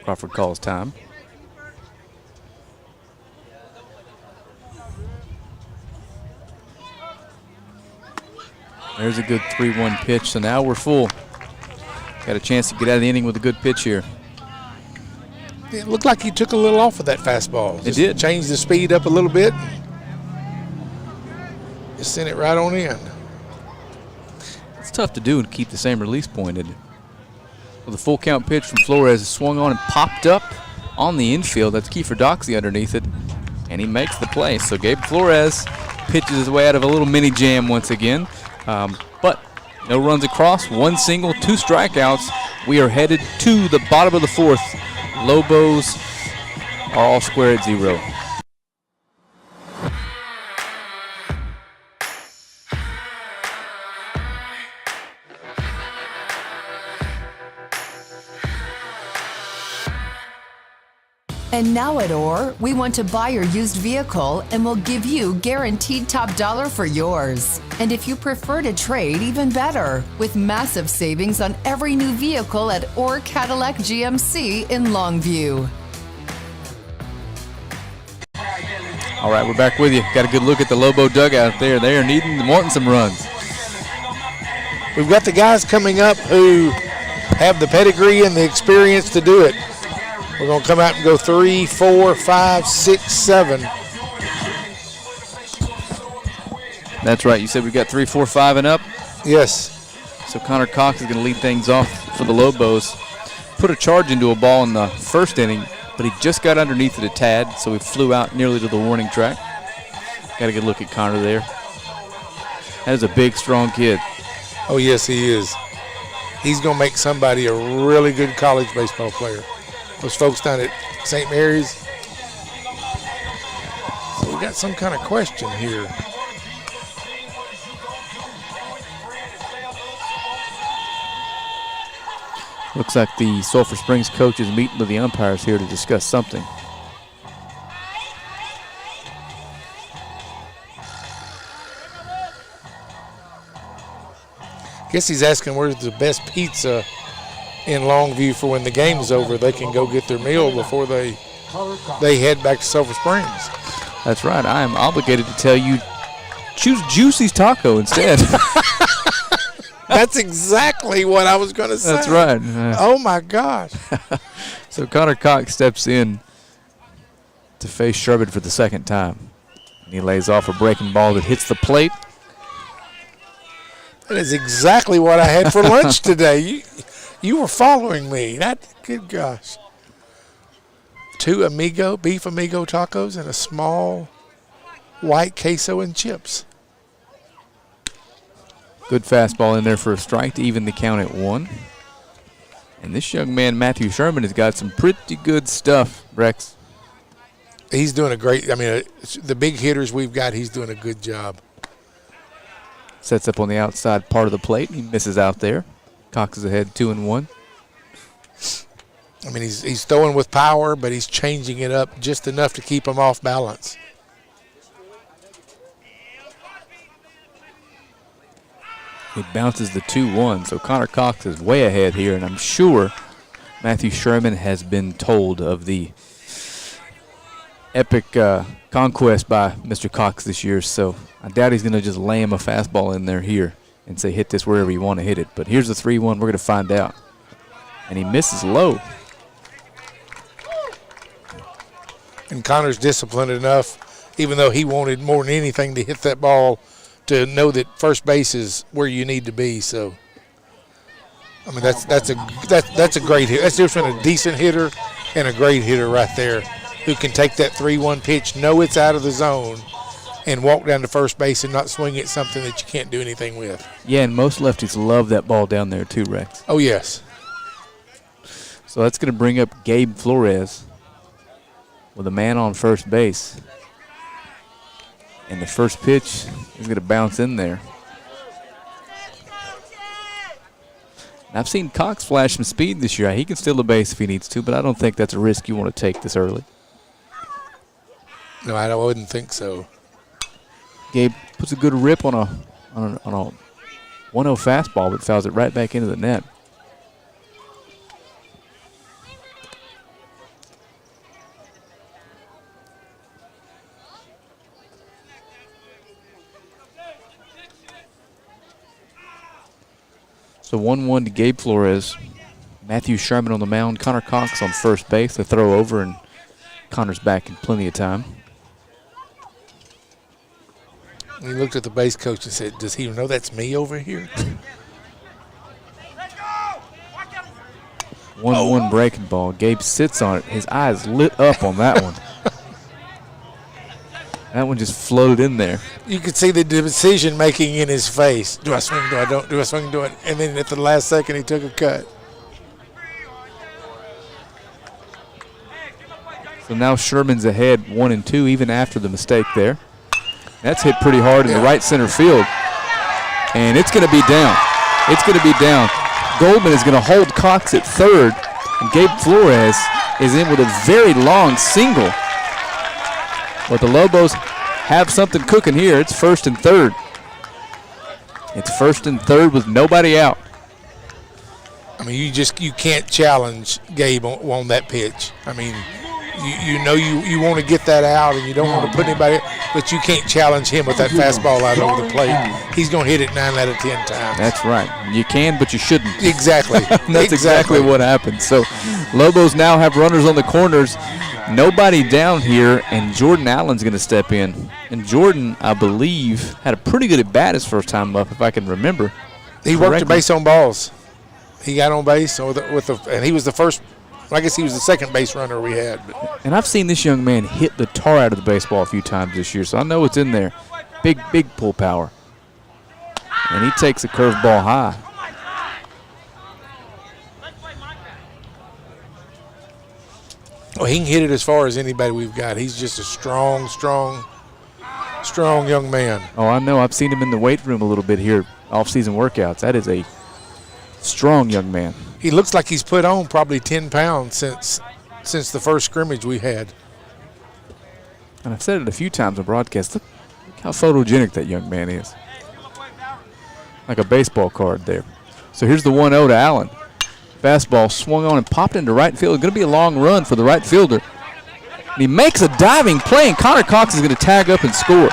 [SPEAKER 1] Crawford calls time. There's a good 3-1 pitch, so now we're full. Got a chance to get out of the inning with a good pitch here.
[SPEAKER 3] It looked like he took a little off of that fastball.
[SPEAKER 1] It did.
[SPEAKER 3] Changed the speed up a little bit. Just sent it right on in.
[SPEAKER 1] It's tough to do and keep the same release point, isn't it? Well, the full count pitch from Flores is swung on and popped up on the infield. That's Kiefer Doxey underneath it, and he makes the play. So Gabe Flores pitches his way out of a little mini jam once again. But no runs across, 1 single, 2 strikeouts. We are headed to the bottom of the 4th. Lobos are all square at 0.
[SPEAKER 7] And now at OR, we want to buy your used vehicle and we'll give you guaranteed top dollar for yours. And if you prefer to trade, even better, with massive savings on every new vehicle at OR Cadillac GMC in Longview.
[SPEAKER 1] All right, we're back with you. Got a good look at the Lobo dugout there. They are wanting some runs.
[SPEAKER 3] We've got the guys coming up who have the pedigree and the experience to do it. We're going to come out and go 3, 4, 5, 6, 7.
[SPEAKER 1] That's right. You said we got 3, 4, 5 and up?
[SPEAKER 3] Yes.
[SPEAKER 1] So Connor Cox is going to lead things off for the Lobos. Put a charge into a ball in the first inning, but he just got underneath it a tad, so he flew out nearly to the warning track. Got a good look at Connor there. That is a big, strong kid.
[SPEAKER 3] Oh, yes, he is. He's going to make somebody a really good college baseball player. Those folks down at St. Mary's. So we got some kind of question here.
[SPEAKER 1] Looks like the Sulphur Springs coach is meeting with the umpires here to discuss something.
[SPEAKER 3] Guess he's asking where's the best pizza in Longview for when the game's over. They can go get their meal before they head back to Sulphur Springs.
[SPEAKER 1] That's right. I am obligated to tell you, choose Juicy's Taco instead.
[SPEAKER 3] That's exactly what I was going to say.
[SPEAKER 1] That's right.
[SPEAKER 3] Oh, my gosh.
[SPEAKER 1] So Connor Cox steps in to face Sherbert for the second time. And he lays off a breaking ball that hits the plate.
[SPEAKER 3] That is exactly what I had for lunch today. You were following me. Good gosh. 2 beef amigo tacos and a small white queso and chips.
[SPEAKER 1] Good fastball in there for a strike to even the count at 1. And this young man, Matthew Sherman, has got some pretty good stuff, Rex.
[SPEAKER 3] He's doing a great, the big hitters we've got, he's doing a good job.
[SPEAKER 1] Sets up on the outside part of the plate. He misses out there. Cox is ahead 2-1.
[SPEAKER 3] He's throwing with power, but he's changing it up just enough to keep him off balance.
[SPEAKER 1] He bounces the 2-1, so Connor Cox is way ahead here, and I'm sure Matthew Sherman has been told of the epic conquest by Mr. Cox this year, so I doubt he's going to just lay him a fastball in there here and say hit this wherever you want to hit it. But here's the 3-1. We're going to find out. And he misses low.
[SPEAKER 3] And Connor's disciplined enough, even though he wanted more than anything to hit that ball, to know that first base is where you need to be. So, that's a great hit. That's the difference between a decent hitter and a great hitter right there, who can take that 3-1 pitch, know it's out of the zone, and walk down to first base and not swing at something that you can't do anything with.
[SPEAKER 1] Yeah, and most lefties love that ball down there too, Rex.
[SPEAKER 3] Oh, yes.
[SPEAKER 1] So that's going to bring up Gabe Flores with a man on first base. And the first pitch is going to bounce in there. I've seen Cox flash some speed this year. He can steal the base if he needs to, but I don't think that's a risk you want to take this early.
[SPEAKER 3] No, I wouldn't think so.
[SPEAKER 1] Gabe puts a good rip on a 1-0 fastball, but fouls it right back into the net. So 1-1 to Gabe Flores. Matthew Sherman on the mound. Connor Cox on first base. The throw over, and Connor's back in plenty of time.
[SPEAKER 3] He looked at the base coach and said, does he know that's me over here?
[SPEAKER 1] 1-1 breaking ball. Gabe sits on it. His eyes lit up on that one. That one just floated in there.
[SPEAKER 3] You could see the decision making in his face. Do I swing? Do I don't? Do I swing? Do I? And then at the last second, he took a cut.
[SPEAKER 1] So now Sherman's ahead 1-2, even after the mistake there. That's hit pretty hard in the right center field. And it's going to be down. It's going to be down. Goldman is going to hold Cox at third. And Gabe Flores is in with a very long single. But the Lobos have something cooking here. It's first and third. It's first and third with nobody out.
[SPEAKER 3] I mean, you can't challenge Gabe on that pitch. I mean, you know you want to get that out and you don't want to put anybody, but you can't challenge him with that fastball out over the plate. He's going to hit it 9 out of 10 times.
[SPEAKER 1] That's right. You can, but you shouldn't.
[SPEAKER 3] Exactly.
[SPEAKER 1] That's exactly what happened. So Lobos now have runners on the corners. Nobody down here, and Jordan Allen's going to step in. And Jordan, I believe, had a pretty good at bat his first time up, if I can remember.
[SPEAKER 3] He worked the base on balls. He got on base and he was the first. I guess he was the second base runner we had.
[SPEAKER 1] And I've seen this young man hit the tar out of the baseball a few times this year, so I know it's in there. Big pull power. And he takes a curveball high.
[SPEAKER 3] Well, he can hit it as far as anybody we've got. He's just a strong young man.
[SPEAKER 1] Oh, I know. I've seen him in the weight room a little bit here, off-season workouts. That is a strong young man.
[SPEAKER 3] He looks like he's put on probably 10 pounds since the first scrimmage we had.
[SPEAKER 1] And I've said it a few times on broadcast. Look how photogenic that young man is. Like a baseball card there. So here's the 1-0 to Allen. Fastball swung on and popped into right field. It's going to be a long run for the right fielder. And he makes a diving play, and Connor Cox is going to tag up and score.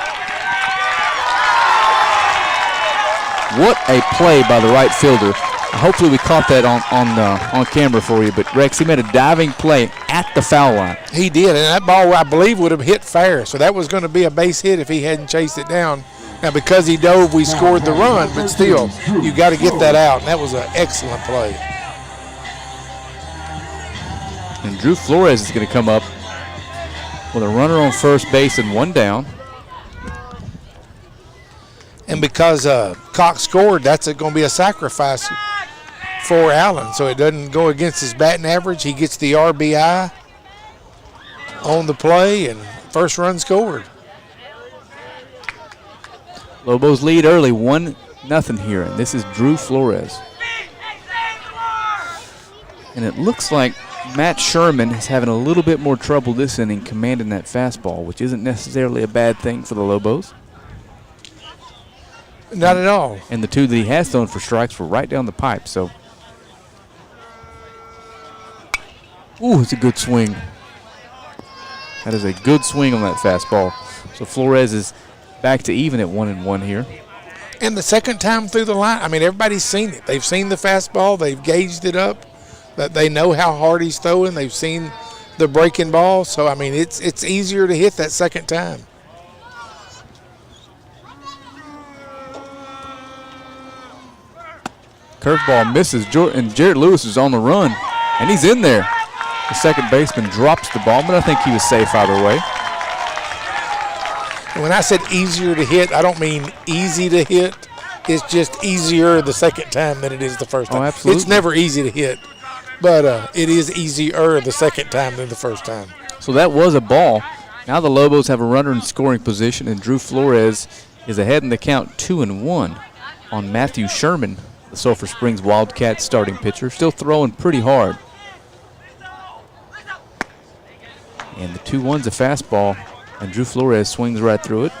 [SPEAKER 1] What a play by the right fielder. Hopefully we caught that on camera for you. But, Rex, he made a diving play at the foul line.
[SPEAKER 3] He did, and that ball, I believe, would have hit fair. So that was going to be a base hit if he hadn't chased it down. Now, because he dove, we scored the run. But still, you got to get that out, and that was an excellent play.
[SPEAKER 1] And Drew Flores is going to come up with a runner on first base and one down.
[SPEAKER 3] And because Cox scored, that's going to be a sacrifice for Allen. So it doesn't go against his batting average. He gets the RBI on the play, and first run scored.
[SPEAKER 1] Lobos lead early, 1-0 here, and this is Drew Flores. And it looks like Matt Sherman is having a little bit more trouble this inning commanding that fastball, which isn't necessarily a bad thing for the Lobos.
[SPEAKER 3] Not at all.
[SPEAKER 1] And the two that he has thrown for strikes were right down the pipe. So, ooh, it's a good swing. That is a good swing on that fastball. So Flores is back to even at 1-1 here.
[SPEAKER 3] And the second time through the line, I mean, everybody's seen it. They've seen the fastball. They've gauged it up. That they know how hard he's throwing. They've seen the breaking ball. So, I mean, it's easier to hit that second time.
[SPEAKER 1] Curveball misses, and Jarrett Lewis is on the run, and he's in there. The second baseman drops the ball, but I think he was safe either way.
[SPEAKER 3] And when I said easier to hit, I don't mean easy to hit. It's just easier the second time than it is the first time.
[SPEAKER 1] Oh, absolutely.
[SPEAKER 3] It's never easy to hit, but it is easier the second time than the first time.
[SPEAKER 1] So that was a ball. Now the Lobos have a runner in scoring position, and Drew Flores is ahead in the count 2-1 on Matthew Sherman, the Sulphur Springs Wildcats starting pitcher, still throwing pretty hard. And the 2-1's a fastball, and Drew Flores swings right through it.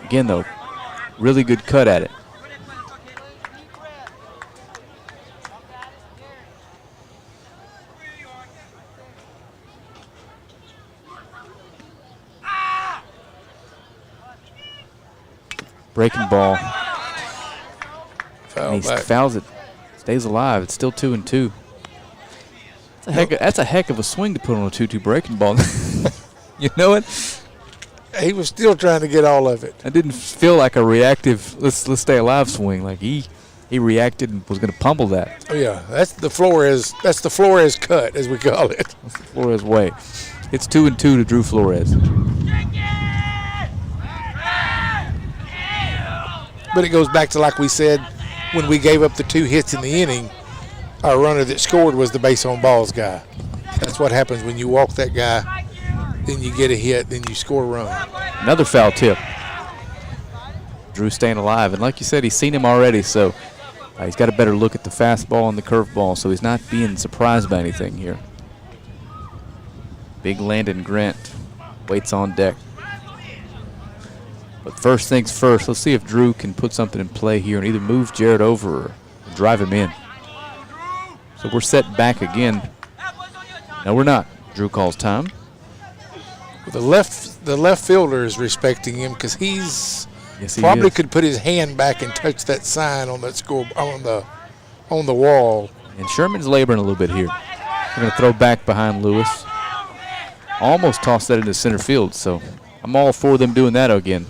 [SPEAKER 1] Again, though, really good cut at it. Breaking ball. And he fouls it, stays alive. It's still 2-2. That's a heck of a swing to put on a 2-2 breaking ball. You know it?
[SPEAKER 3] He was still trying to get all of it.
[SPEAKER 1] It didn't feel like a reactive, let's stay alive swing. Like he reacted and was going to pummel that.
[SPEAKER 3] Oh yeah, that's the Flores cut, as we call it.
[SPEAKER 1] That's the Flores way. It's 2-2 to Drew Flores.
[SPEAKER 3] But it goes back to, like we said, when we gave up the 2 hits in the inning, our runner that scored was the base on balls guy. That's what happens when you walk that guy, then you get a hit, then you score a run.
[SPEAKER 1] Another foul tip. Drew staying alive, and like you said, he's seen him already, so he's got a better look at the fastball and the curveball, so he's not being surprised by anything here. Big Landon Grant waits on deck. But first things first, let's see if Drew can put something in play here and either move Jared over or drive him in. So we're set back again. No, we're not. Drew calls time.
[SPEAKER 3] Well, the left fielder is respecting him because he probably could put his hand back and touch that sign on that score on the wall.
[SPEAKER 1] And Sherman's laboring a little bit here. We're going to throw back behind Lewis. Almost tossed that into center field, so I'm all for them doing that again.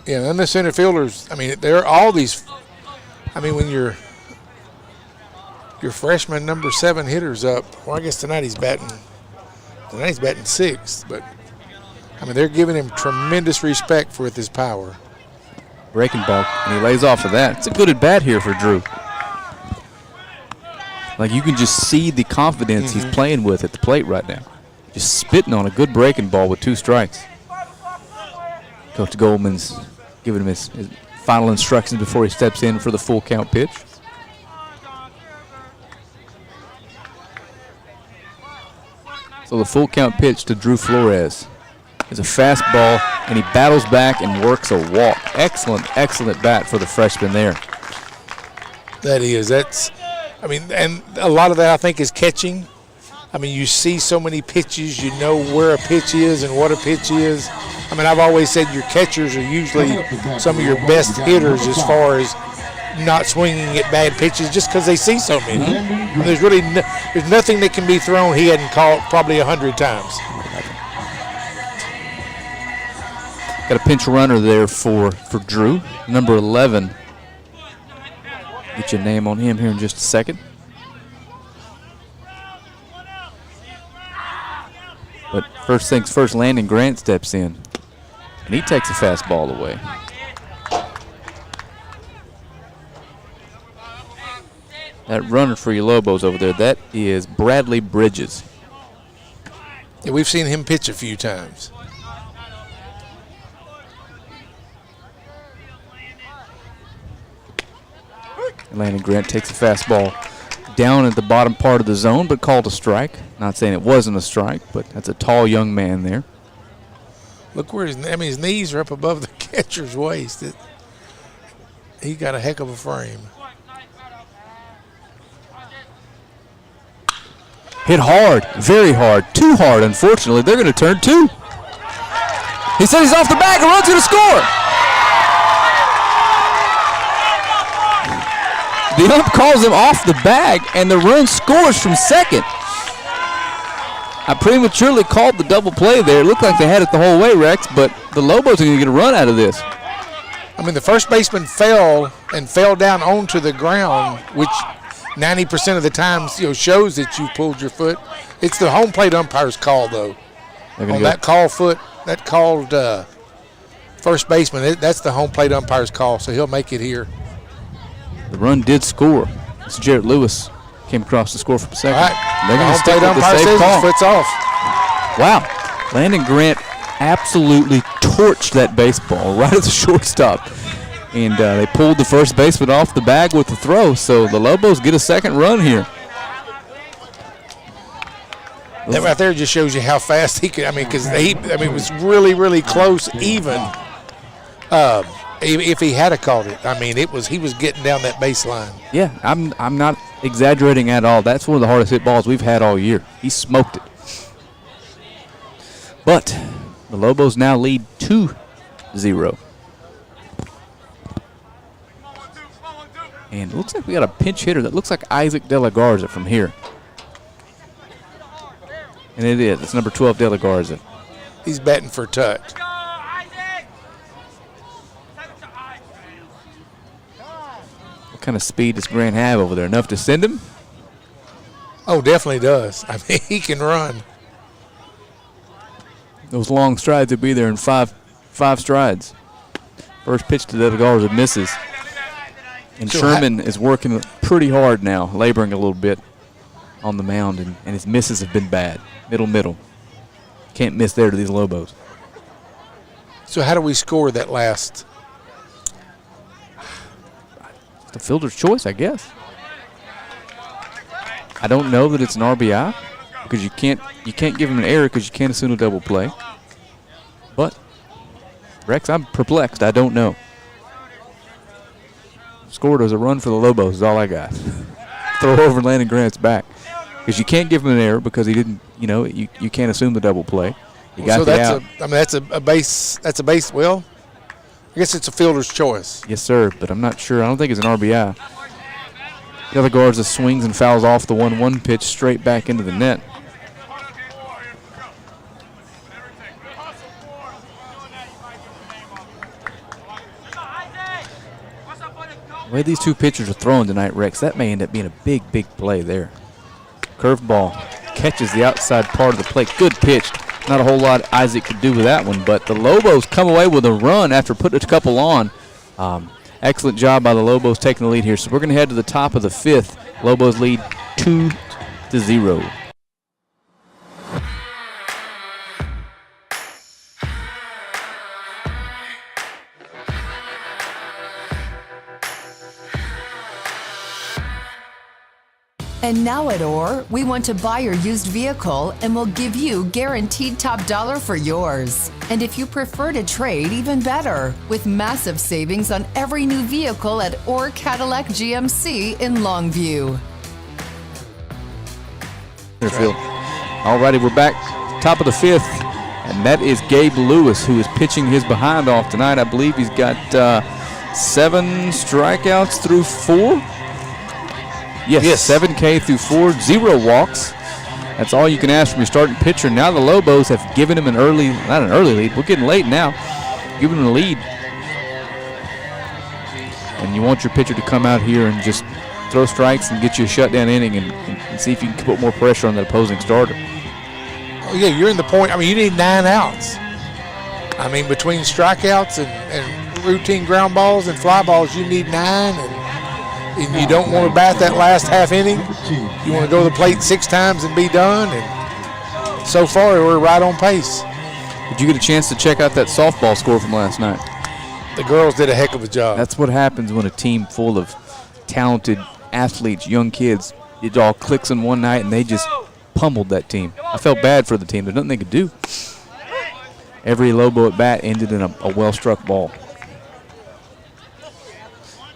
[SPEAKER 3] Yeah, and the center fielders, I mean, there are all these. I mean, when your freshman number 7 hitter's up, well, I guess tonight he's batting 6th, but I mean, they're giving him tremendous respect for his power.
[SPEAKER 1] Breaking ball, and he lays off of that. It's a good at bat here for Drew. Like, you can just see the confidence he's playing with at the plate right now. Just spitting on a good breaking ball with 2 strikes. Coach Goldman's giving him his final instructions before he steps in for the full count pitch. So the full count pitch to Drew Flores is a fastball, and he battles back and works a walk. Excellent, excellent bat for the freshman there.
[SPEAKER 3] That is. I mean, and a lot of that I think is catching. I mean, you see so many pitches, you know where a pitch is and what a pitch is. I mean, I've always said your catchers are usually some of your best hitters as far as not swinging at bad pitches just because they see so many. And there's really there's nothing that can be thrown he hadn't caught probably 100 times.
[SPEAKER 1] Got a pinch runner there for Drew, number 11. Get your name on him here in just a second. But first things first, Landon Grant steps in, and he takes a fastball away. That runner for your Lobos over there, that is Bradley Bridges.
[SPEAKER 3] Yeah, we've seen him pitch a few times.
[SPEAKER 1] And Landon Grant takes a fastball down at the bottom part of the zone, but called a strike. Not saying it wasn't a strike, but that's a tall young man there.
[SPEAKER 3] Look where his knees are up above the catcher's waist. He got a heck of a frame.
[SPEAKER 1] Hit hard, very hard, too hard, unfortunately. They're going to turn 2. He said he's off the bag and runs to the score. The ump calls him off the bag, and the run scores from second. I prematurely called the double play there. It looked like they had it the whole way, Rex, but the Lobos are going to get a run out of this.
[SPEAKER 3] I mean, the first baseman fell down onto the ground, which 90% of the times shows that you pulled your foot. It's the home plate umpire's call, though. On that called first baseman, that's the home plate umpire's call, so he'll make it here.
[SPEAKER 1] The run did score. It's Jarrett Lewis came across the score from second.
[SPEAKER 3] All right.
[SPEAKER 1] They're going to stick with the safe call. Foot's off. Wow. Landon Grant absolutely torched that baseball right at the shortstop. And they pulled the first baseman off the bag with the throw, so the Lobos get a second run here.
[SPEAKER 3] That right there just shows you how fast he could. I mean, because it was really, really close. Even if he had caught it, I mean, he was getting down that baseline.
[SPEAKER 1] Yeah, I'm not exaggerating at all. That's one of the hardest hit balls we've had all year. He smoked it. But the Lobos now lead 2-0. And it looks like we got a pinch hitter that looks like Isaac De La Garza from here. And it is. It's number 12, De La Garza.
[SPEAKER 3] He's batting for touch.
[SPEAKER 1] What kind of speed does Grant have over there? Enough to send him?
[SPEAKER 3] Oh, definitely does. I mean, he can run.
[SPEAKER 1] Those long strides will be there in five strides. First pitch to De La Garza misses. And
[SPEAKER 3] So
[SPEAKER 1] Sherman is working pretty hard now, laboring a little bit on the mound, and his misses have been bad. Middle. Can't miss there to these Lobos.
[SPEAKER 3] So how do we score that last?
[SPEAKER 1] The fielder's choice, I guess. I don't know that it's an RBI because you can't give him an error because you can't assume a double play. But Rex, I'm perplexed. I don't know. Scored as a run for the Lobos is all I got. Throw over Landon Grant's back because you can't give him an error because he didn't. You can't assume the double play. You got the out.
[SPEAKER 3] That's a base. That's a base. Well, I guess it's a fielder's choice.
[SPEAKER 1] Yes, sir. But I'm not sure. I don't think it's an RBI. The other Garza swings and fouls off the 1-1 pitch straight back into the net. The way these two pitchers are throwing tonight, Rex, that may end up being a big play there. Curveball catches the outside part of the plate. Good pitch. Not a whole lot Isaac could do with that one, but the Lobos come away with a run after putting a couple on. Excellent job by the Lobos taking the lead here. So we're going to head to the top of the fifth. Lobos lead 2-0.
[SPEAKER 7] And now at OR, we want to buy your used vehicle and we'll give you guaranteed top dollar for yours. And if you prefer to trade, even better, with massive savings on every new vehicle at OR Cadillac GMC in Longview.
[SPEAKER 1] All righty, we're back, top of the fifth, and that is Gabe Lewis, who is pitching his behind off tonight. I believe he's got 7 strikeouts through 4. Yes, 7 K through 4, 0 walks. That's all you can ask from your starting pitcher. Now the Lobos have given him not an early lead. We're getting late now. Giving him a lead. And you want your pitcher to come out here and just throw strikes and get you a shutdown inning and see if you can put more pressure on the opposing starter.
[SPEAKER 3] Oh, yeah, you're in the point. I mean, you need 9 outs. I mean, between strikeouts and routine ground balls and fly balls, you need 9. And you don't want to bat that last half inning. You want to go to the plate 6 times and be done. And so far, we're right on pace.
[SPEAKER 1] Did you get a chance to check out that softball score from last night?
[SPEAKER 3] The girls did a heck of a job.
[SPEAKER 1] That's what happens when a team full of talented athletes, young kids, it all clicks in one night and they just pummeled that team. I felt bad for the team. There's nothing they could do. Every Lobo at bat ended in a well-struck ball.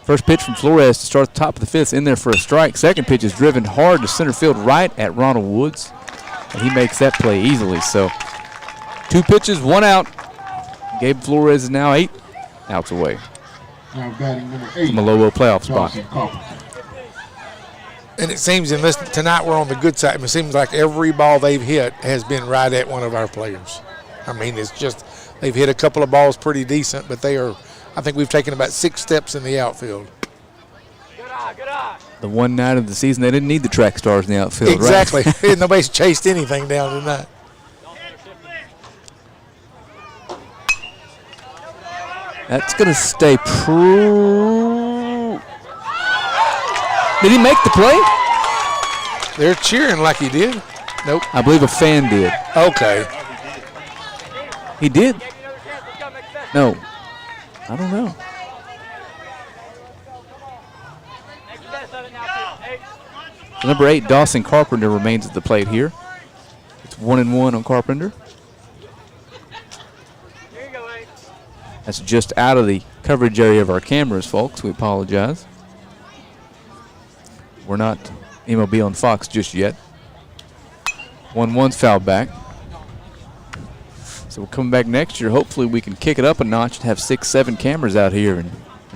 [SPEAKER 1] First pitch from Flores to start the top of the fifth, in there for a strike. Second pitch is driven hard to center field right at Ronald Woods, and he makes that play easily. So 2 pitches, 1 out. Gabe Flores is now 8 outs away
[SPEAKER 2] Now batting number 8
[SPEAKER 1] from a Lobo playoff spot.
[SPEAKER 3] And it seems in this tonight we're on the good side. It seems like every ball they've hit has been right at one of our players. I mean, it's just they've hit a couple of balls pretty decent, but they are. I think we've taken about 6 steps in the outfield.
[SPEAKER 1] The one night of the season, they didn't need the track stars in the outfield,
[SPEAKER 3] exactly.
[SPEAKER 1] right?
[SPEAKER 3] Exactly. Nobody's chased anything down tonight.
[SPEAKER 1] That's going to stay Did he make the play?
[SPEAKER 3] They're cheering like he did. Nope.
[SPEAKER 1] I believe a fan did.
[SPEAKER 3] Okay.
[SPEAKER 1] He did. No. I don't know. Number 8, Dawson Carpenter, remains at the plate here. It's 1-1 on Carpenter. That's just out of the coverage area of our cameras, folks. We apologize. We're not MLB on Fox just yet. 1-1's fouled back. So we're coming back next year. Hopefully we can kick it up a notch and have 6, 7 cameras out here and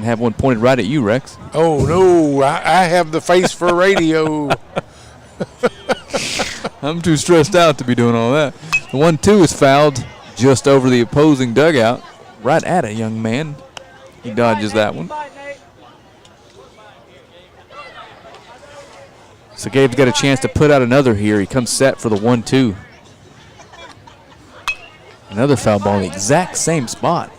[SPEAKER 1] have one pointed right at you, Rex.
[SPEAKER 3] Oh, no. I have the face for radio.
[SPEAKER 1] I'm too stressed out to be doing all that. The 1-2 is fouled just over the opposing dugout, right at a young man. He dodges that one. So Gabe's got a chance to put out another here. He comes set for the 1-2. Another foul ball in the exact same spot.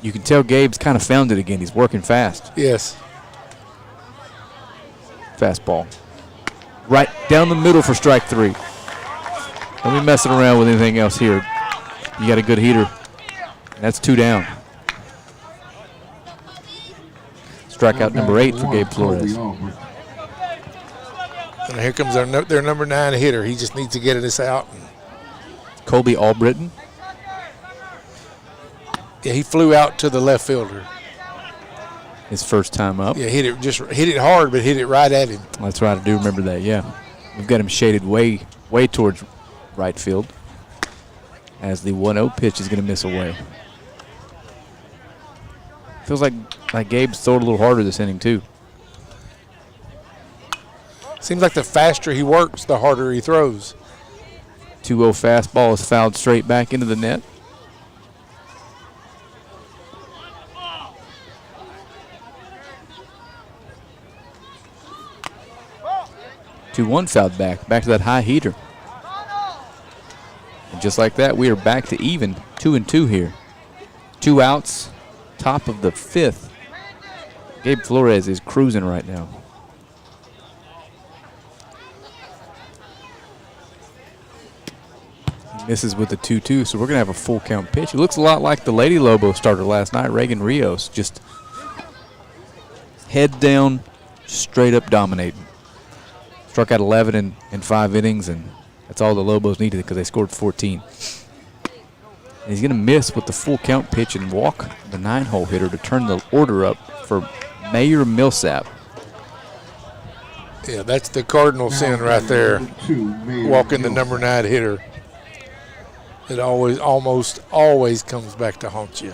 [SPEAKER 1] You can tell Gabe's kind of found it again. He's working fast.
[SPEAKER 3] Yes.
[SPEAKER 1] Fastball. Right down the middle for strike 3. Don't be messing around with anything else here. You got a good heater. That's 2 down. Strikeout number 8 for Gabe Flores.
[SPEAKER 3] And here comes their number 9 hitter. He just needs to get this out.
[SPEAKER 1] Colby Albritton.
[SPEAKER 3] Yeah, he flew out to the left fielder.
[SPEAKER 1] His first time up.
[SPEAKER 3] Yeah, hit it hard, but hit it right at him.
[SPEAKER 1] That's right, I do remember that, yeah. We've got him shaded way towards right field as the 1-0 pitch is going to miss away. Feels like Gabe's throwing a little harder this inning, too.
[SPEAKER 3] Seems like the faster he works, the harder he throws.
[SPEAKER 1] 2-0 fastball is fouled straight back into the net. Two-1 fouled back to that high heater. And just like that, we are back to even, 2-2 here. 2 outs, top of the 5th. Gabe Flores is cruising right now. He misses with the 2-2, so we're going to have a full count pitch. It looks a lot like the Lady Lobo starter last night, Reagan Rios, just head down, straight up dominating. Struck out 11 in 5 innings, and that's all the Lobos needed because they scored 14. And he's going to miss with the full count pitch and walk the 9-hole hitter to turn the order up for Mayor Millsap.
[SPEAKER 3] Yeah, that's the cardinal sin right there. Walking the number 9 hitter. It almost always comes back to haunt you.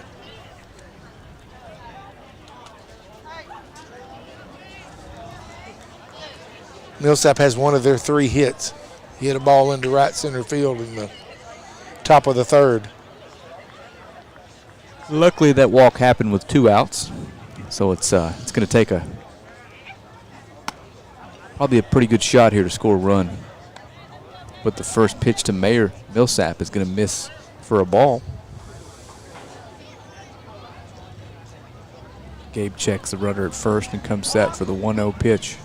[SPEAKER 3] Millsap has one of their 3 hits. He hit a ball into right center field in the top of the 3rd.
[SPEAKER 1] Luckily, that walk happened with 2 outs, so it's going to take probably a pretty good shot here to score a run. But the first pitch to Mayor Millsap is going to miss for a ball. Gabe checks the runner at first and comes set for the 1-0 pitch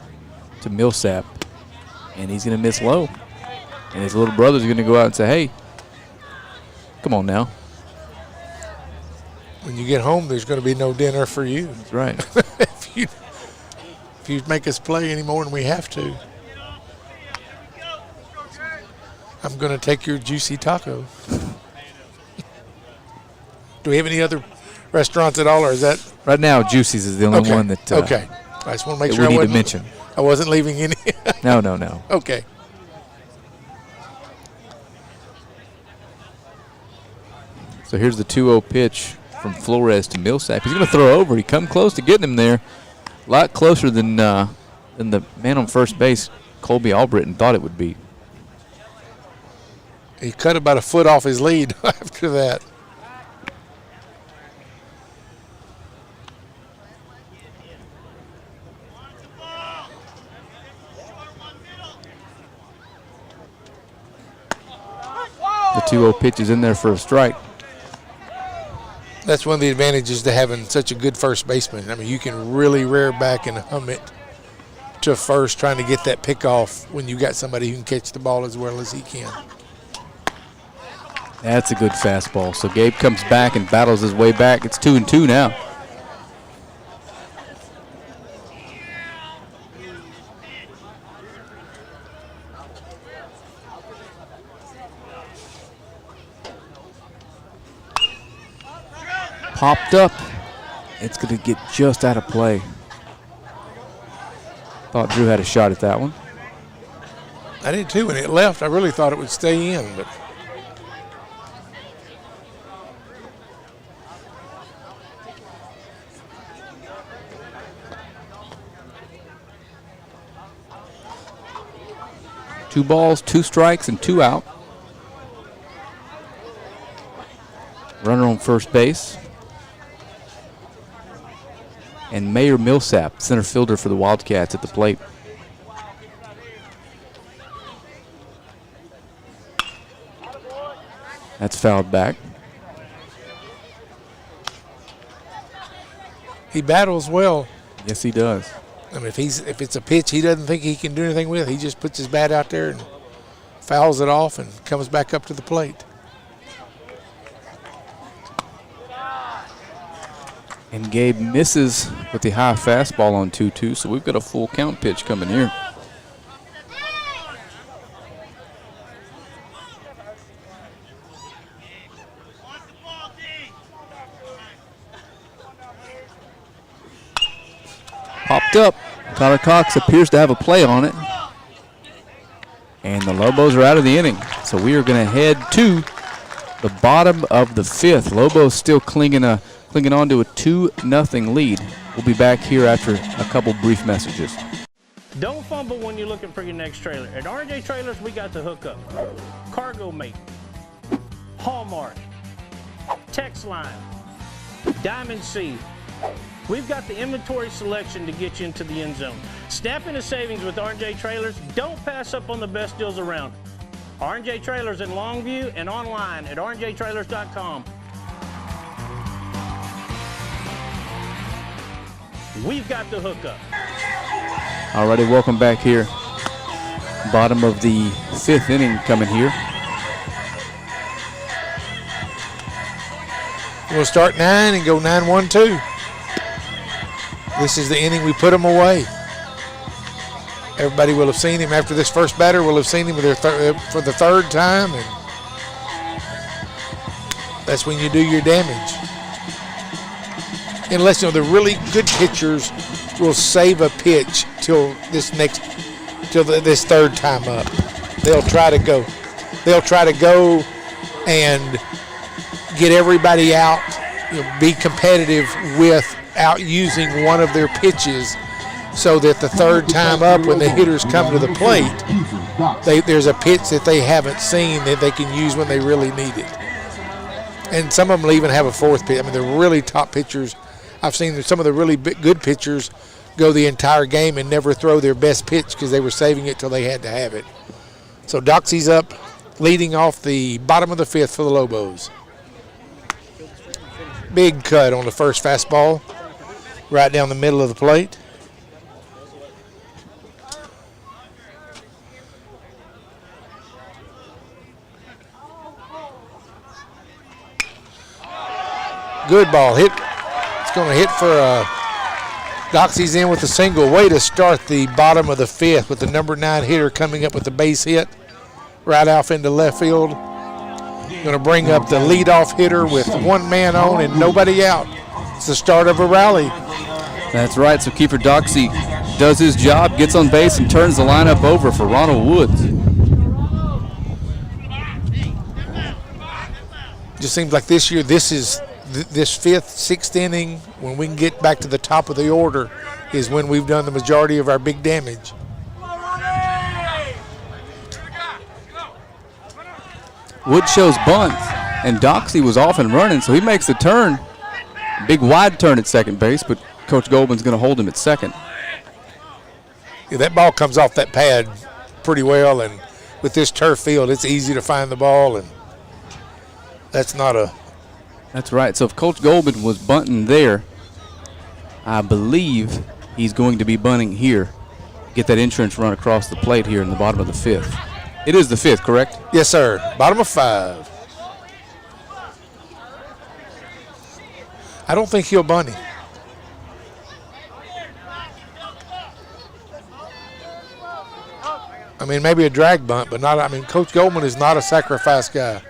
[SPEAKER 1] to Millsap, and he's going to miss low. And his little brother's going to go out and say, hey, come on now.
[SPEAKER 3] When you get home, there's going to be no dinner for you.
[SPEAKER 1] That's right.
[SPEAKER 3] if you make us play any more than we have to, I'm going to take your juicy taco. Do we have any other restaurants at all, or is that?
[SPEAKER 1] Right now, Juicy's is the only one that
[SPEAKER 3] okay. I just want to make sure
[SPEAKER 1] we need to mention.
[SPEAKER 3] I wasn't leaving any.
[SPEAKER 1] No.
[SPEAKER 3] Okay.
[SPEAKER 1] So here's the 2-0 pitch from Flores to Millsap. He's going to throw over. He come close to getting him there. A lot closer than the man on first base, Colby Albritton, thought it would be.
[SPEAKER 3] He cut about a foot off his lead after that.
[SPEAKER 1] The 2-0 pitch is in there for a strike.
[SPEAKER 3] That's one of the advantages to having such a good first baseman. I mean, you can really rear back and hum it to first, trying to get that pick off when you got somebody who can catch the ball as well as he can.
[SPEAKER 1] That's a good fastball. So Gabe comes back and battles his way back. It's 2-2 now. Popped up. It's going to get just out of play. Thought Drew had a shot at that one.
[SPEAKER 3] I did too. When it left, I really thought it would stay in, but.
[SPEAKER 1] Two balls, 2 strikes, and 2 out. Runner on first base. And Mayor Millsap, center fielder for the Wildcats, at the plate. That's fouled back.
[SPEAKER 3] He battles well.
[SPEAKER 1] Yes, he does.
[SPEAKER 3] I mean, if it's a pitch he doesn't think he can do anything with, he just puts his bat out there and fouls it off and comes back up to the plate.
[SPEAKER 1] And Gabe misses with the high fastball on 2-2, so we've got a full count pitch coming here. Popped up. Tyler Cox appears to have a play on it. And the Lobos are out of the inning. So we are going to head to the bottom of the 5th. Lobos still clinging on to a 2-0 lead. We'll be back here after a couple brief messages.
[SPEAKER 8] Don't fumble when you're looking for your next trailer. At RJ Trailers, we got the hookup. Cargo Mate, Hallmark, Text Line, Diamond C. We've got the inventory selection to get you into the end zone. Snap into savings with R&J Trailers. Don't pass up on the best deals around. R&J Trailers in Longview and online at rnjtrailers.com. We've got the hookup.
[SPEAKER 1] Alrighty, welcome back here. Bottom of the 5th inning coming here.
[SPEAKER 3] We'll start 9 and go 9-1-2. This is the inning we put them away. Everybody will have seen him after this first batter. Will have seen him for the 3rd time, and that's when you do your damage. Unless the really good pitchers will save a pitch till this 3rd time up. They'll try to go. They'll try to go and get everybody out. Be competitive without using one of their pitches, so that the 3rd time up, when the hitters come to the plate, there's a pitch that they haven't seen that they can use when they really need it. And some of them will even have a 4th pitch. I mean, they're really top pitchers. I've seen some of the really good pitchers go the entire game and never throw their best pitch because they were saving it till they had to have it. So Doxy's up, leading off the bottom of the 5th for the Lobos. Big cut on the first fastball, right down the middle of the plate. Good ball hit. It's going to hit for Doxy's in with a single. Way to start the bottom of the 5th with the number 9 hitter coming up with the base hit right off into left field. Going to bring up the leadoff hitter with 1 man on and nobody out. It's the start of a rally.
[SPEAKER 1] That's right. So Kiefer Doxy does his job, gets on base, and turns the lineup over for Ronald Woods.
[SPEAKER 3] Just seems like this year, this 5th, 6th inning, when we can get back to the top of the order, is when we've done the majority of our big damage.
[SPEAKER 1] Wood shows bunt, and Doxy was off and running, so he makes the turn. Big wide turn at second base, but Coach Goldman's going to hold him at second.
[SPEAKER 3] Yeah, that ball comes off that pad pretty well, and with this turf field, it's easy to find the ball, and that's not a...
[SPEAKER 1] That's right. So if Coach Goldman was bunting there, I believe he's going to be bunting here. Get that insurance run across the plate here in the bottom of the 5th. It is the 5th, correct?
[SPEAKER 3] Yes, sir. Bottom of 5. I don't think he'll bunt him. I mean, maybe a drag bunt, but not. I mean, Coach Goldman is not a sacrifice guy.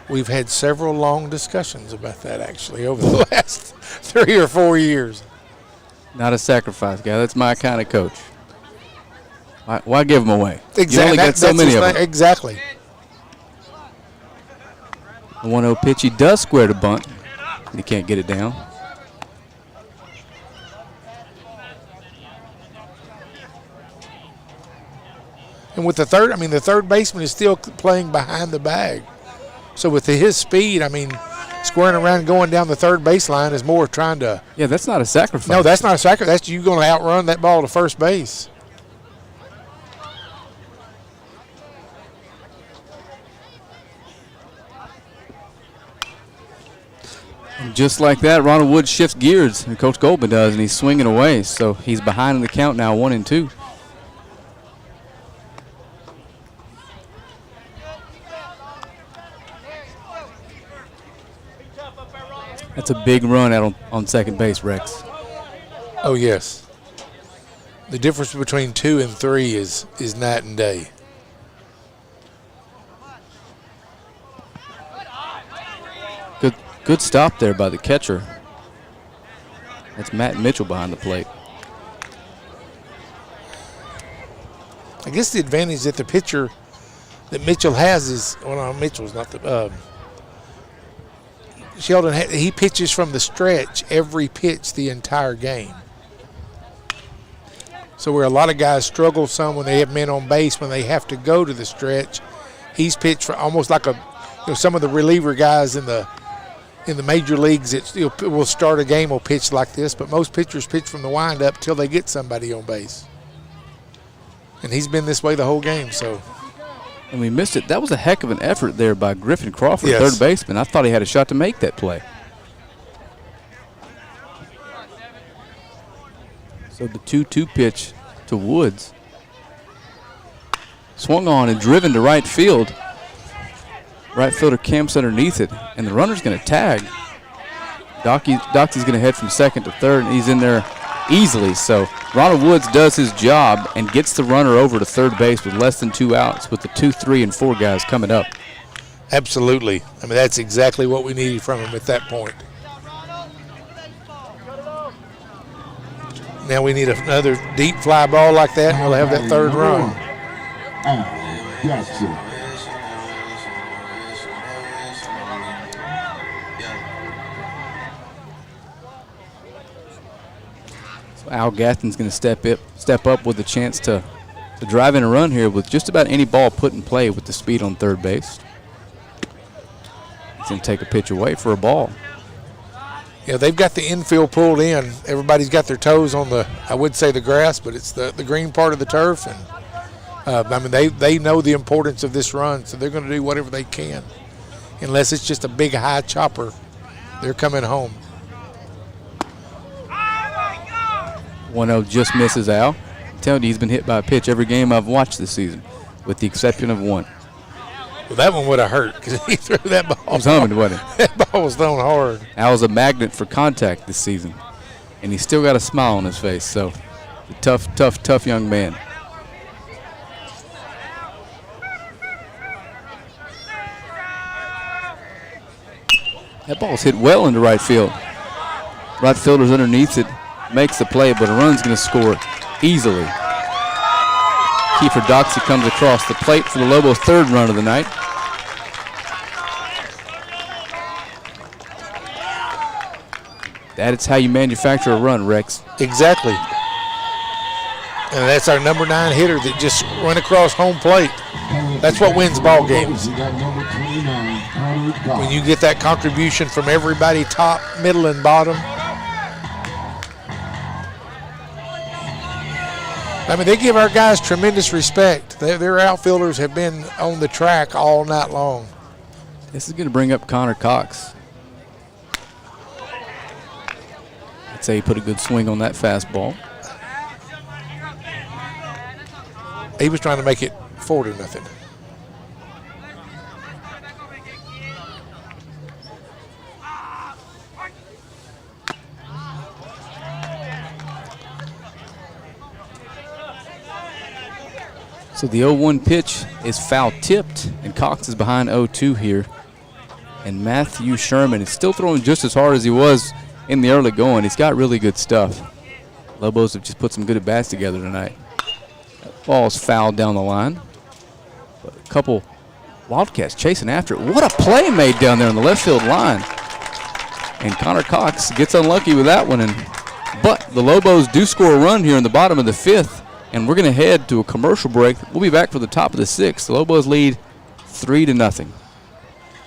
[SPEAKER 3] We've had several long discussions about that, actually, over the last 3 or 4 years.
[SPEAKER 1] Not a sacrifice guy. That's my kind of coach. Why give them away?
[SPEAKER 3] Exactly.
[SPEAKER 1] You only got so many of them.
[SPEAKER 3] Exactly.
[SPEAKER 1] The 1-0 pitch. He does square the bunt. He can't get it down.
[SPEAKER 3] And with the third baseman is still playing behind the bag. So with his speed, squaring around and going down the third baseline is more trying to.
[SPEAKER 1] Yeah, that's not a sacrifice.
[SPEAKER 3] No, that's not a sacrifice. That's you going to outrun that ball to first base.
[SPEAKER 1] And just like that, Ronald Wood shifts gears, and Coach Goldman does, and he's swinging away. So he's behind in the count now, 1-2. That's a big run out on second base, Rex.
[SPEAKER 3] Oh, yes. The difference between 2 and 3 is night and day.
[SPEAKER 1] Good stop there by the catcher. That's Matt Mitchell behind the plate.
[SPEAKER 3] I guess the advantage that the pitcher that Mitchell has is, Mitchell's not the Sheldon, he pitches from the stretch every pitch the entire game. So where a lot of guys struggle some when they have men on base, when they have to go to the stretch, he's pitched for almost like some of the reliever guys in the major leagues that will start a game will pitch like this, but most pitchers pitch from the windup till they get somebody on base. And he's been this way the whole game, so.
[SPEAKER 1] And we missed it. That was a heck of an effort there by Griffin Crawford,
[SPEAKER 3] yes.
[SPEAKER 1] Third baseman. I thought he had a shot to make that play. So the 2-2 pitch to Woods. Swung on and driven to right field. Right fielder camps underneath it, and the runner's going to tag. Doxy's going to head from second to third, and he's in there easily. So Ronald Woods does his job and gets the runner over to third base with less than 2 outs with the 2, 3, and 4 guys coming up.
[SPEAKER 3] Absolutely. That's exactly what we needed from him at that point. Now we need another deep fly ball like that, and we'll have that third run.
[SPEAKER 2] Gotcha.
[SPEAKER 1] Al Gatton's going to step up with a chance to drive in a run here with just about any ball put in play with the speed on third base. He's going to take a pitch away for a ball.
[SPEAKER 3] Yeah, they've got the infield pulled in. Everybody's got their toes on I would say the grass, but it's the green part of the turf. And they know the importance of this run, so they're going to do whatever they can. Unless it's just a big high chopper, they're coming home.
[SPEAKER 1] 1-0 just misses Al. I'm telling you, he's been hit by a pitch every game I've watched this season, with the exception of one.
[SPEAKER 3] Well, that one would have hurt because he threw that ball.
[SPEAKER 1] It was humming, wasn't it?
[SPEAKER 3] That ball was thrown hard.
[SPEAKER 1] Al's a magnet for contact this season, and he's still got a smile on his face, so a tough young man. That ball's hit well into right field. Right fielder's underneath it. Makes the play, but a run's going to score easily. Kiefer Doxy comes across the plate for the Lobos' third run of the night. That is how you manufacture a run, Rex.
[SPEAKER 3] Exactly. And that's our number 9 hitter that just went across home plate. That's what wins ball games. When you get that contribution from everybody, top, middle, and bottom. They give our guys tremendous respect. Their outfielders have been on the track all night long.
[SPEAKER 1] This is going to bring up Connor Cox. I'd say he put a good swing on that fastball.
[SPEAKER 3] He was trying to make it 4-0.
[SPEAKER 1] So the 0-1 pitch is foul tipped, and Cox is behind 0-2 here And Matthew Sherman is still throwing just as hard as he was in the early going. He's got really good stuff. Lobos have just put some good at-bats together tonight. Ball's fouled down the line. But a couple Wildcats chasing after it. What a play made down there on the left field line. And Connor Cox gets unlucky with that one. But the Lobos do score a run here in the bottom of the 5th. And we're going to head to a commercial break. We'll be back for the top of the 6th. The Lobos lead 3-0.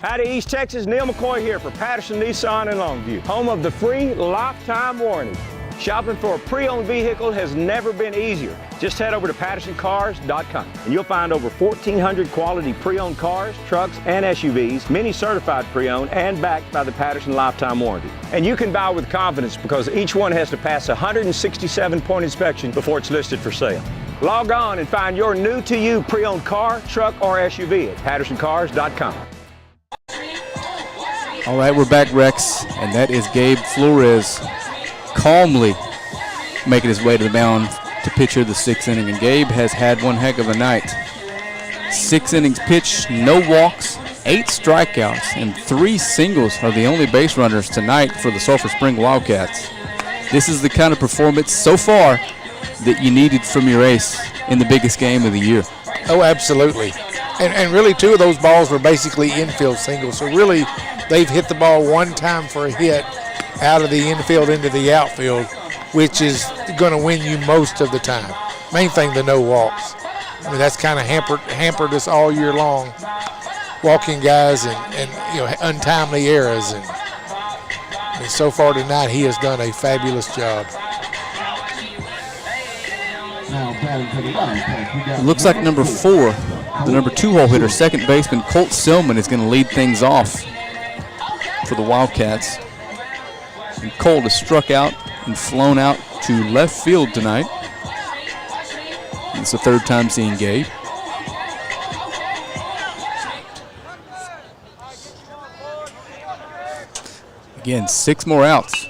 [SPEAKER 11] Howdy, East Texas. Neil McCoy here for Patterson Nissan in Longview, home of the free lifetime warranty. Shopping for a pre-owned vehicle has never been easier. Just head over to PattersonCars.com and you'll find over 1,400 quality pre-owned cars, trucks, and SUVs, many certified pre-owned and backed by the Patterson Lifetime Warranty. And you can buy with confidence because each one has to pass a 167-point inspection before it's listed for sale. Log on and find your new-to-you pre-owned car, truck, or SUV at PattersonCars.com.
[SPEAKER 1] All right, we're back, Rex, and that is Gabe Flores calmly making his way to the mound to pitch here the 6th inning. And Gabe has had one heck of a night. 6 innings pitched, no walks, 8 strikeouts, and 3 singles are the only base runners tonight for the Sulphur Spring Wildcats. This is the kind of performance so far that you needed from your ace in the biggest game of the year.
[SPEAKER 3] Oh, absolutely. And really 2 of those balls were basically infield singles. So really they've hit the ball one time for a hit out of the infield into the outfield, which is going to win you most of the time. Main thing, the no walks. I mean, that's kind of hampered us all year long, walking guys and untimely errors. And so far tonight, he has done a fabulous job.
[SPEAKER 1] It looks like number 4, the number 2-hole hitter, second baseman Colt Silman, is going to lead things off for the Wildcats. And Colt has struck out and flown out to left field tonight. It's the 3rd time seeing Gabe. Again, 6 more outs.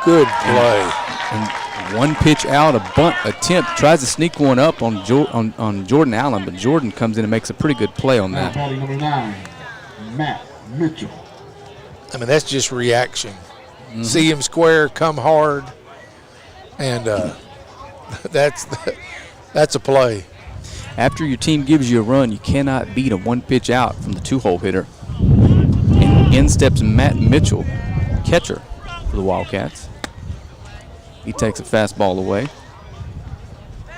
[SPEAKER 3] Good play.
[SPEAKER 1] And 1 pitch out, a bunt attempt. Tries to sneak one up on Jordan Allen, but Jordan comes in and makes a pretty good play on that.
[SPEAKER 2] Batting number 9, Matt Mitchell.
[SPEAKER 3] I mean, that's just reaction. See him square, come hard, and that's a play.
[SPEAKER 1] After your team gives you a run, you cannot beat a 1 pitch out from the 2-hole hitter. And in steps Matt Mitchell, catcher for the Wildcats. He takes a fastball away.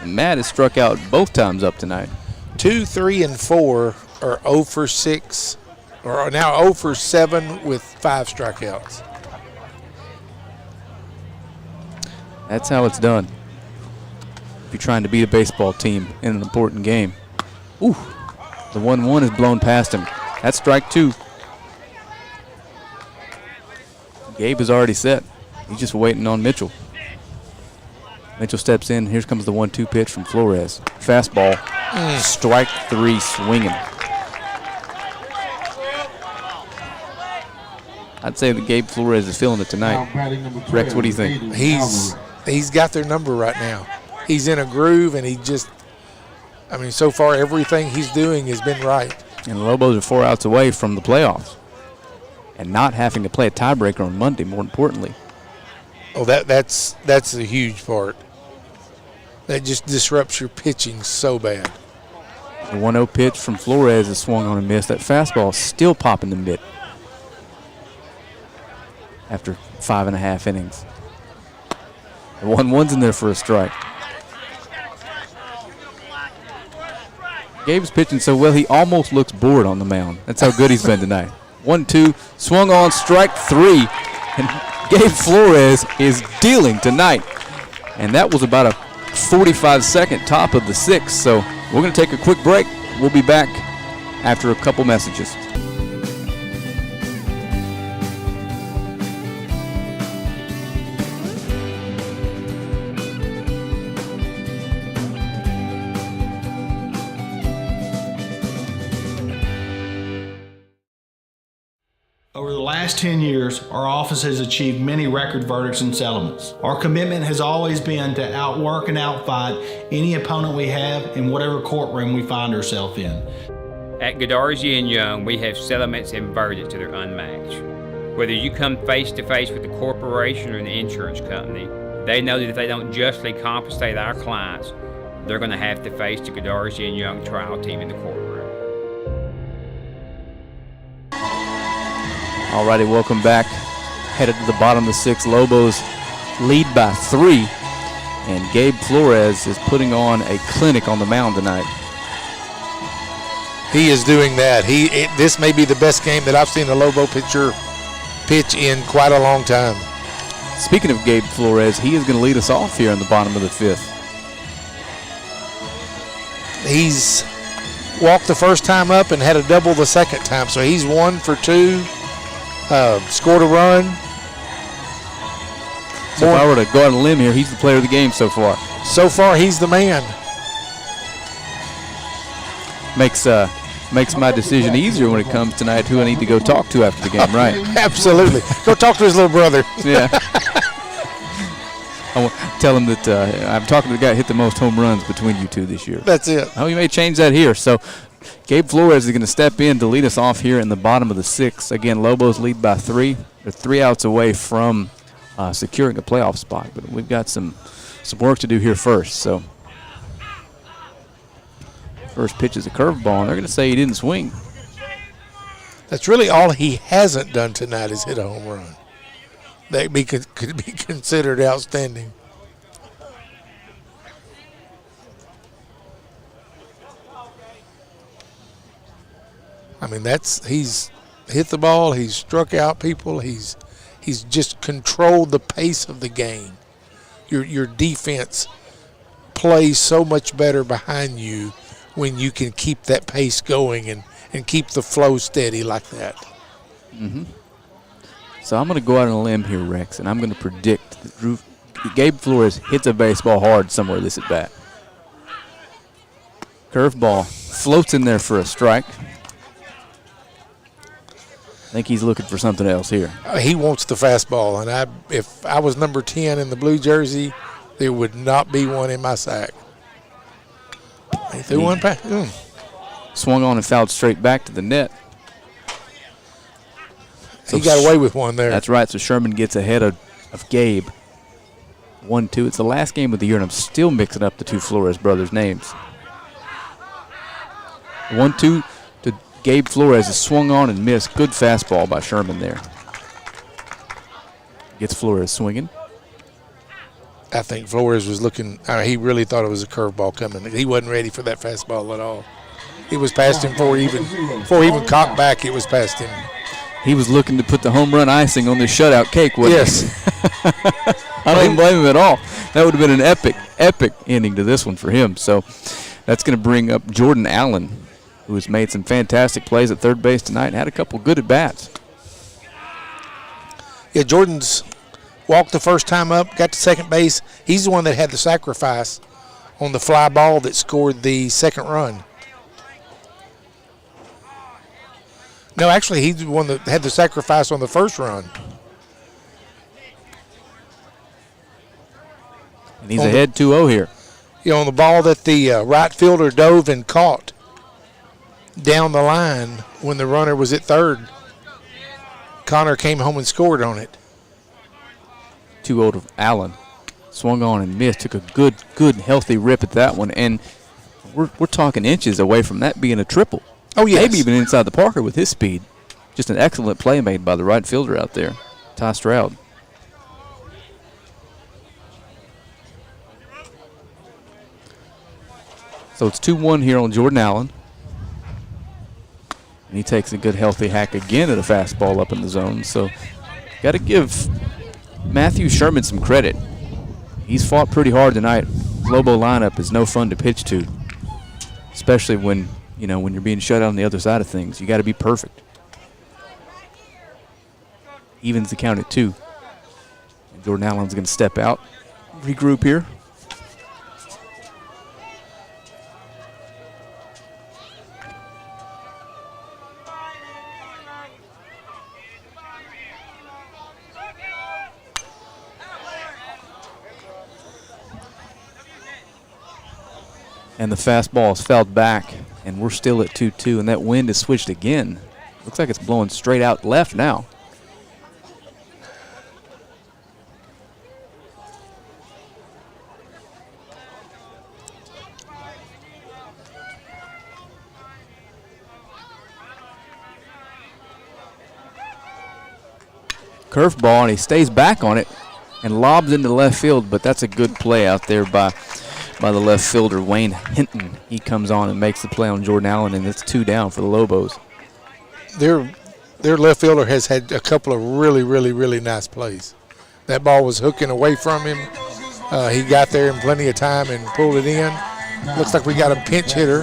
[SPEAKER 1] And Matt has struck out both times up tonight.
[SPEAKER 3] 2, 3, and 4 are 0 for 6. Or are now 0 for 7 with 5 strikeouts.
[SPEAKER 1] That's how it's done if you're trying to beat a baseball team in an important game. Ooh, the 1-1 is blown past him. That's strike 2. Gabe is already set. He's just waiting on Mitchell. Mitchell steps in. Here comes the 1-2 pitch from Flores. Fastball, strike 3 swinging. I'd say that Gabe Flores is feeling it tonight. Rex, what do you think?
[SPEAKER 3] He's got their number right now. He's in a groove, and so far everything he's doing has been right.
[SPEAKER 1] And the Lobos are 4 outs away from the playoffs and not having to play a tiebreaker on Monday, more importantly.
[SPEAKER 3] Oh, that's a huge part. That just disrupts your pitching so bad.
[SPEAKER 1] The 1-0 pitch from Flores is swung on and missed. That fastball is still popping the mitt after 5.5 innings. The 1-1's in there for a strike. Gabe's pitching so well he almost looks bored on the mound. That's how good he's been tonight. 1-2, swung on, strike 3, and Gabe Flores is dealing tonight. And that was about a 45-second top of the 6th. So we're going to take a quick break. We'll be back after a couple messages.
[SPEAKER 6] Over the last 10 years, our office has achieved many record verdicts and settlements. Our commitment has always been to outwork and outfight any opponent we have in whatever courtroom we find ourselves in.
[SPEAKER 5] At Godarzi and Young, we have settlements and verdicts that are unmatched. Whether you come face to face with the corporation or the insurance company, they know that if they don't justly compensate our clients, they're going to have to face the Godarzi and Young trial team in the courtroom.
[SPEAKER 1] Alrighty, welcome back. Headed to the bottom of the sixth. Lobos lead by 3, and Gabe Flores is putting on a clinic on the mound tonight.
[SPEAKER 3] He is doing that. This may be the best game that I've seen a Lobo pitcher pitch in quite a long time.
[SPEAKER 1] Speaking of Gabe Flores, he is going to lead us off here in the bottom of the 5th.
[SPEAKER 3] He's walked the first time up and had a double the second time, so he's 1 for 2. Scored a run.
[SPEAKER 1] So if I were to go on a limb here, he's the player of the game so far.
[SPEAKER 3] So far, he's the man.
[SPEAKER 1] Makes my decision easier when it comes tonight who I need to go talk to after the game, right?
[SPEAKER 3] Absolutely. Go talk to his little brother.
[SPEAKER 1] Yeah. I want to tell him that I'm talking to the guy who hit the most home runs between you two this year.
[SPEAKER 3] That's it.
[SPEAKER 1] Oh, you may change that here. So Gabe Flores is going to step in to lead us off here in the bottom of the 6th. Again, Lobos lead by 3. They're 3 outs away from securing a playoff spot, but we've got some work to do here first. So first pitch is a curveball, and they're going to say he didn't swing.
[SPEAKER 3] That's really all he hasn't done tonight is hit a home run. That could be considered outstanding. I mean, he's hit the ball, he's struck out people, he's just controlled the pace of the game. Your defense plays so much better behind you when you can keep that pace going and keep the flow steady like that.
[SPEAKER 1] Mm-hmm. So I'm going to go out on a limb here, Rex, and I'm going to predict that Gabe Flores hits a baseball hard somewhere this at bat. Curveball floats in there for a strike. I think he's looking for something else here.
[SPEAKER 3] He wants the fastball, and if I was number 10 in the blue jersey, there would not be one in my sack. He threw one past.
[SPEAKER 1] Swung on and fouled straight back to the net.
[SPEAKER 3] So he got away with one there.
[SPEAKER 1] That's right. So Sherman gets ahead of Gabe. 1-2. It's the last game of the year, and I'm still mixing up the two Flores brothers' names. 1-2 to Gabe Flores is swung on and missed. Good fastball by Sherman there. Gets Flores swinging.
[SPEAKER 3] I think Flores was looking. He really thought it was a curveball coming. He wasn't ready for that fastball at all. It was past him before he even cocked back. It was past him.
[SPEAKER 1] He was looking to put the home run icing on this shutout cake, wasn't he? I don't even blame him at all. That would have been an epic ending to this one for him. So that's going to bring up Jordan Allen, who has made some fantastic plays at third base tonight and had a couple good at-bats.
[SPEAKER 3] Yeah, Jordan's walked the first time up, got to second base. He's the one that had the sacrifice on the fly ball that scored the second run. No, actually, he's the one that had the sacrifice on the first run.
[SPEAKER 1] And he's ahead 2-0 here.
[SPEAKER 3] You know, on the ball that the right fielder dove and caught down the line when the runner was at third. Connor came home and scored on it.
[SPEAKER 1] 2-0 to Allen. Swung on and missed. Took a good, healthy rip at that one. And we're talking inches away from that being a triple.
[SPEAKER 3] Oh, yes.
[SPEAKER 1] Maybe even inside the Parker with his speed. Just an excellent play made by the right fielder out there, Ty Stroud. So it's 2-1 here on Jordan Allen. And he takes a good, healthy hack again at a fastball up in the zone. So got to give Matthew Sherman some credit. He's fought pretty hard tonight. Lobo lineup is no fun to pitch to, especially when you're being shut out on the other side of things. You got to be perfect. Evens the count at 2. And Jordan Allen's going to step out, regroup here. And the fastball is fouled back, and we're still at 2-2, and that wind has switched again. Looks like it's blowing straight out left now. Curveball, and he stays back on it and lobs into left field, but that's a good play out there by the left fielder, Wayne Hinton. He comes on and makes the play on Jordan Allen, and it's 2 down for the Lobos.
[SPEAKER 3] Their left fielder has had a couple of really, really, really nice plays. That ball was hooking away from him. He got there in plenty of time and pulled it in. Looks like we got a pinch hitter.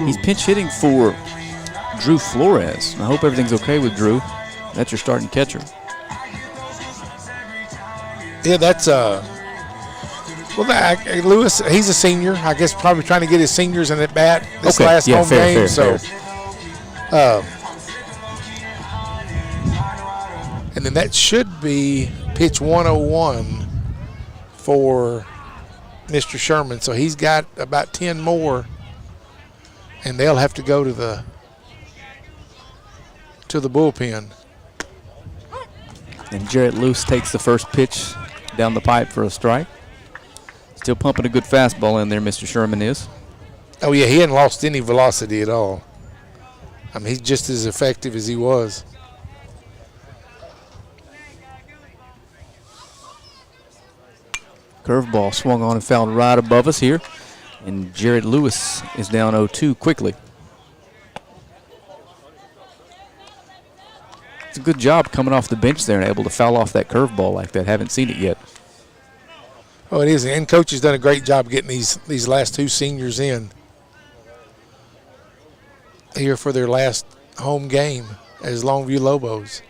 [SPEAKER 1] He's pinch hitting for Drew Flores. I hope everything's okay with Drew. That's your starting catcher.
[SPEAKER 3] Yeah, that's Lewis, he's a senior. I guess probably trying to get his seniors in at bat this last home game. And then that should be pitch 101 for Mr. Sherman. So he's got about 10 more, and they'll have to go to the bullpen.
[SPEAKER 1] And Jarrett Luce takes the first pitch down the pipe for a strike. Still pumping a good fastball in there, Mr. Sherman is.
[SPEAKER 3] Oh, yeah, he hadn't lost any velocity at all. I mean, he's just as effective as he was.
[SPEAKER 1] Curveball swung on and fouled right above us here. And Jarrett Lewis is down 0-2 quickly. It's a good job coming off the bench there and able to foul off that curveball like that. Haven't seen it yet.
[SPEAKER 3] Oh, it is. And Coach has done a great job getting these last 2 seniors in here for their last home game as Longview Lobos.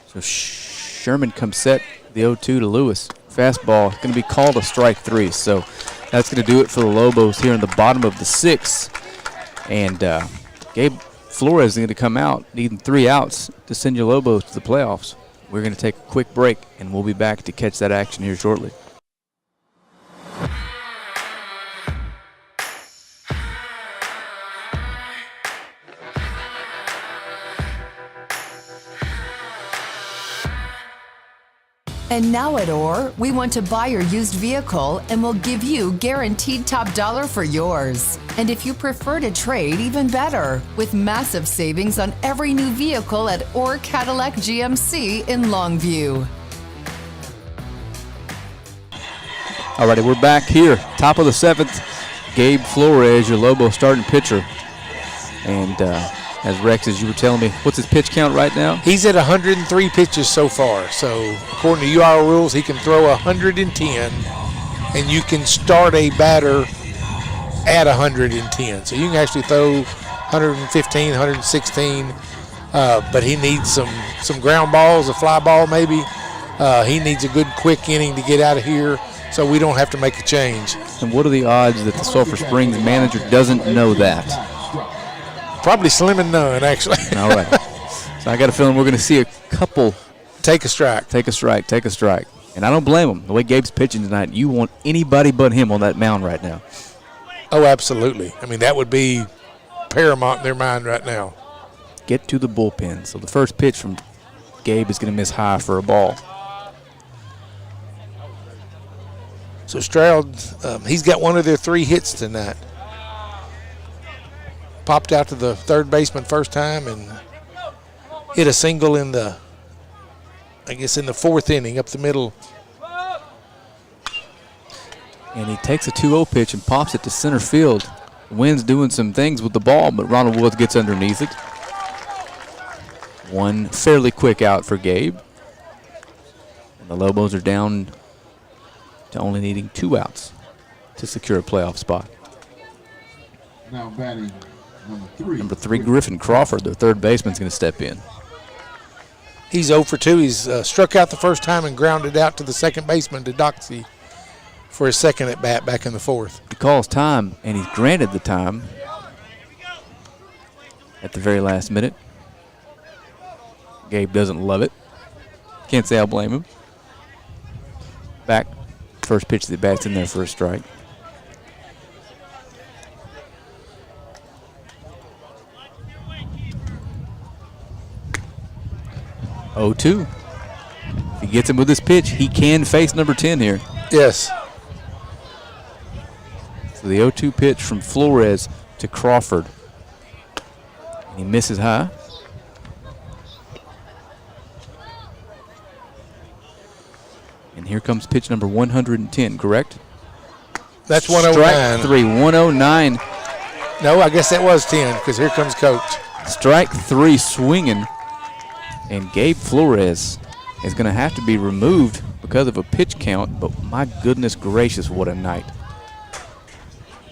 [SPEAKER 1] So Sherman comes set the 0-2 to Lewis. Fastball going to be called a strike 3. So that's going to do it for the Lobos here in the bottom of the 6th. And Gabe Flores is going to come out needing 3 outs to send your Lobos to the playoffs. We're going to take a quick break, and we'll be back to catch that action here shortly.
[SPEAKER 7] And now at OR, we want to buy your used vehicle and we'll give you guaranteed top dollar for yours. And if you prefer to trade, even better, with massive savings on every new vehicle at OR Cadillac GMC in Longview.
[SPEAKER 1] Alrighty, we're back here, top of the 7th. Gabe Flores, your Lobo starting pitcher. And as Rex, as you were telling me, what's his pitch count right now?
[SPEAKER 3] He's at 103 pitches so far. So according to UR rules, he can throw 110, and you can start a batter at 110. So you can actually throw 115, 116, but he needs some ground balls, a fly ball maybe. He needs a good quick inning to get out of here so we don't have to make a change.
[SPEAKER 1] And what are the odds that the Sulphur Springs manager doesn't know that?
[SPEAKER 3] Probably slim and none, actually.
[SPEAKER 1] All right. So I got a feeling we're going to see a couple.
[SPEAKER 3] Take a strike.
[SPEAKER 1] Take a strike. Take a strike. And I don't blame him. The way Gabe's pitching tonight, you want anybody but him on that mound right now.
[SPEAKER 3] Oh, absolutely. I mean, that would be paramount in their mind right now.
[SPEAKER 1] Get to the bullpen. So the first pitch from Gabe is going to miss high for a ball.
[SPEAKER 3] So Stroud, he's got one of their 3 hits tonight. Popped out to the third baseman first time and hit a single in the 4th inning up the middle.
[SPEAKER 1] And he takes a 2-0 pitch and pops it to center field. The wind's doing some things with the ball, but Ronald Woods gets underneath it. One fairly quick out for Gabe. And the Lobos are down to only needing 2 outs to secure a playoff spot.
[SPEAKER 2] Now batting
[SPEAKER 1] Number 3, Griffin Crawford, their third baseman's going to step in.
[SPEAKER 3] He's 0 for 2. He's struck out the first time and grounded out to the second baseman, to Doxey, for his second at bat back in the 4th.
[SPEAKER 1] He calls time, and he's granted the time at the very last minute. Gabe doesn't love it. Can't say I'll blame him. Back First pitch that bats in there for a strike. Oh, 2. If he gets him with this pitch, he can face number 10 here.
[SPEAKER 3] Yes.
[SPEAKER 1] So the 0-2 pitch from Flores to Crawford. He misses high. And here comes pitch number 110, correct?
[SPEAKER 3] That's 109.
[SPEAKER 1] Strike 3, 109.
[SPEAKER 3] No, I guess that was 10 because here comes Coach.
[SPEAKER 1] Strike 3 swinging. And Gabe Flores is going to have to be removed because of a pitch count, but my goodness gracious, what a night.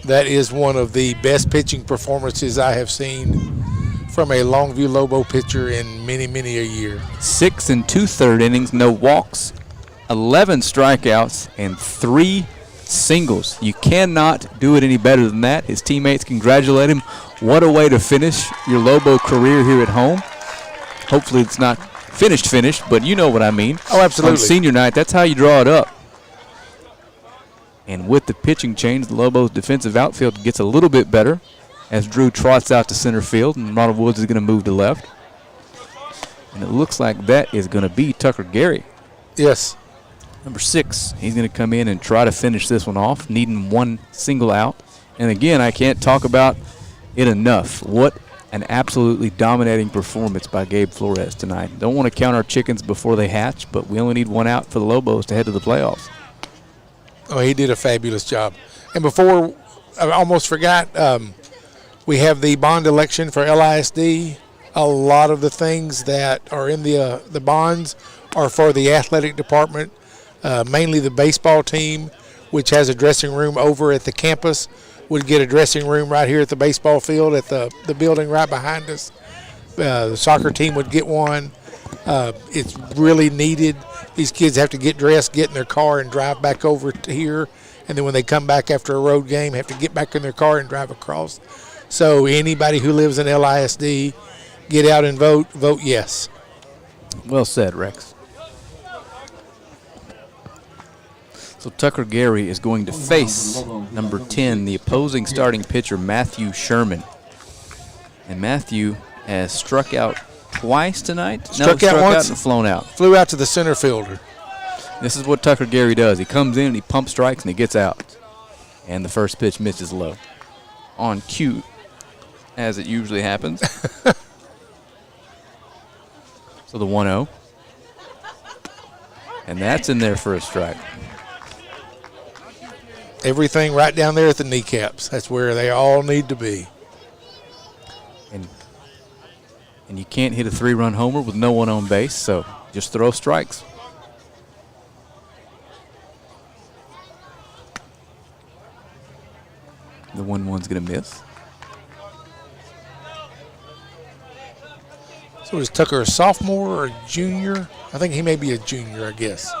[SPEAKER 3] That is one of the best pitching performances I have seen from a Longview Lobo pitcher in many, many a year.
[SPEAKER 1] 6 2/3 innings, no walks, 11 strikeouts, and 3 singles. You cannot do it any better than that. His teammates congratulate him. What a way to finish your Lobo career here at home. Hopefully it's not finished, but you know what I mean.
[SPEAKER 3] Oh, absolutely.
[SPEAKER 1] On senior night, that's how you draw it up. And with the pitching change, the Lobos' defensive outfield gets a little bit better as Drew trots out to center field, and Ronald Woods is going to move to left. And it looks like that is going to be Tucker Gary.
[SPEAKER 3] Yes.
[SPEAKER 1] Number 6, he's going to come in and try to finish this one off, needing one single out. And again, I can't talk about it enough. What an absolutely dominating performance by Gabe Flores tonight. Don't want to count our chickens before they hatch, but we only need one out for the Lobos to head to the playoffs.
[SPEAKER 3] Oh, he did a fabulous job. And before, I almost forgot, we have the bond election for LISD. A lot of the things that are in the bonds are for the athletic department, mainly the baseball team, which has a dressing room over at the campus, would get a dressing room right here at the baseball field at the building right behind us. The soccer team would get one. It's really needed. These kids have to get dressed, get in their car, and drive back over to here. And then when they come back after a road game, have to get back in their car and drive across. So anybody who lives in LISD, get out and vote. Vote yes.
[SPEAKER 1] Well said, Rex. So Tucker Gary is going to face number 10, the opposing starting pitcher, Matthew Sherman. And Matthew has struck out twice tonight.
[SPEAKER 3] Struck out once
[SPEAKER 1] and flown out.
[SPEAKER 3] Flew out to the center fielder.
[SPEAKER 1] This is what Tucker Gary does. He comes in and he pump strikes and he gets out. And the first pitch misses low. On cue, as it usually happens. So the 1-0. And that's in there for a strike.
[SPEAKER 3] Everything right down there at the kneecaps. That's where they all need to be.
[SPEAKER 1] And you can't hit a 3-run homer with no one on base, so just throw strikes. The 1-1's going to miss.
[SPEAKER 3] So is Tucker a sophomore or a junior? I think he may be a junior, I guess.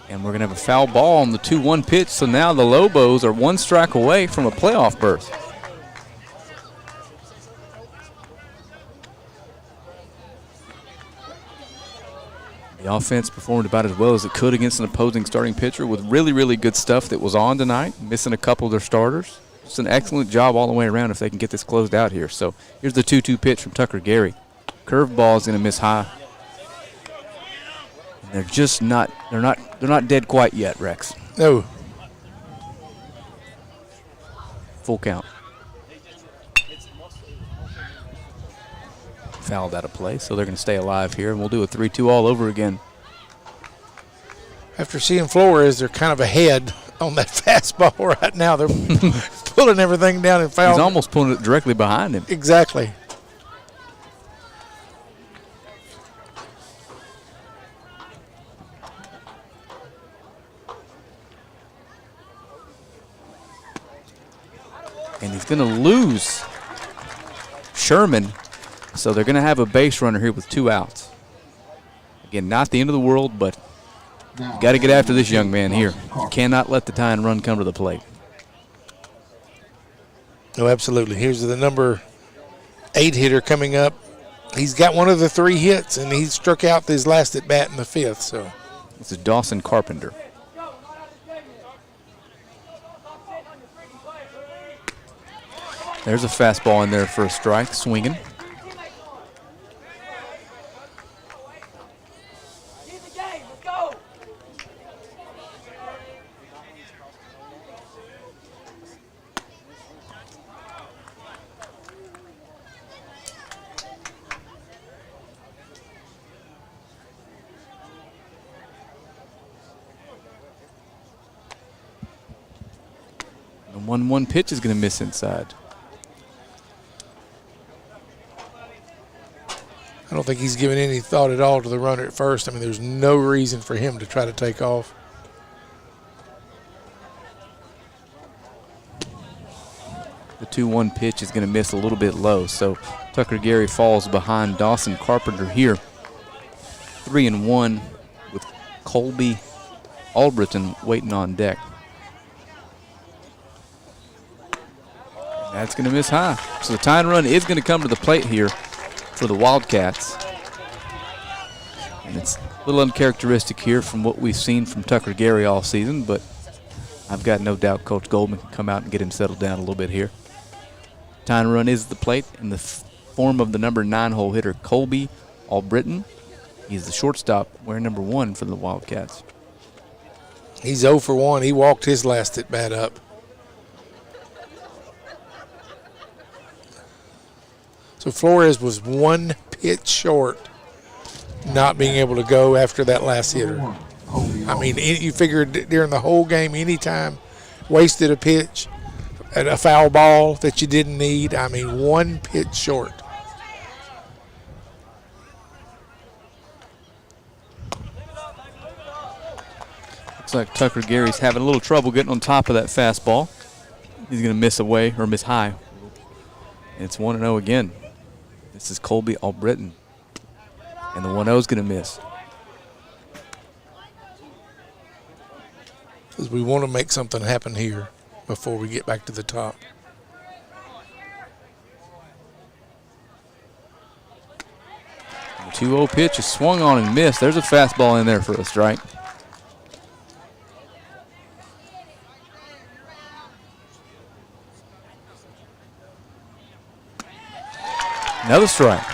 [SPEAKER 1] And we're going to have a foul ball on the 2-1 pitch, so now the Lobos are one strike away from a playoff berth. The offense performed about as well as it could against an opposing starting pitcher with really, really good stuff that was on tonight, missing a couple of their starters. It's an excellent job all the way around if they can get this closed out here. So here's the 2-2 pitch from Tucker Gary. Curveball is going to miss high. And they're just not dead quite yet, Rex.
[SPEAKER 3] No.
[SPEAKER 1] Full count. Fouled out of play, so they're going to stay alive here, and we'll do a 3-2 all over again.
[SPEAKER 3] After seeing Flores, they're kind of ahead on that fastball right now. They're pulling everything down and foul.
[SPEAKER 1] He's almost pulling it directly behind him.
[SPEAKER 3] Exactly.
[SPEAKER 1] And he's going to lose Sherman. So they're going to have a base runner here with 2 outs. Again, not the end of the world, but you got to get after this young man here. You cannot let the tying run come to the plate.
[SPEAKER 3] No, absolutely. Here's the number 8 hitter coming up, He's got one of the 3 hits, and he struck out his last at bat in the 5th. So
[SPEAKER 1] this is Dawson Carpenter. There's a fastball in there for a strike, swinging. The 1-1 pitch is going to miss inside.
[SPEAKER 3] I don't think he's given any thought at all to the runner at first. I mean, there's no reason for him to try to take off.
[SPEAKER 1] The 2-1 pitch is going to miss a little bit low, so Tucker Gary falls behind Dawson Carpenter here. 3-1 with Colby Albritton waiting on deck. That's going to miss high. So the tying run is going to come to the plate here for the Wildcats. And it's a little uncharacteristic here from what we've seen from Tucker Gary all season, but I've got no doubt Coach Goldman can come out and get him settled down a little bit here. Tying run is at the plate in the form of the number 9-hole hitter, Colby Albritton. He's the shortstop, wearing number 1 for the Wildcats.
[SPEAKER 3] He's 0 for 1. He walked his last at bat up. So Flores was 1 pitch short, not being able to go after that last hitter. I mean, you figured during the whole game, anytime wasted a pitch, a foul ball that you didn't need. I mean, 1 pitch short.
[SPEAKER 1] Looks like Tucker Gary's having a little trouble getting on top of that fastball. He's going to miss away or miss high. It's 1-0 again. This is Colby Albritton. And the 1-0 is going to miss.
[SPEAKER 3] Because we want to make something happen here before we get back to the top.
[SPEAKER 1] The 2-0 pitch is swung on and missed. There's a fastball in there for a strike. Another strike.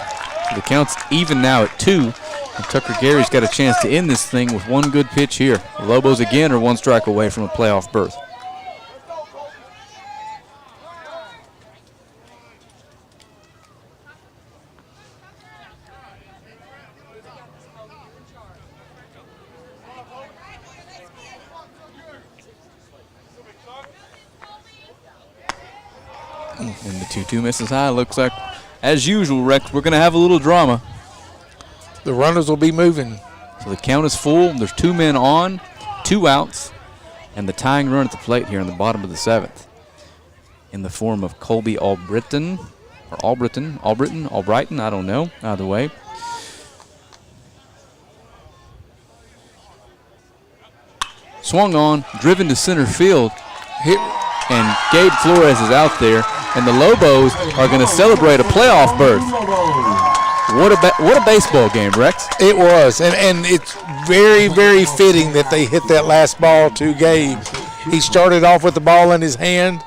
[SPEAKER 1] The count's even now at 2. And Tucker Gary's got a chance to end this thing with 1 good pitch here. The Lobos again are 1 strike away from a playoff berth. And the 2-2 misses high. Looks like, as usual, Rex, we're going to have a little drama.
[SPEAKER 3] The runners will be moving.
[SPEAKER 1] So the count is full. There's 2 men on, 2 outs, and the tying run at the plate here in the bottom of the 7th in the form of Colby Albritton, or Albrighton, I don't know, either way. Swung on, driven to center field, and Gabe Flores is out there, and the Lobos are going to celebrate a playoff berth. What a baseball game, Rex.
[SPEAKER 3] It was, and it's very, very fitting that they hit that last ball to Gabe. He started off with the ball in his hand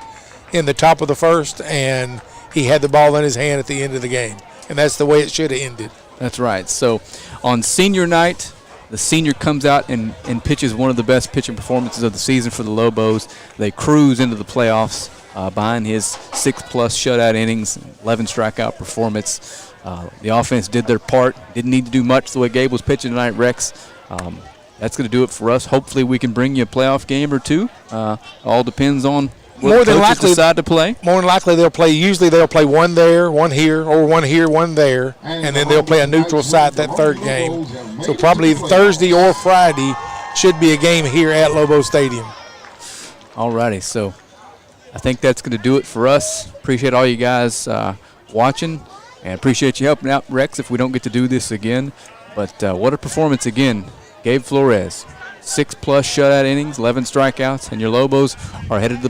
[SPEAKER 3] in the top of the 1st, and he had the ball in his hand at the end of the game, and that's the way it should have ended.
[SPEAKER 1] That's right. So on senior night, the senior comes out and pitches one of the best pitching performances of the season for the Lobos. They cruise into the playoffs behind his 6+ shutout innings, 11 strikeout performance. The offense did their part. Didn't need to do much the way Gabe was pitching tonight, Rex. That's going to do it for us. Hopefully we can bring you a playoff game or 2. All depends on what coaches decide to play.
[SPEAKER 3] More than likely usually they'll play 1 there, 1 here, or 1 here, 1 there, and then they'll play a neutral site that 3rd game. So probably Thursday or Friday should be a game here at Lobo Stadium.
[SPEAKER 1] All righty, so I think that's going to do it for us. Appreciate all you guys watching. And appreciate you helping out, Rex, if we don't get to do this again. But what a performance again. Gabe Flores, 6+ shutout innings, 11 strikeouts, and your Lobos are headed to the